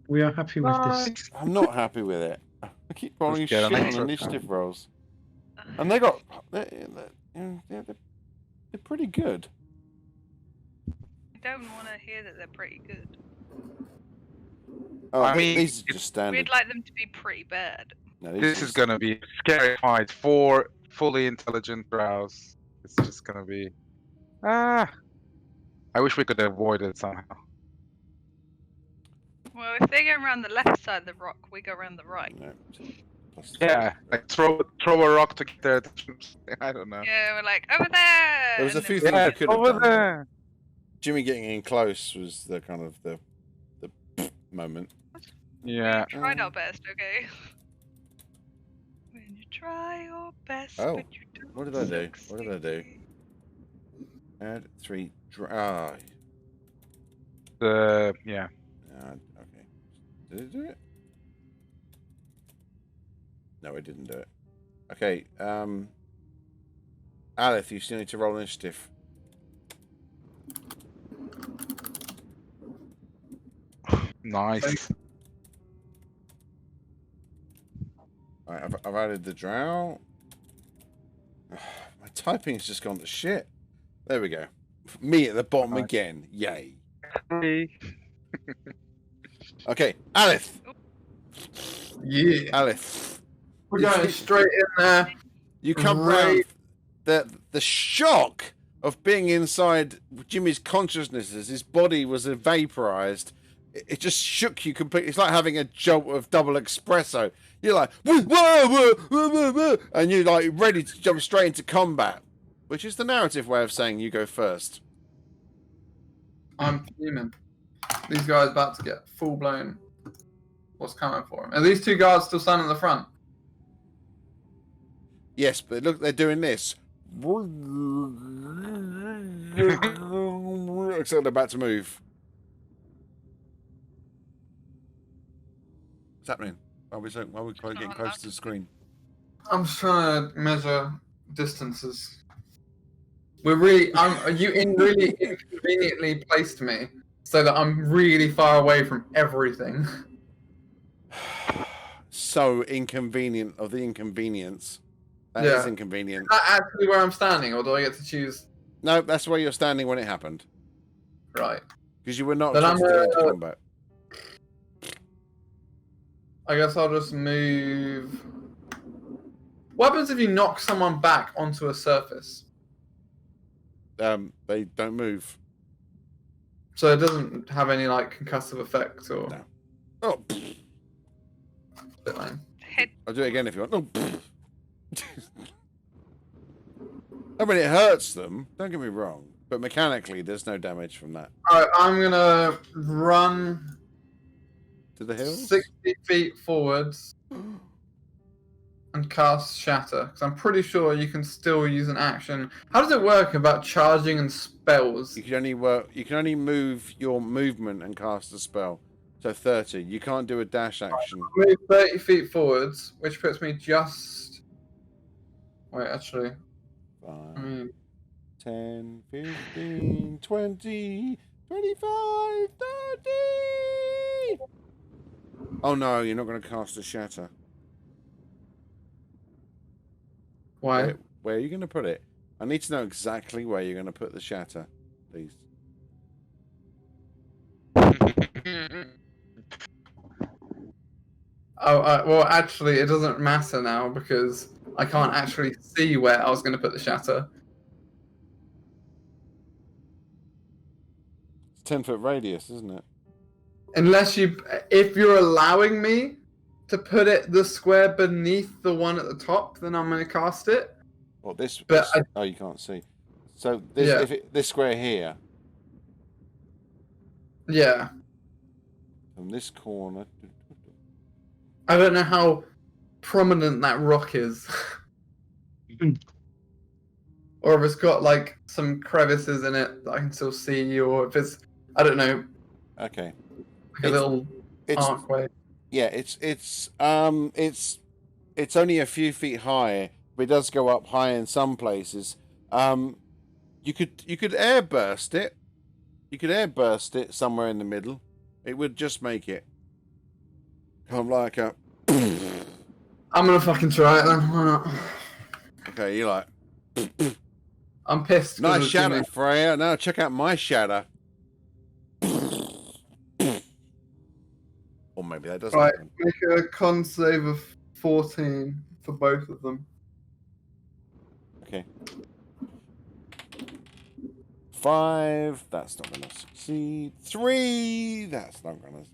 Speaker 5: We are happy with this.
Speaker 1: I'm not happy with it. I keep rolling
Speaker 6: Let's get
Speaker 1: shit
Speaker 6: an
Speaker 1: on
Speaker 6: extra
Speaker 1: initiative rolls, and they're pretty good.
Speaker 4: I don't want to hear that they're pretty good.
Speaker 1: Oh,
Speaker 6: I mean,
Speaker 1: these are just standard.
Speaker 4: We'd like them to be pretty bad.
Speaker 1: No, these
Speaker 6: This
Speaker 1: are
Speaker 6: is gonna be a scary fight. 4 fully intelligent drows. It's just gonna be... I wish we could avoid it somehow.
Speaker 4: Well, if they go around the left side of the rock, we go around the right.
Speaker 1: No, plus
Speaker 6: Yeah, like throw a rock to get their attention. I don't know.
Speaker 4: Yeah, we're like, over there!
Speaker 1: There was a
Speaker 4: and
Speaker 1: few
Speaker 4: then-
Speaker 1: things
Speaker 6: Yeah,
Speaker 1: we could have
Speaker 6: over
Speaker 1: done.
Speaker 6: there.
Speaker 1: Jimmy getting in close was the kind of the moment.
Speaker 6: Yeah.
Speaker 4: We tried our best, okay? When you try your best,
Speaker 1: Oh,
Speaker 4: but you don't
Speaker 1: what did I do? What did I do?
Speaker 4: succeed.
Speaker 1: Add 3.
Speaker 6: Yeah.
Speaker 1: Okay. Did it do it? No, it didn't do it. Okay. Aleph, you still need to roll initiative.
Speaker 6: Nice.
Speaker 1: Alright, I've added the drow. My typing's just gone to shit. There we go. Me at the bottom
Speaker 6: Nice.
Speaker 1: again. Yay.
Speaker 6: Hey.
Speaker 1: Okay, Aleph.
Speaker 3: Yeah.
Speaker 1: Aleph.
Speaker 3: We're going straight in there.
Speaker 1: You come
Speaker 3: Great.
Speaker 1: round. The shock of being inside Jimmy's consciousness as his body was vaporized it just shook you completely. It's like having a jolt of double espresso. You're like, whoa, whoa, whoa, whoa, whoa, and you're like ready to jump straight into combat, which is the narrative way of saying you go first.
Speaker 3: I'm fuming. These guys about to get full blown. What's coming for them? Are these two guards still standing at the front?
Speaker 1: Yes, but look, they're doing this. So they're about to move. What's happening? Why are we getting close to the screen?
Speaker 3: I'm just trying to measure distances. Really inconveniently placed me so that I'm really far away from everything.
Speaker 1: So inconvenient of the inconvenience. That is inconvenient.
Speaker 3: Is that actually where I'm standing, or do I get to choose?
Speaker 1: No, that's where you're standing when it happened.
Speaker 3: Right.
Speaker 1: Because you were not
Speaker 3: Then
Speaker 1: supposed to go into combat.
Speaker 3: I guess I'll just move. What happens if you knock someone back onto a surface?
Speaker 1: They don't move.
Speaker 3: So it doesn't have any like concussive effect or.
Speaker 1: No. Oh,
Speaker 3: Bit lame.
Speaker 1: I'll do it again if you want. Oh, I mean, it hurts them. Don't get me wrong, but mechanically, there's no damage from that.
Speaker 3: Alright, I'm gonna run
Speaker 1: To the hills.
Speaker 3: 60 feet forwards and cast Shatter, because I'm pretty sure you can still use an action. How does it work about charging and spells?
Speaker 1: You can only move your movement and cast a spell. So 30. You can't do a dash action.
Speaker 3: Move 30 feet forwards, which puts me just. Wait, actually.
Speaker 1: 5, 10, 15, 20, 25, 30. Oh no, you're not going to cast a shatter.
Speaker 3: Why?
Speaker 1: Where are you going to put it? I need to know exactly where you're going to put the shatter, please.
Speaker 3: Well, actually, it doesn't matter now because I can't actually see where I was going to put the shatter.
Speaker 1: It's 10-foot radius, isn't it?
Speaker 3: If you're allowing me to put the square beneath the one at the top, then I'm going to cast it.
Speaker 1: Well, this.
Speaker 3: But
Speaker 1: oh, you can't see. So this, this square here,
Speaker 3: yeah.
Speaker 1: from this corner.
Speaker 3: I don't know how prominent that rock is. Or if it's got like some crevices in it that I can still see, or if it's, I don't know,
Speaker 1: Okay.
Speaker 3: like a little archway.
Speaker 1: Yeah, it's only a few feet high, but it does go up high in some places. You could air burst it. You could air burst it somewhere in the middle. It would just make it come like a.
Speaker 3: I'm gonna fucking try it then. Why not?
Speaker 1: Okay, you like.
Speaker 3: I'm pissed. 'cause
Speaker 1: Nice
Speaker 3: of
Speaker 1: shatter,
Speaker 3: Jimmy.
Speaker 1: Freya. Now check out my shatter. Or maybe that doesn't
Speaker 3: Right,
Speaker 1: happen.
Speaker 3: make a con save of 14 for both of them.
Speaker 1: Okay. 5, that's not gonna succeed. 3, that's not gonna.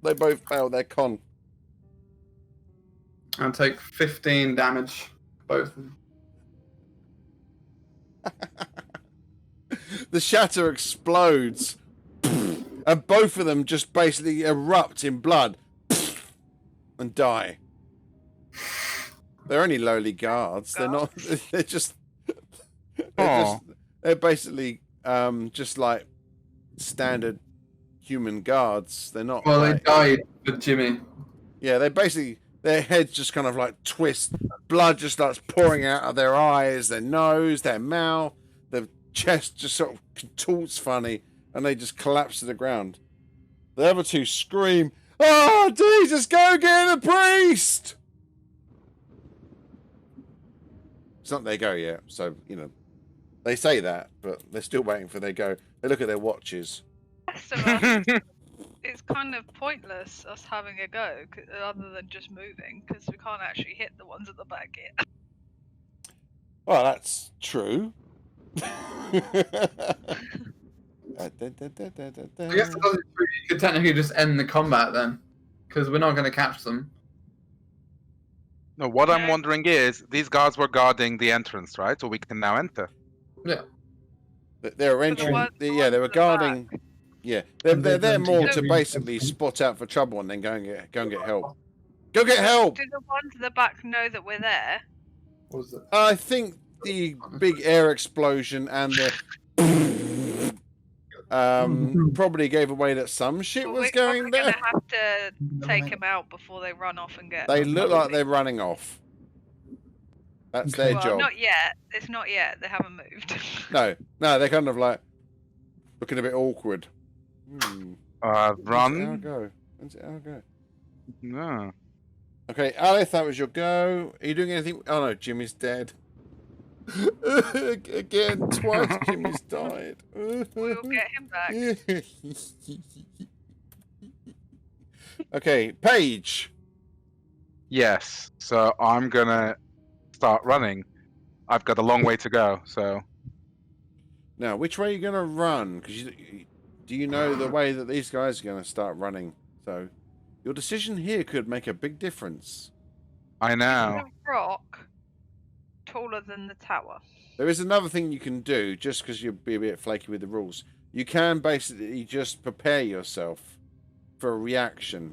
Speaker 1: They both fail their con.
Speaker 3: And take 15 damage, both of them.
Speaker 1: The shatter explodes, and both of them just basically erupt in blood and die. They're only lowly guards. They're not. They're just. They're basically just like standard human guards. They're not.
Speaker 3: Well,
Speaker 1: like,
Speaker 3: they died for Jimmy.
Speaker 1: Yeah, they basically. Their heads just kind of like twist. Blood just starts pouring out of their eyes, their nose, their mouth. The chest just sort of contorts funny, and they just collapse to the ground. The other two scream, "Oh, Jesus, go get the priest!" It's not their go yet, so, you know, they say that, but they're still waiting for their go. They look at their watches.
Speaker 4: So, it's kind of pointless us having a go, other than just moving, because we can't actually hit the ones at the back yet.
Speaker 1: Well, that's true.
Speaker 3: I guess it doesn't prove you could technically just end the combat then, because we're not going to catch them.
Speaker 6: No, what I'm
Speaker 4: No.
Speaker 6: wondering is these guards were guarding the entrance, right? So we can now enter.
Speaker 3: Yeah.
Speaker 1: They're entering.
Speaker 4: ones
Speaker 1: They
Speaker 4: at
Speaker 1: were
Speaker 4: the
Speaker 1: guarding. Yeah, they're
Speaker 5: And they're
Speaker 1: there
Speaker 5: going to
Speaker 1: more
Speaker 5: get
Speaker 1: to
Speaker 5: you
Speaker 1: basically
Speaker 5: something.
Speaker 1: spot out for trouble and then go and get help. Go get help.
Speaker 4: Do the ones at the back know that we're there?
Speaker 3: What was it?
Speaker 1: I think the big air explosion and the probably gave away that some shit
Speaker 4: But
Speaker 1: was
Speaker 4: we're
Speaker 1: going
Speaker 4: probably
Speaker 1: there.
Speaker 4: gonna have to take them out before they run off and get.
Speaker 1: They look like they're running off. That's their
Speaker 4: Well,
Speaker 1: job.
Speaker 4: not yet. It's not yet. They haven't moved.
Speaker 1: No, they're kind of like looking a bit awkward. When's it our
Speaker 6: Run.
Speaker 1: go? When's it our go?
Speaker 6: No.
Speaker 1: Okay, Aleph, that was your go. Are you doing anything? Oh no, Jimmy's dead. Again, twice Jimmy's died.
Speaker 4: We'll get him back.
Speaker 1: Okay, Paige.
Speaker 6: Yes. So I'm gonna start running. I've got a long way to go. So
Speaker 1: Now, which way are you going to run? Because do you know the way that these guys are going to start running? So your decision here could make a big difference.
Speaker 6: I know.
Speaker 4: The rock taller than the tower.
Speaker 1: There is another thing you can do, just because you'll be a bit flaky with the rules. You can basically just prepare yourself for a reaction.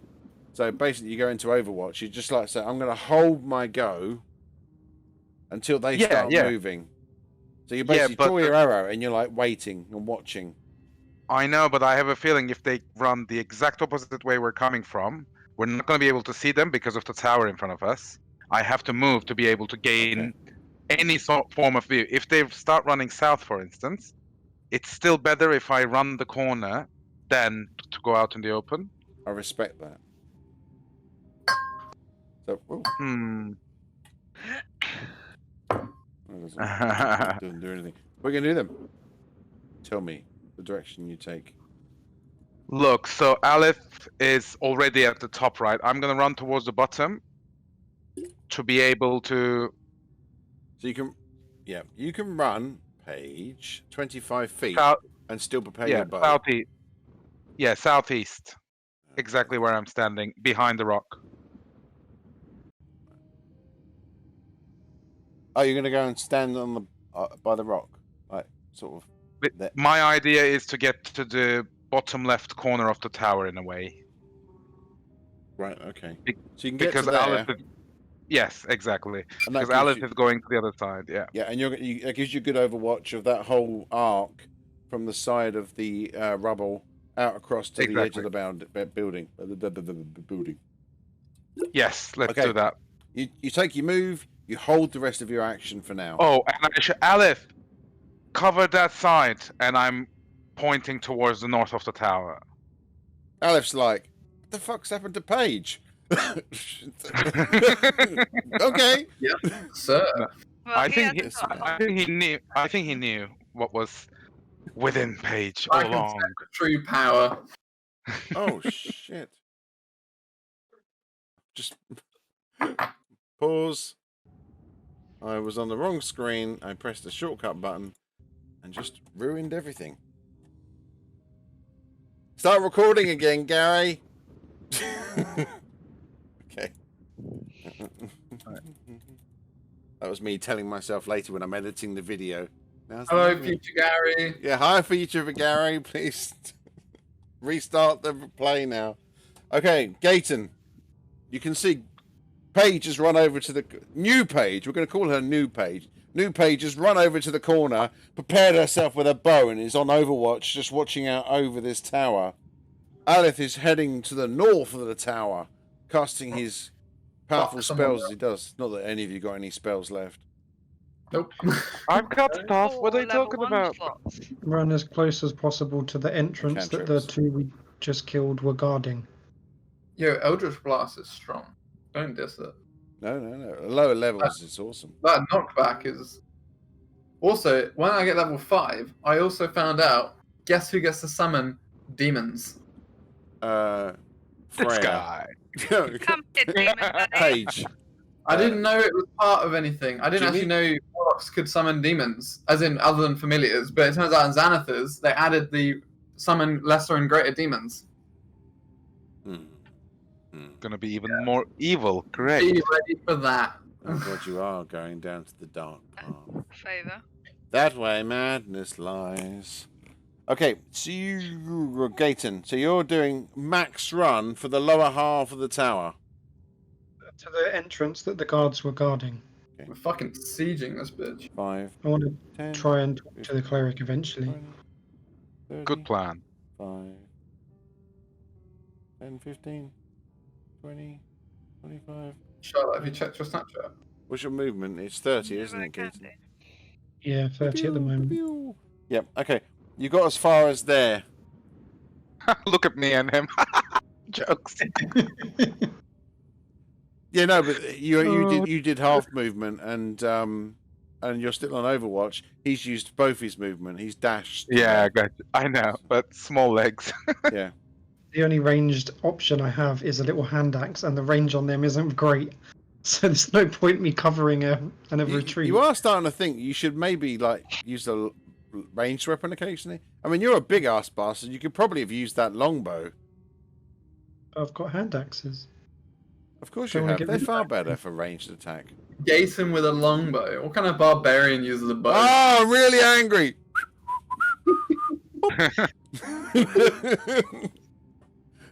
Speaker 1: So basically, you go into Overwatch. You just like say, "I'm going to hold my go until they start moving." So you basically draw your arrow and you're like waiting and watching.
Speaker 6: I know, but I have a feeling if they run the exact opposite way we're coming from, we're not going to be able to see them because of the tower in front of us. I have to move to be able to gain any form of view. If they start running south, for instance, it's still better if I run the corner than to go out in the open.
Speaker 1: I respect that. So, doesn't do anything. We're gonna do them. Tell me the direction you take.
Speaker 6: Look, so Aleph is already at the top right. I'm gonna run towards the bottom to be able to.
Speaker 1: So you can run, Paige, 25 feet
Speaker 6: South,
Speaker 1: and still prepare your bow.
Speaker 6: southeast. Yeah, southeast. Exactly where I'm standing, behind the rock.
Speaker 1: Oh, you're gonna go and stand on the by the rock, like sort of. There.
Speaker 6: My idea is to get to the bottom left corner of the tower in a way.
Speaker 1: Right. Okay.
Speaker 6: Be-
Speaker 1: So you can get
Speaker 6: Because
Speaker 1: to there.
Speaker 6: Aleph is, yes, exactly.
Speaker 1: And that
Speaker 6: Because
Speaker 1: gives
Speaker 6: Aleph
Speaker 1: you-
Speaker 6: is going to the other side. Yeah.
Speaker 1: Yeah, and that gives you good overwatch of that whole arc from the side of the rubble out across to the edge of the building. The building.
Speaker 6: Yes, let's
Speaker 1: Okay.
Speaker 6: do that.
Speaker 1: You take your move. You hold the rest of your action for now.
Speaker 6: Oh, and Aleph, cover that side, and I'm pointing towards the north of the tower.
Speaker 1: Aleph's like, what the fuck's happened to Paige? Okay.
Speaker 3: Yep, sir.
Speaker 4: Well,
Speaker 6: I
Speaker 4: he
Speaker 6: think
Speaker 4: has a
Speaker 6: I think he knew. I think he knew what was within Paige
Speaker 3: I
Speaker 6: all
Speaker 3: can
Speaker 6: along.
Speaker 3: sense the true power.
Speaker 1: Oh shit. Just pause. I was on the wrong screen. I pressed the shortcut button and just ruined everything. Start recording again, Gary. Okay. That was me telling myself later when I'm editing the video. Now's the
Speaker 3: Hello,
Speaker 1: moment.
Speaker 3: future Gary.
Speaker 1: Yeah, hi, future Gary. Please restart the play now. Okay, Gayton. You can see Paige has run over to the new Paige. We're going to call her New Paige. New Paige has run over to the corner, prepared herself with a bow, and is on Overwatch, just watching out over this tower. Aleph is heading to the north of the tower, casting his powerful spells as he does. Not that any of you got any spells left.
Speaker 3: Nope.
Speaker 6: I've got stuff. What are
Speaker 4: Four
Speaker 6: you
Speaker 4: level
Speaker 6: talking
Speaker 4: one
Speaker 6: about?
Speaker 4: slots.
Speaker 5: Run as close as possible to the entrance that the
Speaker 1: Cantrips.
Speaker 5: two we just killed were guarding.
Speaker 3: Yo, Eldritch Blast is strong. Don't diss it.
Speaker 1: No. Lower levels, it's awesome.
Speaker 3: That knockback is. Also, when I get level 5, I also found out. Guess who gets to summon demons?
Speaker 6: This
Speaker 1: Freya.
Speaker 6: guy.
Speaker 4: Come here, demon daddy.
Speaker 1: Paige.
Speaker 3: I didn't know it was part of anything. I didn't
Speaker 1: Jimmy?
Speaker 3: actually know warlocks could summon demons, as in other than familiars. But it turns out in Xanathars, they added the summon lesser and greater demons.
Speaker 6: Gonna be even more evil. Great.
Speaker 3: Be ready for that.
Speaker 1: Oh God, you are going down to the dark path.
Speaker 4: Favor.
Speaker 1: That way madness lies. Okay, so you, Gayton, so you're doing max run for the lower half of the tower.
Speaker 5: To the entrance that the guards were guarding.
Speaker 3: We're fucking sieging this bitch.
Speaker 1: 5,
Speaker 5: I want to
Speaker 1: 10,
Speaker 5: try and talk to the cleric eventually.
Speaker 1: 20, 30,
Speaker 6: Good plan.
Speaker 1: 5, 10, 15, 20, 25.
Speaker 3: Charlotte, have you checked your Snapchat?
Speaker 1: What's your movement? It's 30,
Speaker 4: Yeah,
Speaker 1: isn't
Speaker 4: but I
Speaker 1: it,
Speaker 4: can't
Speaker 1: Gayton?
Speaker 4: do.
Speaker 5: Yeah, 30 at the moment.
Speaker 1: Yep, okay. You got as far as there.
Speaker 6: Look at me and him. Jokes.
Speaker 1: Yeah, no, but you did half movement, and you're still on Overwatch. He's used both his movement. He's dashed.
Speaker 6: Yeah, I know, but small legs.
Speaker 1: Yeah.
Speaker 5: The only ranged option I have is a little hand axe, and the range on them isn't great. So there's no point me covering an retreat.
Speaker 1: You are starting to think you should maybe like use a ranged weapon occasionally. I mean, you're a big ass bastard. You could probably have used that longbow.
Speaker 5: I've got hand axes.
Speaker 1: Of course
Speaker 5: Don't
Speaker 1: you
Speaker 5: wanna
Speaker 1: have.
Speaker 5: get
Speaker 1: They're
Speaker 5: rid of
Speaker 1: far
Speaker 5: that.
Speaker 1: better for ranged attack.
Speaker 3: Gaten with a longbow. What kind of barbarian uses a bow?
Speaker 1: Oh, I'm really angry.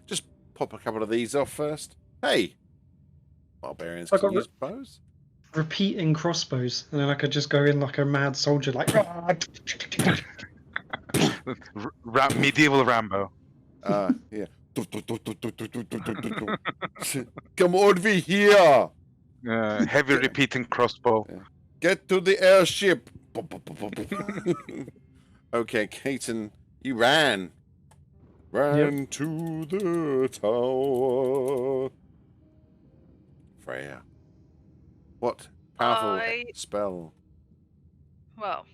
Speaker 1: Just pop a couple of these off first. Hey, barbarians
Speaker 5: I
Speaker 1: can
Speaker 5: got
Speaker 1: use bows.
Speaker 5: Repeating crossbows, and then I could just go in like a mad soldier, like.
Speaker 6: Medieval Rambo.
Speaker 1: Yeah. Come over here.
Speaker 6: Heavy repeating crossbow.
Speaker 1: Get to the airship. Okay, Gayton, you ran. Ran to the tower. Freya. What powerful spell?
Speaker 4: Well,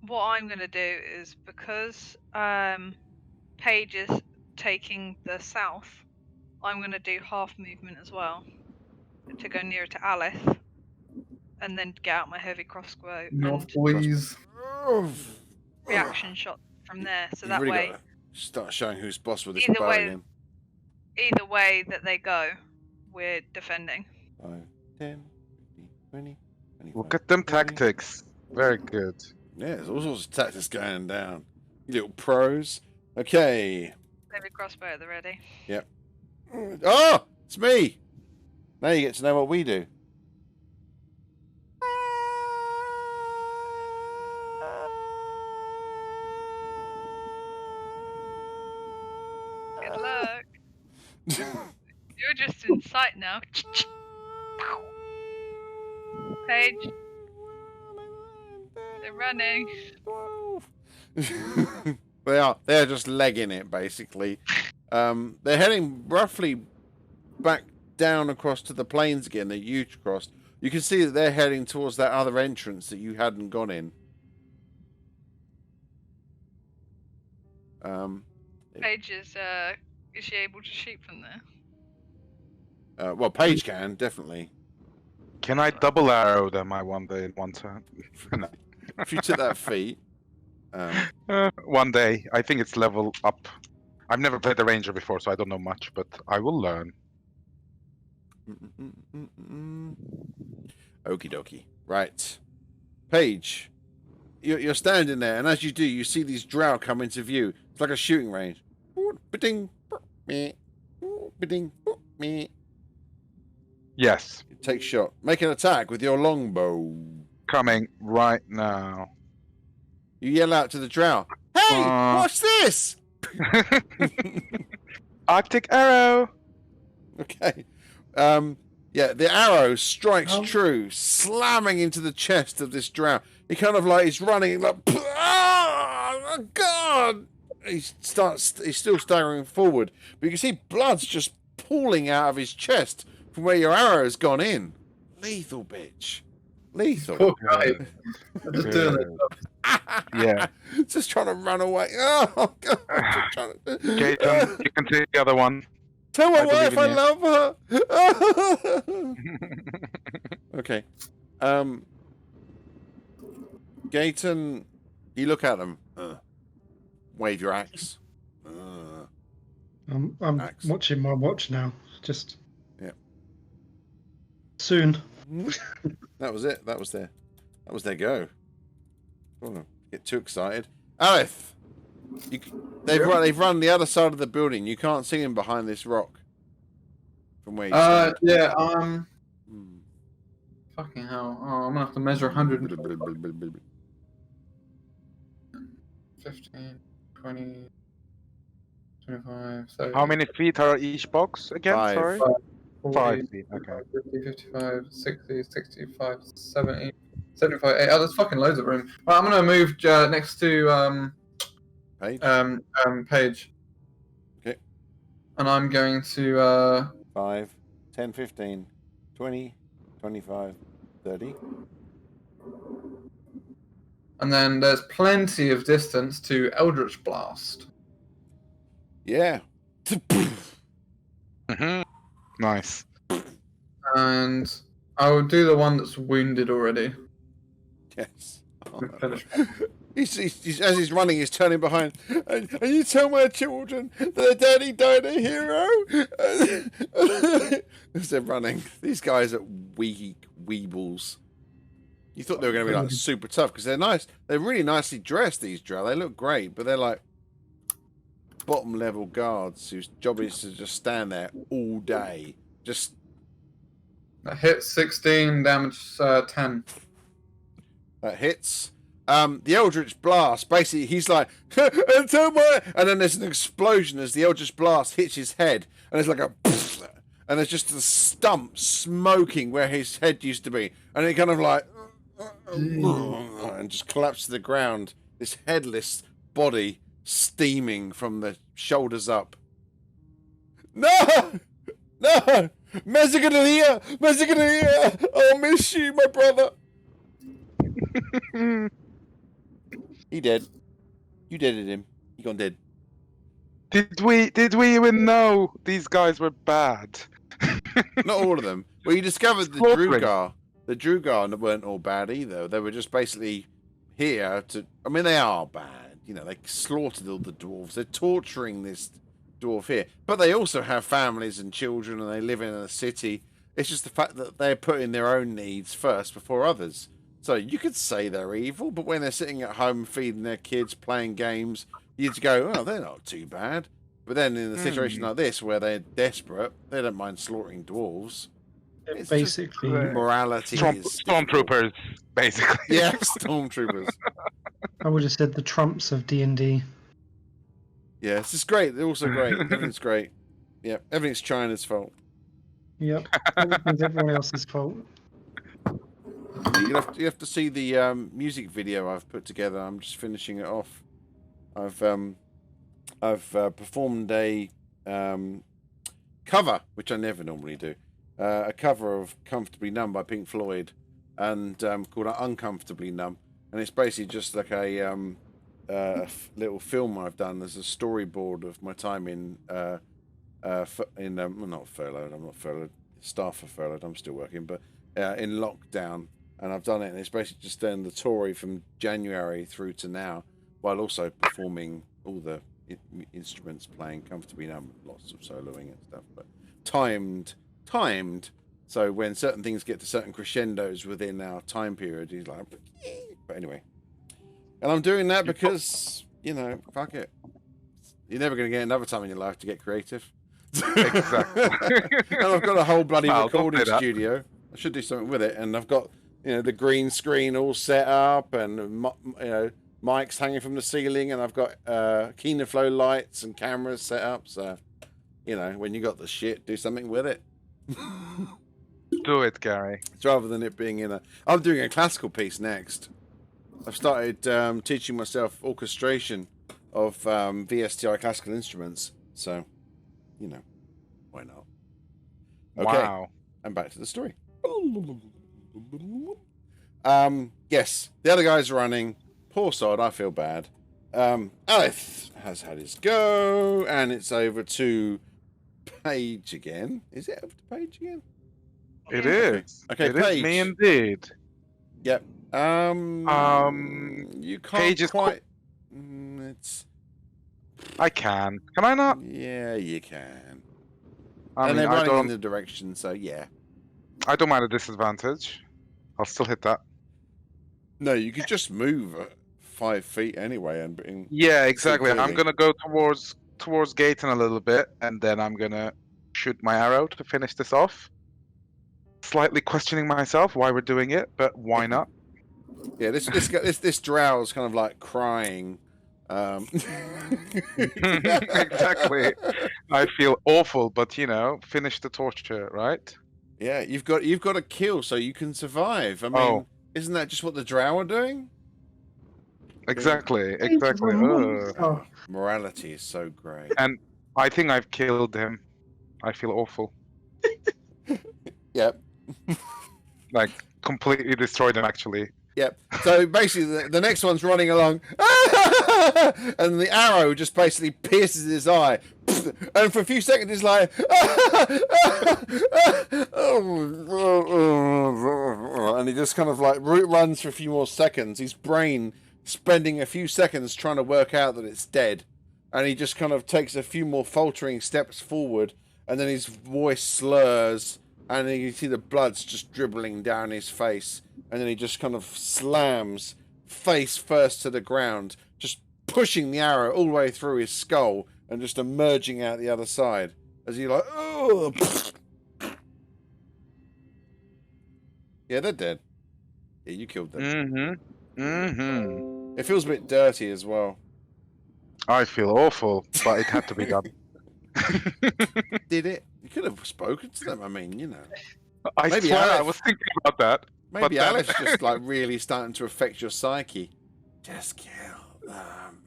Speaker 4: what I'm going to do is because Paige is taking the south, I'm going to do half movement as well to go nearer to Aleph and then get out my heavy crossbow
Speaker 3: North
Speaker 4: and
Speaker 3: boys.
Speaker 4: reaction shot from there. So
Speaker 1: You've
Speaker 4: that
Speaker 1: really
Speaker 4: way,
Speaker 1: got to start showing who's boss with this
Speaker 4: Either
Speaker 1: bow
Speaker 4: way-
Speaker 1: again.
Speaker 4: either way that they go, we're defending.
Speaker 1: 5, 10, 15, 20, 25.
Speaker 6: Look at them
Speaker 1: 30.
Speaker 6: tactics. Very good.
Speaker 1: Yeah, there's all sorts of tactics going down. You little pros. Okay.
Speaker 4: Heavy crossbow at the ready.
Speaker 1: Oh, it's me. Now you get to know what we do.
Speaker 4: Good luck. You're just in sight now. Paige, they're running.
Speaker 1: They're just legging it basically. They're heading roughly back down across to the plains again that you crossed. You can see that they're heading towards that other entrance that you hadn't gone in.
Speaker 4: Paige is she able to shoot from there?
Speaker 1: Well, Paige can definitely.
Speaker 6: Can I double arrow them? I wonder in one turn. No.
Speaker 1: If you took that feat.
Speaker 6: One day. I think it's level up. I've never played the ranger before, so I don't know much, but I will learn.
Speaker 1: Okie dokie. Right. Paige, you're standing there, and as you do, you see these drow come into view. It's like a shooting range.
Speaker 6: Yes.
Speaker 1: Take shot. Make an attack with your longbow.
Speaker 6: Coming right now.
Speaker 1: You yell out to the drow, "Hey, what's this?"
Speaker 6: Arctic arrow.
Speaker 1: Okay. Yeah, the arrow strikes true, slamming into the chest of this drow. He kind of like he's running like, oh God! He's still staggering forward, but you can see blood's just pooling out of his chest from where your arrow's gone in. Lethal, bitch. Lethal.
Speaker 3: Poor guy. I'm just doing it.
Speaker 6: Yeah.
Speaker 1: Just trying to run away. Oh God! Just trying to...
Speaker 6: Okay, you can take the other one.
Speaker 1: Tell my
Speaker 6: I believe
Speaker 1: wife
Speaker 6: in
Speaker 1: I
Speaker 6: you.
Speaker 1: love her. Okay. Gayton, you look at them. Wave your axe.
Speaker 5: I'm
Speaker 1: Axe.
Speaker 5: watching my watch now. Just
Speaker 1: Yeah.
Speaker 5: soon.
Speaker 1: That was it. That was their go. Don't get too excited. Aleth, they've run the other side of the building. You can't see them behind this rock. From where you stand.
Speaker 3: Yeah. Fucking hell. Oh, I'm gonna have to measure 115, 20, 25, 30.
Speaker 6: How many feet are each box again?
Speaker 1: 5.
Speaker 6: Sorry.
Speaker 3: 40,
Speaker 6: 5 feet. Okay.
Speaker 3: 50, 55, 60, 65, 70, 75, 8. Oh, there's fucking loads of room. Right, I'm gonna move next to
Speaker 1: Page.
Speaker 3: Paige.
Speaker 1: Okay.
Speaker 3: And I'm going to
Speaker 1: 5, 10, 15, 20, 25, 30.
Speaker 3: and then there's plenty of distance to Eldritch Blast.
Speaker 1: Yeah.
Speaker 6: Nice.
Speaker 3: And I will do the one that's wounded already.
Speaker 1: Yes.
Speaker 3: Finish.
Speaker 1: He's as he's running, he's turning behind. And you tell my children that their daddy died a hero. As they're running, these guys are weak weebles. You thought they were going to be like super tough because they're nice. They're really nicely dressed. These drow, they look great, but they're like bottom level guards whose job is to just stand there all day. Just
Speaker 3: That hits 16, damage 10.
Speaker 1: that hits. The Eldritch Blast, basically, he's like, and then there's an explosion as the Eldritch Blast hits his head, and there's like a, and there's just a stump smoking where his head used to be, and it kind of like, and just collapsed to the ground. This headless body steaming from the shoulders up. No! Mezzaganalia! I'll miss you, my brother! He dead. You deaded him. He gone dead.
Speaker 6: Did we even know these guys were bad?
Speaker 1: Not all of them. Well, you discovered the
Speaker 6: Slaughtering.
Speaker 1: Drugar. The Drugar weren't all bad either. They were just basically here to... I mean, they are bad. You know, they slaughtered all the dwarves. They're torturing this dwarf here. But they also have families and children, and they live in a city. It's just the fact that they're putting their own needs first before others. So you could say they're evil, but when they're sitting at home feeding their kids, playing games, you'd go, oh, they're not too bad. But then in a situation like this, where they're desperate, they don't mind slaughtering dwarves. It's just
Speaker 5: Basically,
Speaker 1: morality is
Speaker 6: Stormtroopers, basically.
Speaker 1: Yeah, stormtroopers.
Speaker 5: I would have said the Trumps of D&D.
Speaker 1: Yeah, this is great. They're also great. Everything's great. Yeah, everything's China's fault.
Speaker 5: Yep, everything's everyone else's fault.
Speaker 1: You have to see the music video I've put together. I'm just finishing it off. I've performed a cover, which I never normally do. A cover of "Comfortably Numb" by Pink Floyd, and called "Uncomfortably Numb," and it's basically just like a little film I've done as a storyboard of my time in well, not furloughed. I'm not furloughed. Staff are furloughed. I'm still working, but in lockdown. And I've done it, and it's basically just done the Tory from January through to now, while also performing all the instruments, playing Comfortably Numb, lots of soloing and stuff, but timed. So when certain things get to certain crescendos within our time period, he's like, but anyway. And I'm doing that because, you know, fuck it. You're never going to get another time in your life to get creative.
Speaker 6: Exactly.
Speaker 1: And I've got a whole bloody
Speaker 6: Well, don't
Speaker 1: recording
Speaker 6: say that.
Speaker 1: studio. I should do something with it, and I've got, you know, the green screen all set up, and you know, mics hanging from the ceiling, and I've got Kino Flow lights and cameras set up. So, you know, when you got the shit, do something with it.
Speaker 6: Do it, Gary.
Speaker 1: Rather than it being in a... I'm doing a classical piece next. I've started teaching myself orchestration of VSTI classical instruments. So, you know, why not? Okay,
Speaker 6: Wow.
Speaker 1: and back to the story. Yes, the other guy's running. Poor sod, I feel bad. Aleth has had his go, and it's over to Paige again. Is it over to Paige again?
Speaker 6: It is.
Speaker 1: Okay,
Speaker 6: It is
Speaker 1: Paige.
Speaker 6: me indeed.
Speaker 1: Yep. You can't
Speaker 6: Paige is
Speaker 1: quite. It's
Speaker 6: I can. Can I not?
Speaker 1: Yeah, you can.
Speaker 6: I
Speaker 1: And
Speaker 6: mean,
Speaker 1: they're
Speaker 6: I
Speaker 1: running in
Speaker 6: don't.
Speaker 1: the direction, so yeah.
Speaker 6: I don't mind a disadvantage. I'll still hit that.
Speaker 1: No, you could just move 5 feet anyway, and
Speaker 6: Yeah,
Speaker 1: see
Speaker 6: exactly. I'm
Speaker 1: clearly.
Speaker 6: gonna go towards Gaten a little bit, and then I'm gonna shoot my arrow to finish this off. Slightly questioning myself why we're doing it, but why not?
Speaker 1: Yeah, this drow's kind of like crying.
Speaker 6: Exactly. I feel awful, but finish the torture, right?
Speaker 1: Yeah, you've got to kill so you can survive. I mean, isn't that just what the drow are doing?
Speaker 6: Exactly. Ugh.
Speaker 5: Oh,
Speaker 1: Morality is so great.
Speaker 6: And I think I've killed him. I feel awful.
Speaker 1: Yep.
Speaker 6: Like completely destroyed him, actually.
Speaker 1: Yep. So basically, the next one's running along, and the arrow just basically pierces his eye, and for a few seconds he's like, and he just kind of like runs for a few more seconds. His brain spending a few seconds trying to work out that it's dead, and he just kind of takes a few more faltering steps forward, and then his voice slurs, and then you see the blood's just dribbling down his face. And then he just kind of slams face first to the ground, just pushing the arrow all the way through his skull and just emerging out the other side. As he like, oh, yeah, they're dead. Yeah, you killed them. It feels a bit dirty as well.
Speaker 6: I feel awful, but it had to be done.
Speaker 1: Did it? You could have spoken to them. I mean,
Speaker 6: I
Speaker 1: Maybe
Speaker 6: swear I
Speaker 1: Alex-
Speaker 6: was thinking about that.
Speaker 1: maybe
Speaker 6: But then-
Speaker 1: Alice just like really starting to affect your psyche. Just kill them.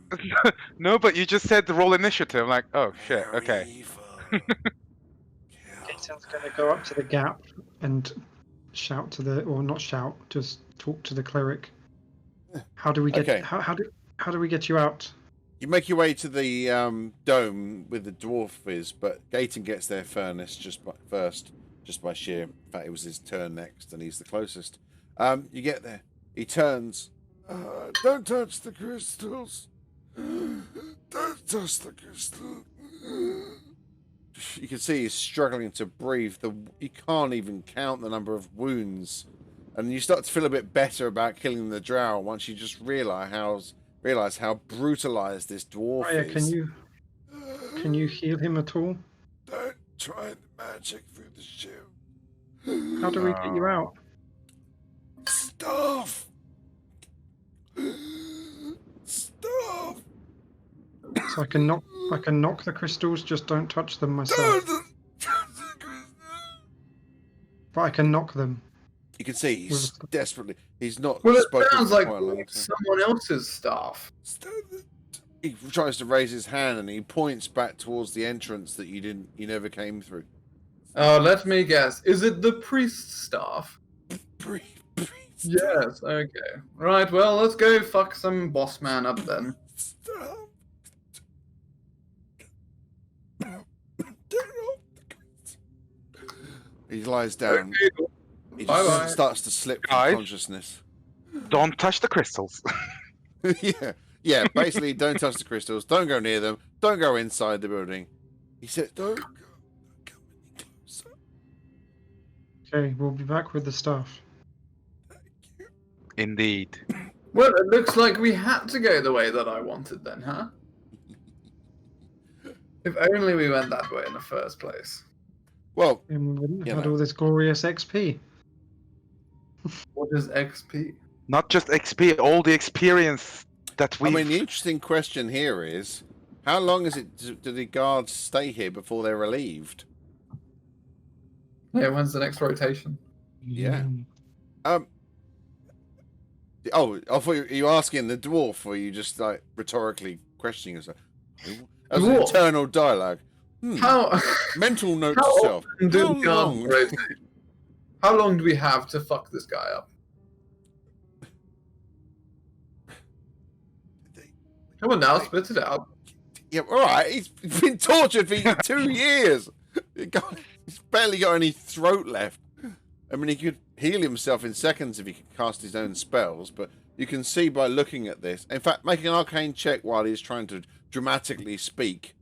Speaker 6: No, but you just said the roll initiative. I'm like, oh shit,
Speaker 1: They're
Speaker 6: okay.
Speaker 1: evil.
Speaker 5: Gaten's going to go up to the gap and shout to or not shout, just talk to the cleric. How do we get?
Speaker 1: Okay.
Speaker 5: How do we get you out?
Speaker 1: You make your way to the dome with the dwarf is, but Gaten gets there first, just by sheer fact it was his turn next, and he's the closest. You get there. He turns. Don't touch the crystals. Don't touch the crystal. You can see he's struggling to breathe. You can't even count the number of wounds, and you start to feel a bit better about killing the drow once you just realize how brutalized this dwarf
Speaker 5: Raya,
Speaker 1: is.
Speaker 5: can you heal him at all?
Speaker 2: Don't try the magic through the shield.
Speaker 5: How do we get you out?
Speaker 2: Stuff. Stuff.
Speaker 5: So I can knock the crystals. Just don't touch them myself. But I can knock them.
Speaker 1: You can see he's desperately. He's not
Speaker 3: Well, it
Speaker 1: spoken
Speaker 3: sounds
Speaker 1: for
Speaker 3: like
Speaker 1: quite a long time.
Speaker 3: someone else's staff.
Speaker 1: He tries to raise his hand and he points back towards the entrance that you never came through.
Speaker 3: Oh, let me guess. Is it the priest's staff?
Speaker 1: Priest.
Speaker 3: Yes, okay. Right, well, let's go fuck some boss man up then.
Speaker 2: Stop.
Speaker 1: He lies down.
Speaker 3: Okay.
Speaker 1: He
Speaker 3: Bye-bye.
Speaker 1: just starts to slip from
Speaker 6: Guys?
Speaker 1: consciousness.
Speaker 6: Don't touch the crystals.
Speaker 1: yeah. Basically, don't touch the crystals. Don't go near them. Don't go inside the building. He said, "Don't go any closer."
Speaker 5: Okay, we'll be back with the stuff.
Speaker 6: Indeed.
Speaker 3: Well, it looks like we had to go the way that I wanted then, huh? If only we went that way in the first place.
Speaker 1: Well,
Speaker 5: And we wouldn't
Speaker 1: Yeah,
Speaker 5: have had
Speaker 1: no.
Speaker 5: all this glorious XP.
Speaker 3: What is XP?
Speaker 6: Not just XP, all the experience that
Speaker 1: I
Speaker 6: we.
Speaker 1: mean, the interesting question here is, how long is it? Do the guards stay here before they're relieved?
Speaker 3: Yeah, when's the next rotation?
Speaker 1: Yeah.
Speaker 5: Mm.
Speaker 1: Oh, I thought you asking the dwarf, or were you just like rhetorically questioning yourself? As an
Speaker 3: Dwarf?
Speaker 1: internal dialogue.
Speaker 3: How
Speaker 1: Mental note
Speaker 3: how
Speaker 1: to self.
Speaker 3: often do
Speaker 1: How
Speaker 3: the guards
Speaker 1: long?
Speaker 3: rotate? How long do we have to fuck this guy up? Come on now, spit it out.
Speaker 1: Yeah, all right. He's been tortured for 2 years. He's barely got any throat left. I mean, he could heal himself in seconds if he could cast his own spells, but you can see by looking at this. In fact, make an arcane check while he's trying to dramatically speak.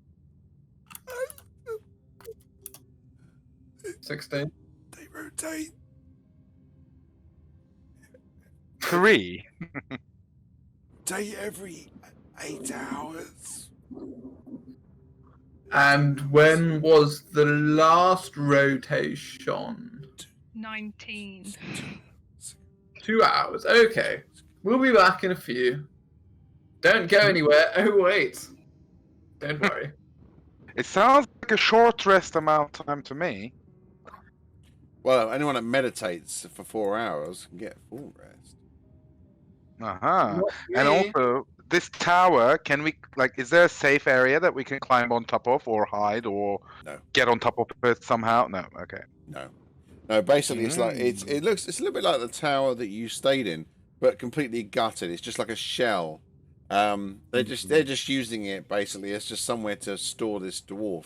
Speaker 3: 16.
Speaker 2: They rotate.
Speaker 6: 3.
Speaker 2: Rotate every 8 hours.
Speaker 3: And when was the last rotation?
Speaker 4: 19.
Speaker 3: 2 hours. Okay. We'll be back in a few. Don't go anywhere. Oh, wait. Don't worry.
Speaker 6: It sounds like a short rest amount of time to me.
Speaker 1: Well, anyone that meditates for 4 hours can get full rest.
Speaker 6: Uh-huh.
Speaker 3: Not
Speaker 6: And
Speaker 3: me.
Speaker 6: also, this tower, can we, like, is there a safe area that we can climb on top of or hide or
Speaker 1: No.
Speaker 6: get on top of it somehow? No, okay.
Speaker 1: No, basically it's like it's a little bit like the tower that you stayed in, but completely gutted. It's just like a shell. They're just using it basically as just somewhere to store this dwarf.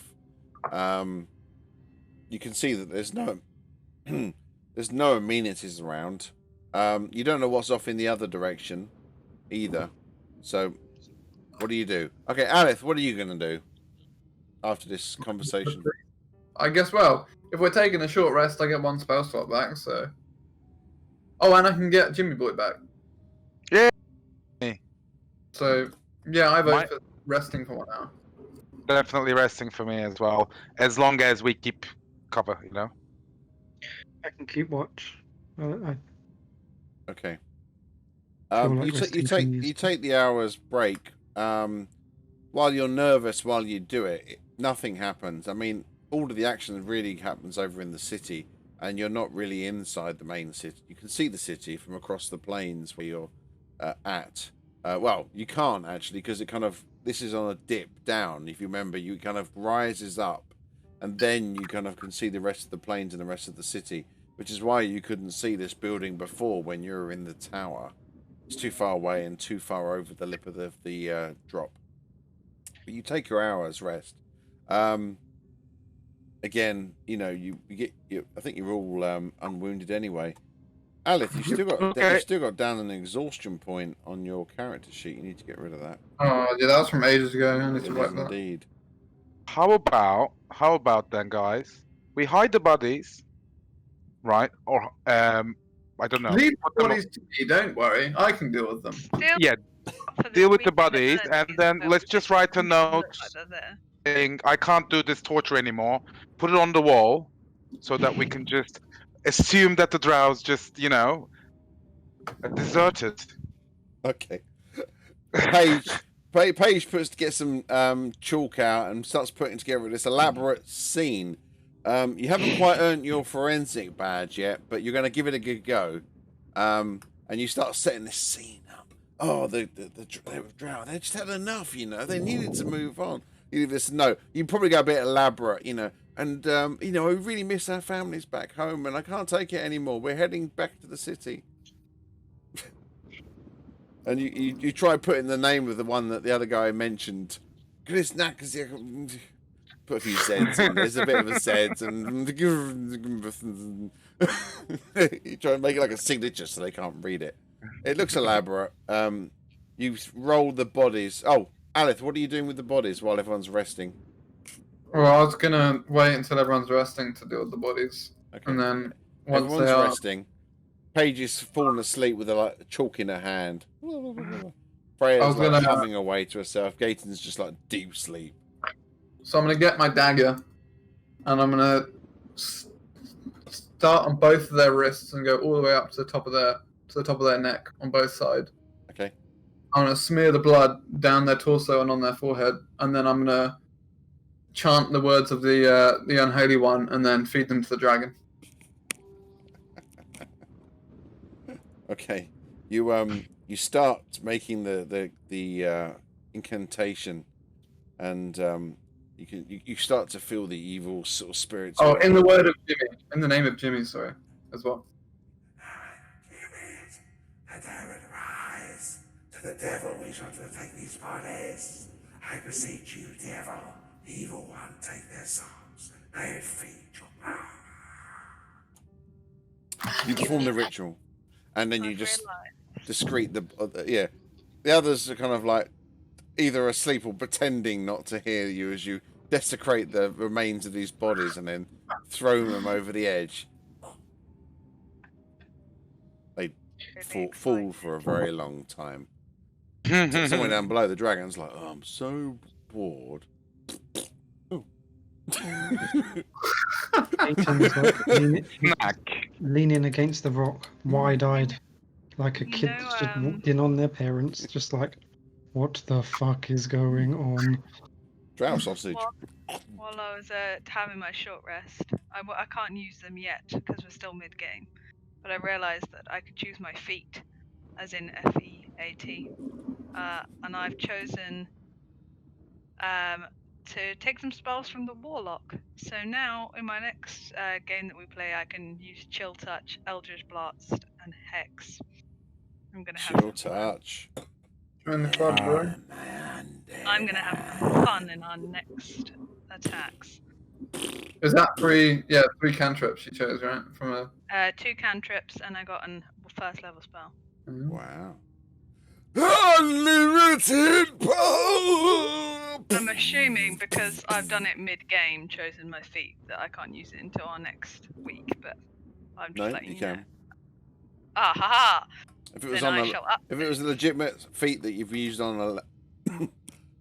Speaker 1: You can see that there's no there's no amenities around. You don't know what's off in the other direction either. So what do you do? Okay, Alith, what are you gonna do after this conversation?
Speaker 3: I guess, well, if we're taking a short rest, I get 1 spell slot back, so... Oh, and I can get Jimmy Boy back.
Speaker 6: Yay!
Speaker 3: So, yeah, I vote
Speaker 6: My-
Speaker 3: for resting for 1 hour.
Speaker 6: Definitely resting for me as well, as long as we keep cover, you know?
Speaker 5: I can keep watch. I
Speaker 1: Okay.
Speaker 5: feel like
Speaker 1: You
Speaker 5: resting for me is-
Speaker 1: take the hour's break. While you're nervous, while you do it, nothing happens. I mean, all of the action really happens over in the city, and you're not really inside the main city. You can see the city from across the plains where you're at. Well, you can't actually, because it kind of, this is on a dip down. If you remember, you kind of rises up, and then you kind of can see the rest of the plains and the rest of the city, which is why you couldn't see this building before when you were in the tower. It's too far away and too far over the lip of the drop. But you take your hour's rest. Again, you know, I think you're all unwounded anyway. Alith, you still got down an exhaustion point on your character sheet. You need to get rid of that.
Speaker 3: Oh, yeah, that was from ages ago. I need to wipe
Speaker 1: Yes,
Speaker 3: that.
Speaker 1: indeed.
Speaker 6: How about then, guys? We hide the bodies, right? Or, I don't know.
Speaker 3: Leave the
Speaker 6: Put them-
Speaker 3: bodies to me, don't worry. I can deal with them.
Speaker 4: Still
Speaker 6: Yeah,
Speaker 4: for the
Speaker 6: deal with the
Speaker 4: weekend
Speaker 6: bodies, and
Speaker 4: early,
Speaker 6: then
Speaker 4: so
Speaker 6: let's just write a
Speaker 4: it doesn't
Speaker 6: note
Speaker 4: look like they're there.
Speaker 6: saying, I can't do this torture anymore. Put it on the wall so that we can just assume that the drows just, you know, deserted.
Speaker 1: Okay. Paige gets some chalk out and starts putting together this elaborate scene. You haven't quite earned your forensic badge yet, but you're going to give it a good go. And you start setting this scene up. Oh, they were drowned. They just had enough, you know. They needed to move on. You need this. No, you probably go a bit elaborate, you know. And you know, we really miss our families back home, and I can't take it anymore. We're heading back to the city. And you try putting the name of the one that the other guy mentioned. Put a few Zeds on. There's a bit of a Zeds, and you try and make it like a signature so they can't read it. It looks elaborate. You roll the bodies. Oh, Alith, what are you doing with the bodies while everyone's resting?
Speaker 3: Well, I was gonna wait until everyone's resting to deal with the bodies.
Speaker 1: Okay.
Speaker 3: And then once
Speaker 1: Everyone's
Speaker 3: they are...
Speaker 1: resting. Paige is fallen asleep with a chalk in her hand. Freya's
Speaker 3: I was gonna-
Speaker 1: humming away to herself. Gaten's just like deep sleep.
Speaker 3: So I'm gonna get my dagger, and I'm gonna start on both of their wrists and go all the way up to the top of their neck on both sides.
Speaker 1: Okay.
Speaker 3: I'm gonna smear the blood down their torso and on their forehead, and then I'm gonna chant the words of the unholy one, and then feed them to the dragon.
Speaker 1: Okay. You start making the incantation, and you start to feel the evil sort of spirits.
Speaker 3: Oh, in the word of Jimmy, in the name of Jimmy, sorry, as well.
Speaker 2: And I would rise. To the devil we shall take these bodies. I beseech you, devil, the evil one, take their souls. I feed your power.
Speaker 1: You perform the ritual, and then you
Speaker 4: I've
Speaker 1: just
Speaker 4: realised.
Speaker 1: discreet the yeah. The others are kind of like either asleep or pretending not to hear you as you desecrate the remains of these bodies and then throw them over the edge. They fall for a very long time. So someone down below, the dragon's like, "Oh, I'm so bored."
Speaker 5: Aiton's like
Speaker 6: Snack.
Speaker 5: leaning against the rock, wide-eyed, like a
Speaker 4: You
Speaker 5: kid
Speaker 4: know,
Speaker 5: that's just walked in on their parents, just like, what the fuck is going on?
Speaker 1: Drow sausage.
Speaker 4: While I was having my short rest, I can't use them yet because we're still mid-game. But I realised that I could choose my feat, as in F-E-A-T. And I've chosen to take some spells from the Warlock. So now, in my next game that we play, I can use Chill Touch, Eldritch Blast, and Hex. I'm gonna have
Speaker 1: Chill
Speaker 4: some fun.
Speaker 1: touch.
Speaker 3: Join the club, bro.
Speaker 4: I'm gonna have fun in our next attacks.
Speaker 3: Is that three cantrips you chose, right? From a
Speaker 4: 2 cantrips, and I got a first level spell.
Speaker 1: Wow. Unlimited power!
Speaker 4: I'm assuming because I've done it mid-game, chosen my feat, that I can't use it until our next week. But I'm just
Speaker 1: No,
Speaker 4: letting
Speaker 1: you
Speaker 4: you know.
Speaker 1: can.
Speaker 4: Ah ha ha!
Speaker 1: If it was
Speaker 4: Then
Speaker 1: on
Speaker 4: I
Speaker 1: a,
Speaker 4: shall up.
Speaker 1: if it was a legitimate feat that you've used on a,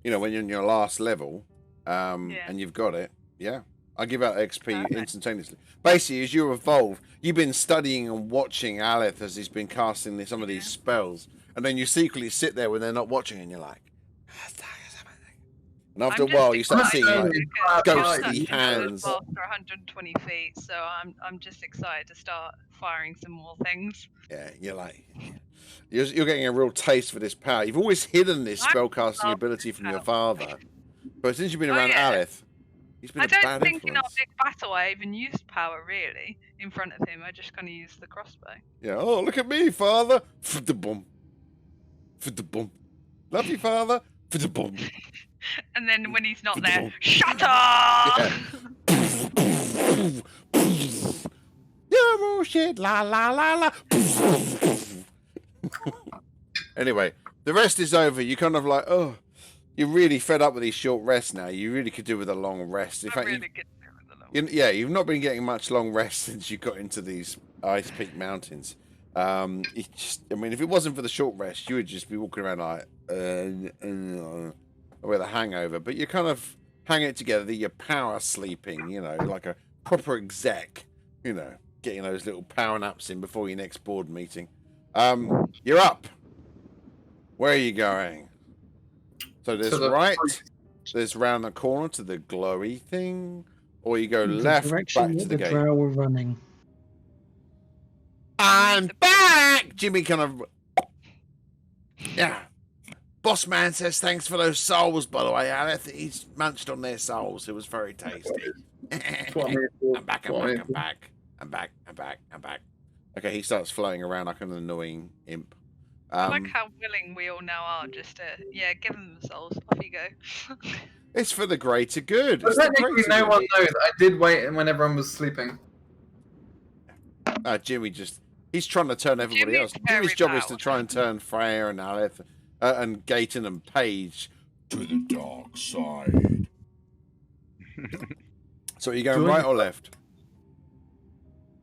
Speaker 1: you know, when you're in your last level,
Speaker 4: Yeah.
Speaker 1: and you've got it, yeah, I give out XP
Speaker 4: Perfect.
Speaker 1: instantaneously. Basically, as you evolve, you've been studying and watching Aleth as he's been casting some of these spells, and then you secretly sit there when they're not watching, and you're like, and after
Speaker 4: I'm
Speaker 1: a while,
Speaker 4: just
Speaker 1: you start
Speaker 4: excited
Speaker 1: seeing like
Speaker 4: because
Speaker 1: ghostly
Speaker 4: I'm such a
Speaker 1: hands.
Speaker 4: boss for 120 feet, so I'm just excited to start firing some more things.
Speaker 1: Yeah, you're like, you're getting a real taste for this power. You've always hidden this
Speaker 4: I
Speaker 1: spellcasting
Speaker 4: love
Speaker 1: ability from your
Speaker 4: power.
Speaker 1: father, but since you've been
Speaker 4: Oh,
Speaker 1: around
Speaker 4: yeah.
Speaker 1: Aleth, he's been
Speaker 4: I
Speaker 1: a
Speaker 4: don't
Speaker 1: bad
Speaker 4: think in our
Speaker 1: influence.
Speaker 4: big battle I even used power really in front of him. I just kind of used the crossbow.
Speaker 1: Yeah. Oh, look at me, father. Boom. Boom. Love you, father. Boom.
Speaker 4: And then when he's not there, shut up!
Speaker 1: Yeah, bullshit. La la la la. Anyway, the rest is over. You kind of like, oh, you're really fed up with these short rests now. You really could do with a long rest. In
Speaker 4: I'm
Speaker 1: fact,
Speaker 4: really good at the
Speaker 1: yeah, you've not been getting much long rest since you got into these Ice Peak Mountains. It just, I mean, if it wasn't for the short rest, you would just be walking around like with a hangover. But you kind of hang it together that you're power sleeping, you know, like a proper exec, you know, getting those little power naps in before your next board meeting. You're up. Where are you going? So there's right, there's round the corner to the glowy thing, or you go
Speaker 5: The
Speaker 1: left
Speaker 5: direction
Speaker 1: back to
Speaker 5: that
Speaker 1: the
Speaker 5: the
Speaker 1: gate.
Speaker 5: drow were running.
Speaker 1: I'm back! Jimmy kind of... Yeah. Boss man says thanks for those souls, by the way, Aleth. He's munched on their souls. It was very tasty. I'm back. Okay, he starts floating around like an annoying imp.
Speaker 4: I like how willing we all now are just to, give them themselves. Off you go.
Speaker 1: It's for the greater good.
Speaker 3: But
Speaker 1: It's the
Speaker 3: technically,
Speaker 1: greater
Speaker 3: no
Speaker 1: good.
Speaker 3: one knows. I did wait when everyone was sleeping.
Speaker 1: Jimmy just... He's trying to turn everybody
Speaker 4: Jimmy's
Speaker 1: else.
Speaker 4: very
Speaker 1: Jimmy's job is to
Speaker 4: loud.
Speaker 1: try and turn Freya and Aleth and Gaten and Paige to the dark side. So are you going
Speaker 5: Good.
Speaker 1: right or left?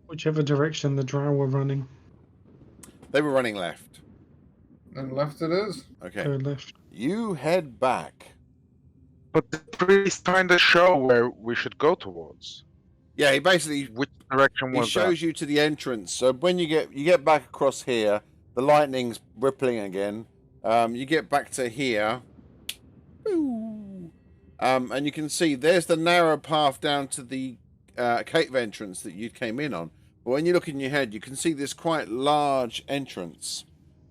Speaker 5: Whichever direction the drow were running.
Speaker 1: They were running left.
Speaker 3: And left it is.
Speaker 1: Okay.
Speaker 5: Go left.
Speaker 1: You head back.
Speaker 6: But the priest kind of show where we should go towards.
Speaker 1: Yeah, he basically
Speaker 6: Which direction
Speaker 1: he
Speaker 6: was
Speaker 1: shows you to the entrance. So when you get back across here, the lightning's rippling again. You get back to here. Ooh. And you can see there's the narrow path down to the cave entrance that you came in on. But when you look in your head, you can see this quite large entrance.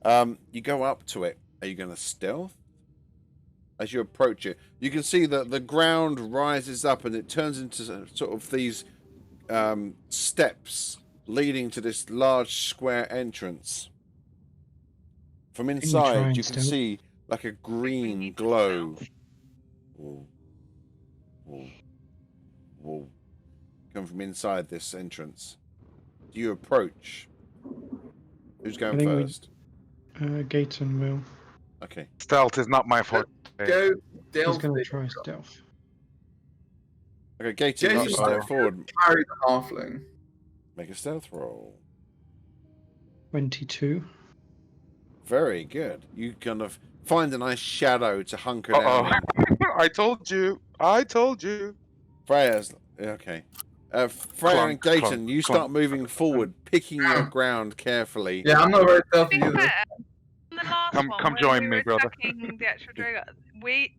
Speaker 1: You go up to it. Are you going to stealth? As you approach it, you can see that the ground rises up and it turns into sort of these steps leading to this large square entrance. From inside, you can see like a green glow. Whoa. Whoa. Whoa. Come from inside this entrance. Do you approach? Who's going
Speaker 5: think we-
Speaker 1: first?
Speaker 5: Gaten will.
Speaker 1: Okay.
Speaker 6: Stealth is not my forte.
Speaker 3: go
Speaker 5: He's
Speaker 3: stealth.
Speaker 5: going to try stealth.
Speaker 1: Okay, Gaten, not
Speaker 3: Jason,
Speaker 1: step forward.
Speaker 3: Carry the halfling.
Speaker 1: Make a stealth roll.
Speaker 5: 22.
Speaker 1: Very good. You kind of find a nice shadow to hunker
Speaker 6: Uh-oh.
Speaker 1: down in.
Speaker 6: I told you. I told you.
Speaker 1: Freya's okay. Freya and
Speaker 6: Clunk,
Speaker 1: Gaten,
Speaker 6: clunk,
Speaker 1: you start
Speaker 6: clunk.
Speaker 1: moving forward, picking your ground carefully.
Speaker 3: Yeah, I'm not very
Speaker 4: To
Speaker 3: stealthy
Speaker 4: be
Speaker 3: either.
Speaker 4: fair, on the last
Speaker 6: Come-
Speaker 4: one,
Speaker 6: come
Speaker 4: when
Speaker 6: join
Speaker 4: we
Speaker 6: me,
Speaker 4: were
Speaker 6: brother.
Speaker 4: attacking the actual Drago,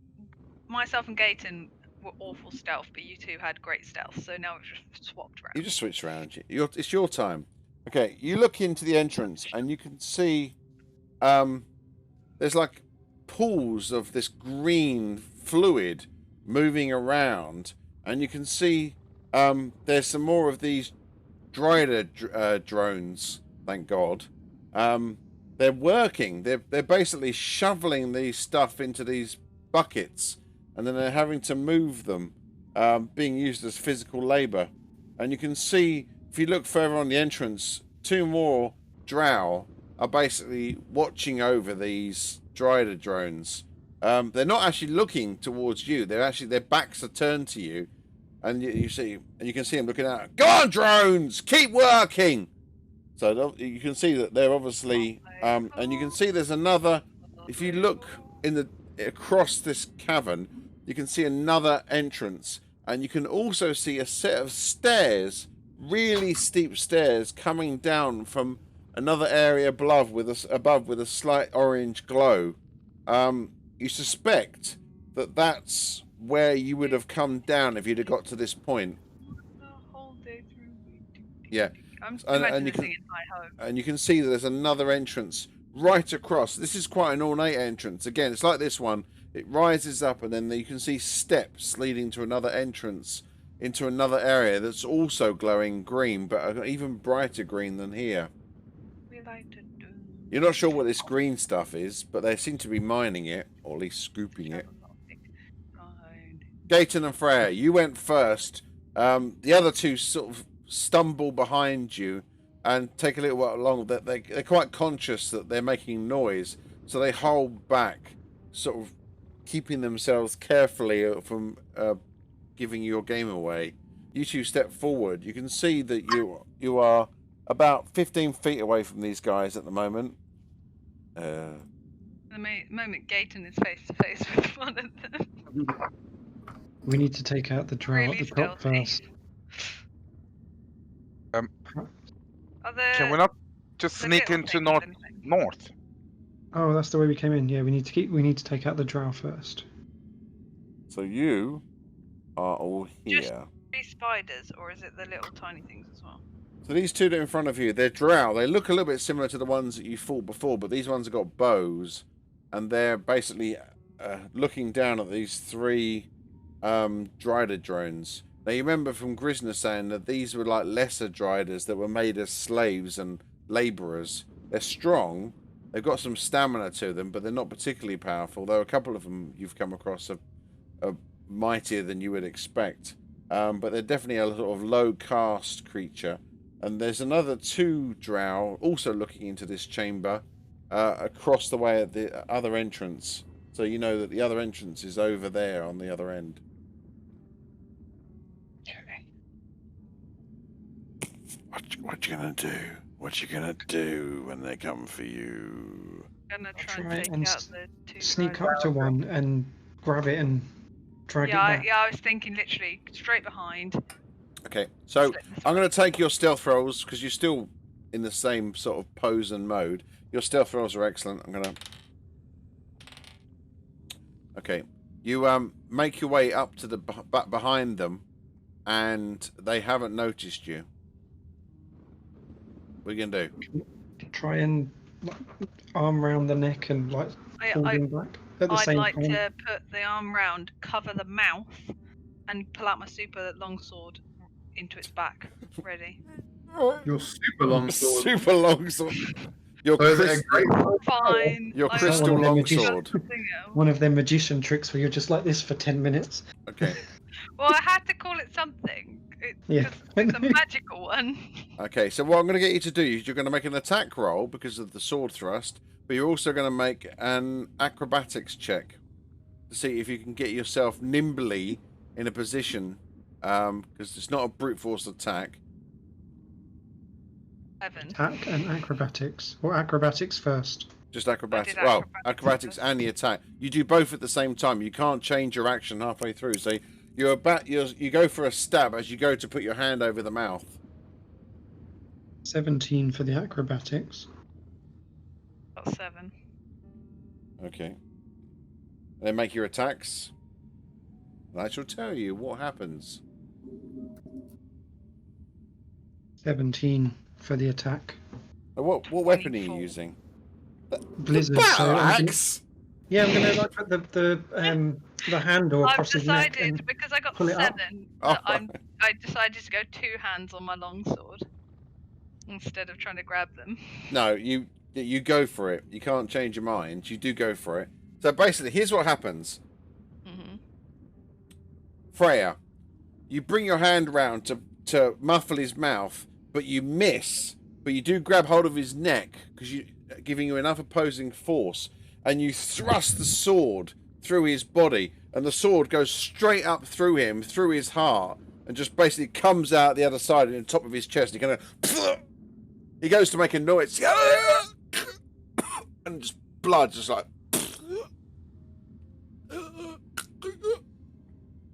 Speaker 4: myself and Gaten were awful stealth, but you two had great stealth, so now we've just swapped around.
Speaker 1: You just switch around. It's your time. Okay, you look into the entrance and you can see there's like pools of this green fluid moving around, and you can see there's some more of these Dryder drones. Thank God. They're working. They're basically shoveling these stuff into these buckets, and then they're having to move them, being used as physical labor. And you can see, if you look further on the entrance, 2 more drow are basically watching over these Dryder drones. They're not actually looking towards you. Their backs are turned to you, and you can see them looking out. Go on, drones, keep working. So you can see that they're obviously, and you can see there's another. If you look across this cavern, you can see another entrance, and you can also see a set of stairs, really steep stairs coming down from another area above with a slight orange glow. You suspect that that's where you would have come down if you'd have got to this point.
Speaker 4: The whole day through.
Speaker 1: Yeah.
Speaker 4: I'm just
Speaker 1: And
Speaker 4: imagining
Speaker 1: you can-
Speaker 4: this in my home.
Speaker 1: And you can see that there's another entrance right across. This is quite an ornate entrance. Again, it's like this one. It rises up, and then you can see steps leading to another entrance into another area that's also glowing green, but an even brighter green than here.
Speaker 4: We like to do.
Speaker 1: You're not sure what this green stuff is, but they seem to be mining it, or at least scooping it. Gaten and Freya, you went first. The other two sort of stumble behind you and take a little while along. They're quite conscious that they're making noise, so they hold back, sort of keeping themselves carefully from giving your game away. You two step forward. You can see that you are about 15 feet away from these guys at the moment.
Speaker 4: The moment Gaten is face to face with one of them.
Speaker 5: We need to take out the drow
Speaker 4: Really
Speaker 5: at the top
Speaker 4: stealthy.
Speaker 5: first.
Speaker 4: Are there,
Speaker 6: Can we not just
Speaker 4: the
Speaker 6: sneak
Speaker 4: little
Speaker 6: into
Speaker 4: things
Speaker 6: north?
Speaker 4: anything?
Speaker 6: North.
Speaker 5: Oh, that's the way we came in. Yeah, we need to take out the drow first.
Speaker 1: So you are all here.
Speaker 4: Just- These spiders, or is it the little tiny things as well?
Speaker 1: So these two that are in front of you, they're drow. They look a little bit similar to the ones that you fought before, but these ones have got bows, and they're basically looking down at these 3 Dryder drones. Now you remember from Grisna saying that these were like lesser Dryders that were made as slaves and labourers. They're strong. They've got some stamina to them, but they're not particularly powerful. Though a couple of them you've come across are mightier than you would expect. But they're definitely a sort of low caste creature. And there's another 2 drow also looking into this chamber across the way at the other entrance. So you know that the other entrance is over there on the other end.
Speaker 4: Okay.
Speaker 1: What you gonna do? What you gonna do when they come for you?
Speaker 4: Gonna
Speaker 5: I'll
Speaker 4: try
Speaker 5: try
Speaker 4: and take
Speaker 5: and
Speaker 4: out the 2
Speaker 5: Sneak
Speaker 4: riders.
Speaker 5: up to one and grab it and drag it back.
Speaker 4: I was thinking literally straight behind.
Speaker 1: Okay, so
Speaker 4: slip the
Speaker 1: I'm going to take your stealth rolls because you're still in the same sort of pose and mode. Your stealth rolls are excellent. I'm going to... Okay, you make your way up to the back behind them, and they haven't noticed you. What are you going to do?
Speaker 5: Try and like, arm round the neck and like pull
Speaker 4: I,
Speaker 5: them back at the
Speaker 4: I'd
Speaker 5: same
Speaker 4: like
Speaker 5: time.
Speaker 4: to put the arm round, cover the mouth, and pull out my super longsword into its back. Ready.
Speaker 3: Your super long sword.
Speaker 1: Super long sword. Your,
Speaker 3: So is it
Speaker 1: crys-
Speaker 3: a great
Speaker 4: Fine.
Speaker 1: your
Speaker 4: I
Speaker 1: crystal
Speaker 5: one of them
Speaker 1: long
Speaker 5: magician-
Speaker 1: sword.
Speaker 4: something else.
Speaker 5: One of them magician tricks where you're just like this for 10 minutes.
Speaker 1: Okay,
Speaker 4: Well, I had to call it something.
Speaker 5: Yeah.
Speaker 4: 'Cause it's a magical one.
Speaker 1: okay. So what I'm going to get you to do is you're going to make an attack roll because of the sword thrust, but you're also going to make an acrobatics check to see if you can get yourself nimbly in a position, because it's not a brute force attack.
Speaker 4: 7.
Speaker 5: Attack and acrobatics. Or acrobatics first.
Speaker 1: Just acrobatics.
Speaker 4: did
Speaker 1: Well,
Speaker 4: acrobatics
Speaker 1: acrobatics
Speaker 4: first.
Speaker 1: and the attack. You do both at the same time. You can't change your action halfway through. So you go for a stab as you go to put your hand over the mouth.
Speaker 5: 17 for the acrobatics.
Speaker 4: Got 7.
Speaker 1: Okay. And then make your attacks. And I shall tell you what happens.
Speaker 5: 17 for the attack.
Speaker 1: Now, what weapon are you
Speaker 4: 24.
Speaker 1: using?
Speaker 5: Blizzard.
Speaker 1: The
Speaker 5: so
Speaker 1: battle
Speaker 5: I'm gonna-
Speaker 1: axe.
Speaker 5: yeah, I'm gonna like put the handle
Speaker 4: I've
Speaker 5: across his neck.
Speaker 4: decided,
Speaker 5: And
Speaker 4: because I got
Speaker 5: pull it up.
Speaker 4: 7,
Speaker 1: Oh,
Speaker 4: that I decided to go 2 hands on my longsword instead of trying to grab them.
Speaker 1: No, you go for it. You can't change your mind. You do go for it. So basically, here's what happens.
Speaker 4: Hmm.
Speaker 1: Freya, you bring your hand round to muffle his mouth, but you miss. But you do grab hold of his neck, because giving you enough opposing force, and you thrust the sword through his body, and the sword goes straight up through him, through his heart, and just basically comes out the other side and on top of his chest. And he goes to make a noise, and just blood, just like,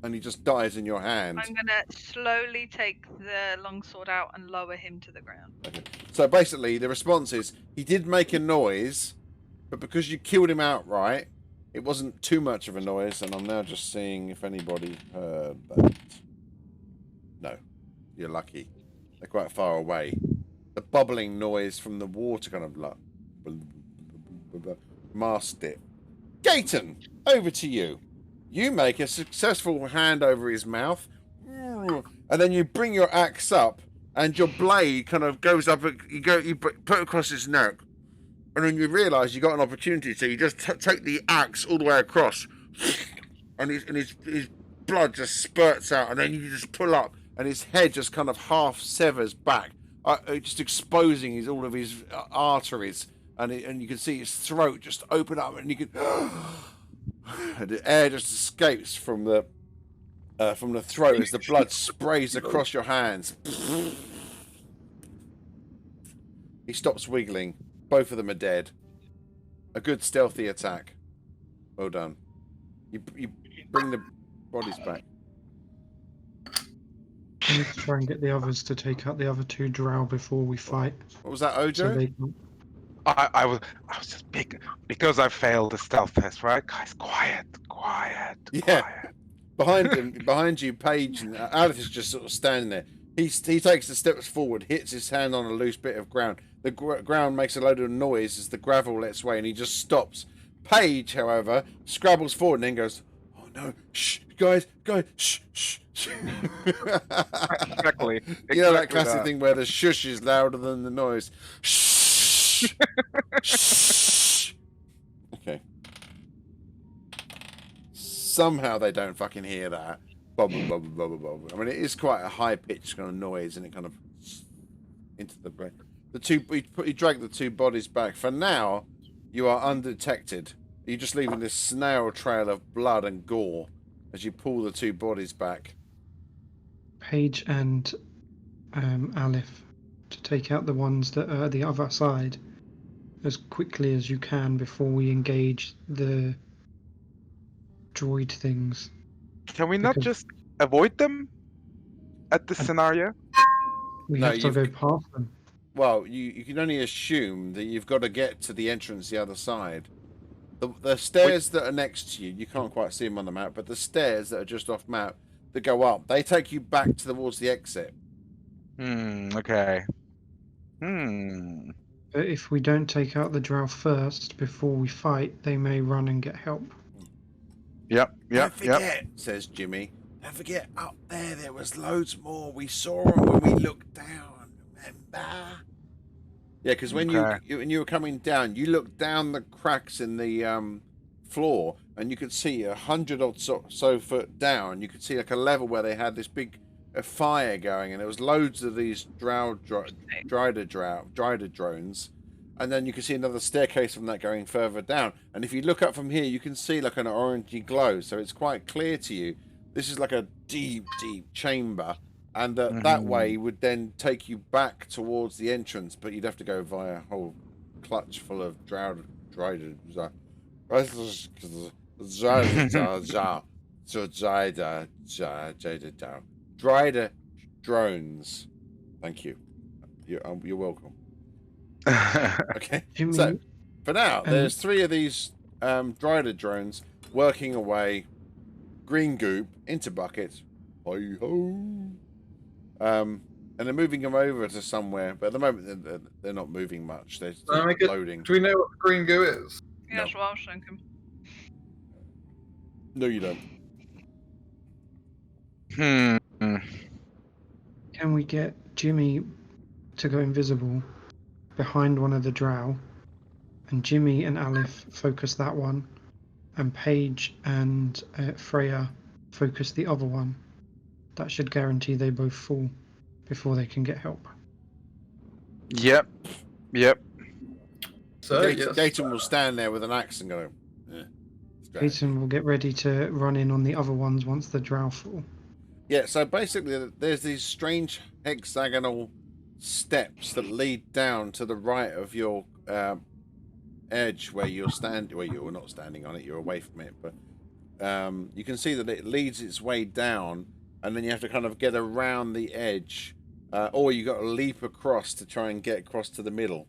Speaker 1: and he just dies in your hand.
Speaker 4: I'm gonna slowly take the longsword out and lower him to the ground.
Speaker 1: Okay. So basically, the response is he did make a noise, but because you killed him outright, it wasn't too much of a noise. And I'm now just seeing if anybody heard that. No, you're lucky. They're quite far away. The bubbling noise from the water kind of like masked it. Gayton, over to you. You make a successful hand over his mouth, and then you bring your axe up, and your blade kind of goes up. You put it across his neck, and then you realise you got an opportunity. So you just take the axe all the way across, and his blood just spurts out, and then you just pull up, and his head just kind of half severs back, just exposing all of his arteries, and you can see his throat just open up, and you can. And the air just escapes from the throat as the blood sprays across your hands. He stops wiggling. Both of them are dead. A good stealthy attack. Well done. You bring the bodies back.
Speaker 5: I need to try and get the others to take out the other 2 drow before we fight.
Speaker 1: What was that,
Speaker 5: So
Speaker 1: Ojo?
Speaker 5: they can...
Speaker 6: I was just because I failed the stealth test, right? Guys, quiet.
Speaker 1: Yeah. Behind you, Paige and Alice is just sort of standing there. He takes the steps forward, hits his hand on a loose bit of ground. The ground makes a load of noise as the gravel lets way, and he just stops. Paige, however, scrabbles forward and then goes, "Oh no, shh, guys, shh, shh."
Speaker 6: Exactly.
Speaker 1: You know that classic thing where the shush is louder than the noise. Shh. Shh. Okay. Somehow they don't fucking hear that. Bubble, bubble, bubble, bubble. I mean, it is quite a high pitched kind of noise, and it kind of into the brain. You drag the 2 bodies back. For now, you are undetected. You're just leaving this snail trail of blood and gore as you pull the 2 bodies back.
Speaker 5: Paige and Aleph to take out the ones that are the other side as quickly as you can before we engage the droid things.
Speaker 6: Can we not
Speaker 5: Because-
Speaker 6: just avoid them at this scenario?
Speaker 5: We
Speaker 1: No,
Speaker 5: have to
Speaker 1: you've-
Speaker 5: go past them.
Speaker 1: Well, you can only assume that you've got to get to the entrance the other side. The stairs that are next to you, you can't quite see them on the map, but the stairs that are just off map that go up, they take you back towards the exit.
Speaker 6: Okay.
Speaker 5: But if we don't take out the drow first before we fight, they may run and get help.
Speaker 6: Yep.
Speaker 1: Don't forget, says Jimmy. Don't forget, up there was loads more. We saw them when we looked down. Remember? Yeah, because when you were coming down, you looked down the cracks in the floor, and you could see 100 or so foot down. You could see like a level where they had this big fire going, and there was loads of these Drider drones, and then you can see another staircase from that going further down. And if you look up from here, you can see like an orangey glow. So it's quite clear to you. This is like a deep, deep chamber, and that way would then take you back towards the entrance, but you'd have to go via a whole clutch full of dried drones. Thank you. You're welcome. Okay.
Speaker 5: Jimmy,
Speaker 1: So for now, there's 3 of these Drider drones working away green goop into buckets. Hi-ho. And they're moving them over to somewhere, but at the moment they're not moving much. They're still loading.
Speaker 3: Do we know what the green goo is?
Speaker 4: Yeah, that's what I was thinking.
Speaker 1: No, you don't.
Speaker 5: can we get Jimmy to go invisible behind one of the drow, and Jimmy and Aleph focus that one, and Paige and Freya focus the other one? That should guarantee they both fall before they can get help.
Speaker 6: Yep.
Speaker 3: So,
Speaker 1: Gaten will stand there with an axe and go,
Speaker 5: Gaten will get ready to run in on the other ones once the drow fall.
Speaker 1: Yeah, so basically there's these strange hexagonal steps that lead down to the right of your edge where you're you're not standing on it, you're away from it, but you can see that it leads its way down, and then you have to kind of get around the edge, or you got to leap across to try and get across to the middle.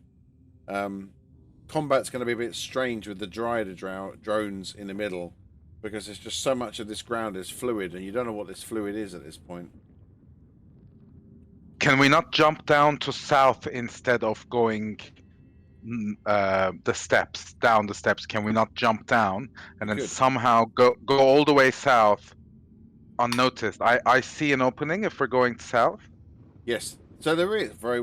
Speaker 1: Combat's going to be a bit strange with the Drider drones in the middle, because there's just so much of this ground is fluid, and you don't know what this fluid is at this point.
Speaker 6: Can we not jump down to south instead of going down the steps? Can we not jump down and then somehow go all the way south unnoticed? I see an opening if we're going south.
Speaker 1: Yes, so there is very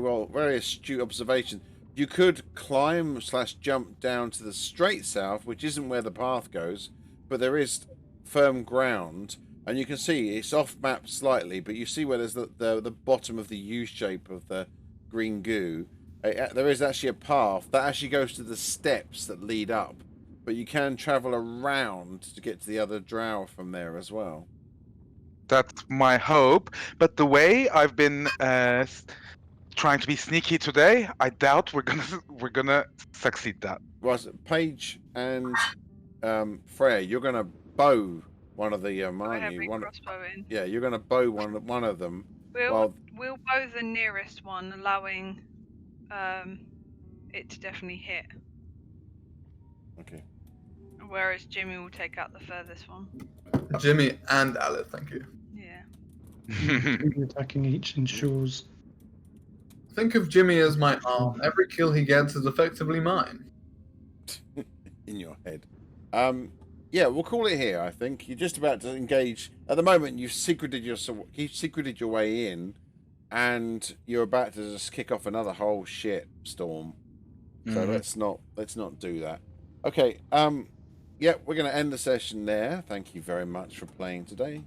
Speaker 1: astute observation. You could climb/jump down to the straight south, which isn't where the path goes, but there is firm ground, and you can see it's off map slightly, but you see where there's the bottom of the U shape of the green goo. There is actually a path that actually goes to the steps that lead up, but you can travel around to get to the other drow from there as well.
Speaker 6: That's my hope, but the way I've been trying to be sneaky today, I doubt we're gonna succeed that.
Speaker 1: Well, Paige and Freya, you're gonna bow one of the aren't you? Yeah, you're gonna bow one of them.
Speaker 4: We'll bow the nearest one, allowing it to definitely hit.
Speaker 1: Okay.
Speaker 4: Whereas Jimmy will take out the furthest one.
Speaker 3: Jimmy and Aleph, thank you.
Speaker 4: Yeah.
Speaker 5: Attacking each ensures.
Speaker 3: Think of Jimmy as my arm. Every kill he gets is effectively mine.
Speaker 1: In your head. Yeah, we'll call it here, I think. You're just about to engage. At the moment, you've secreted your way in, and you're about to just kick off another whole shit storm. So let's not do that. Okay, yeah, we're going to end the session there. Thank you very much for playing today.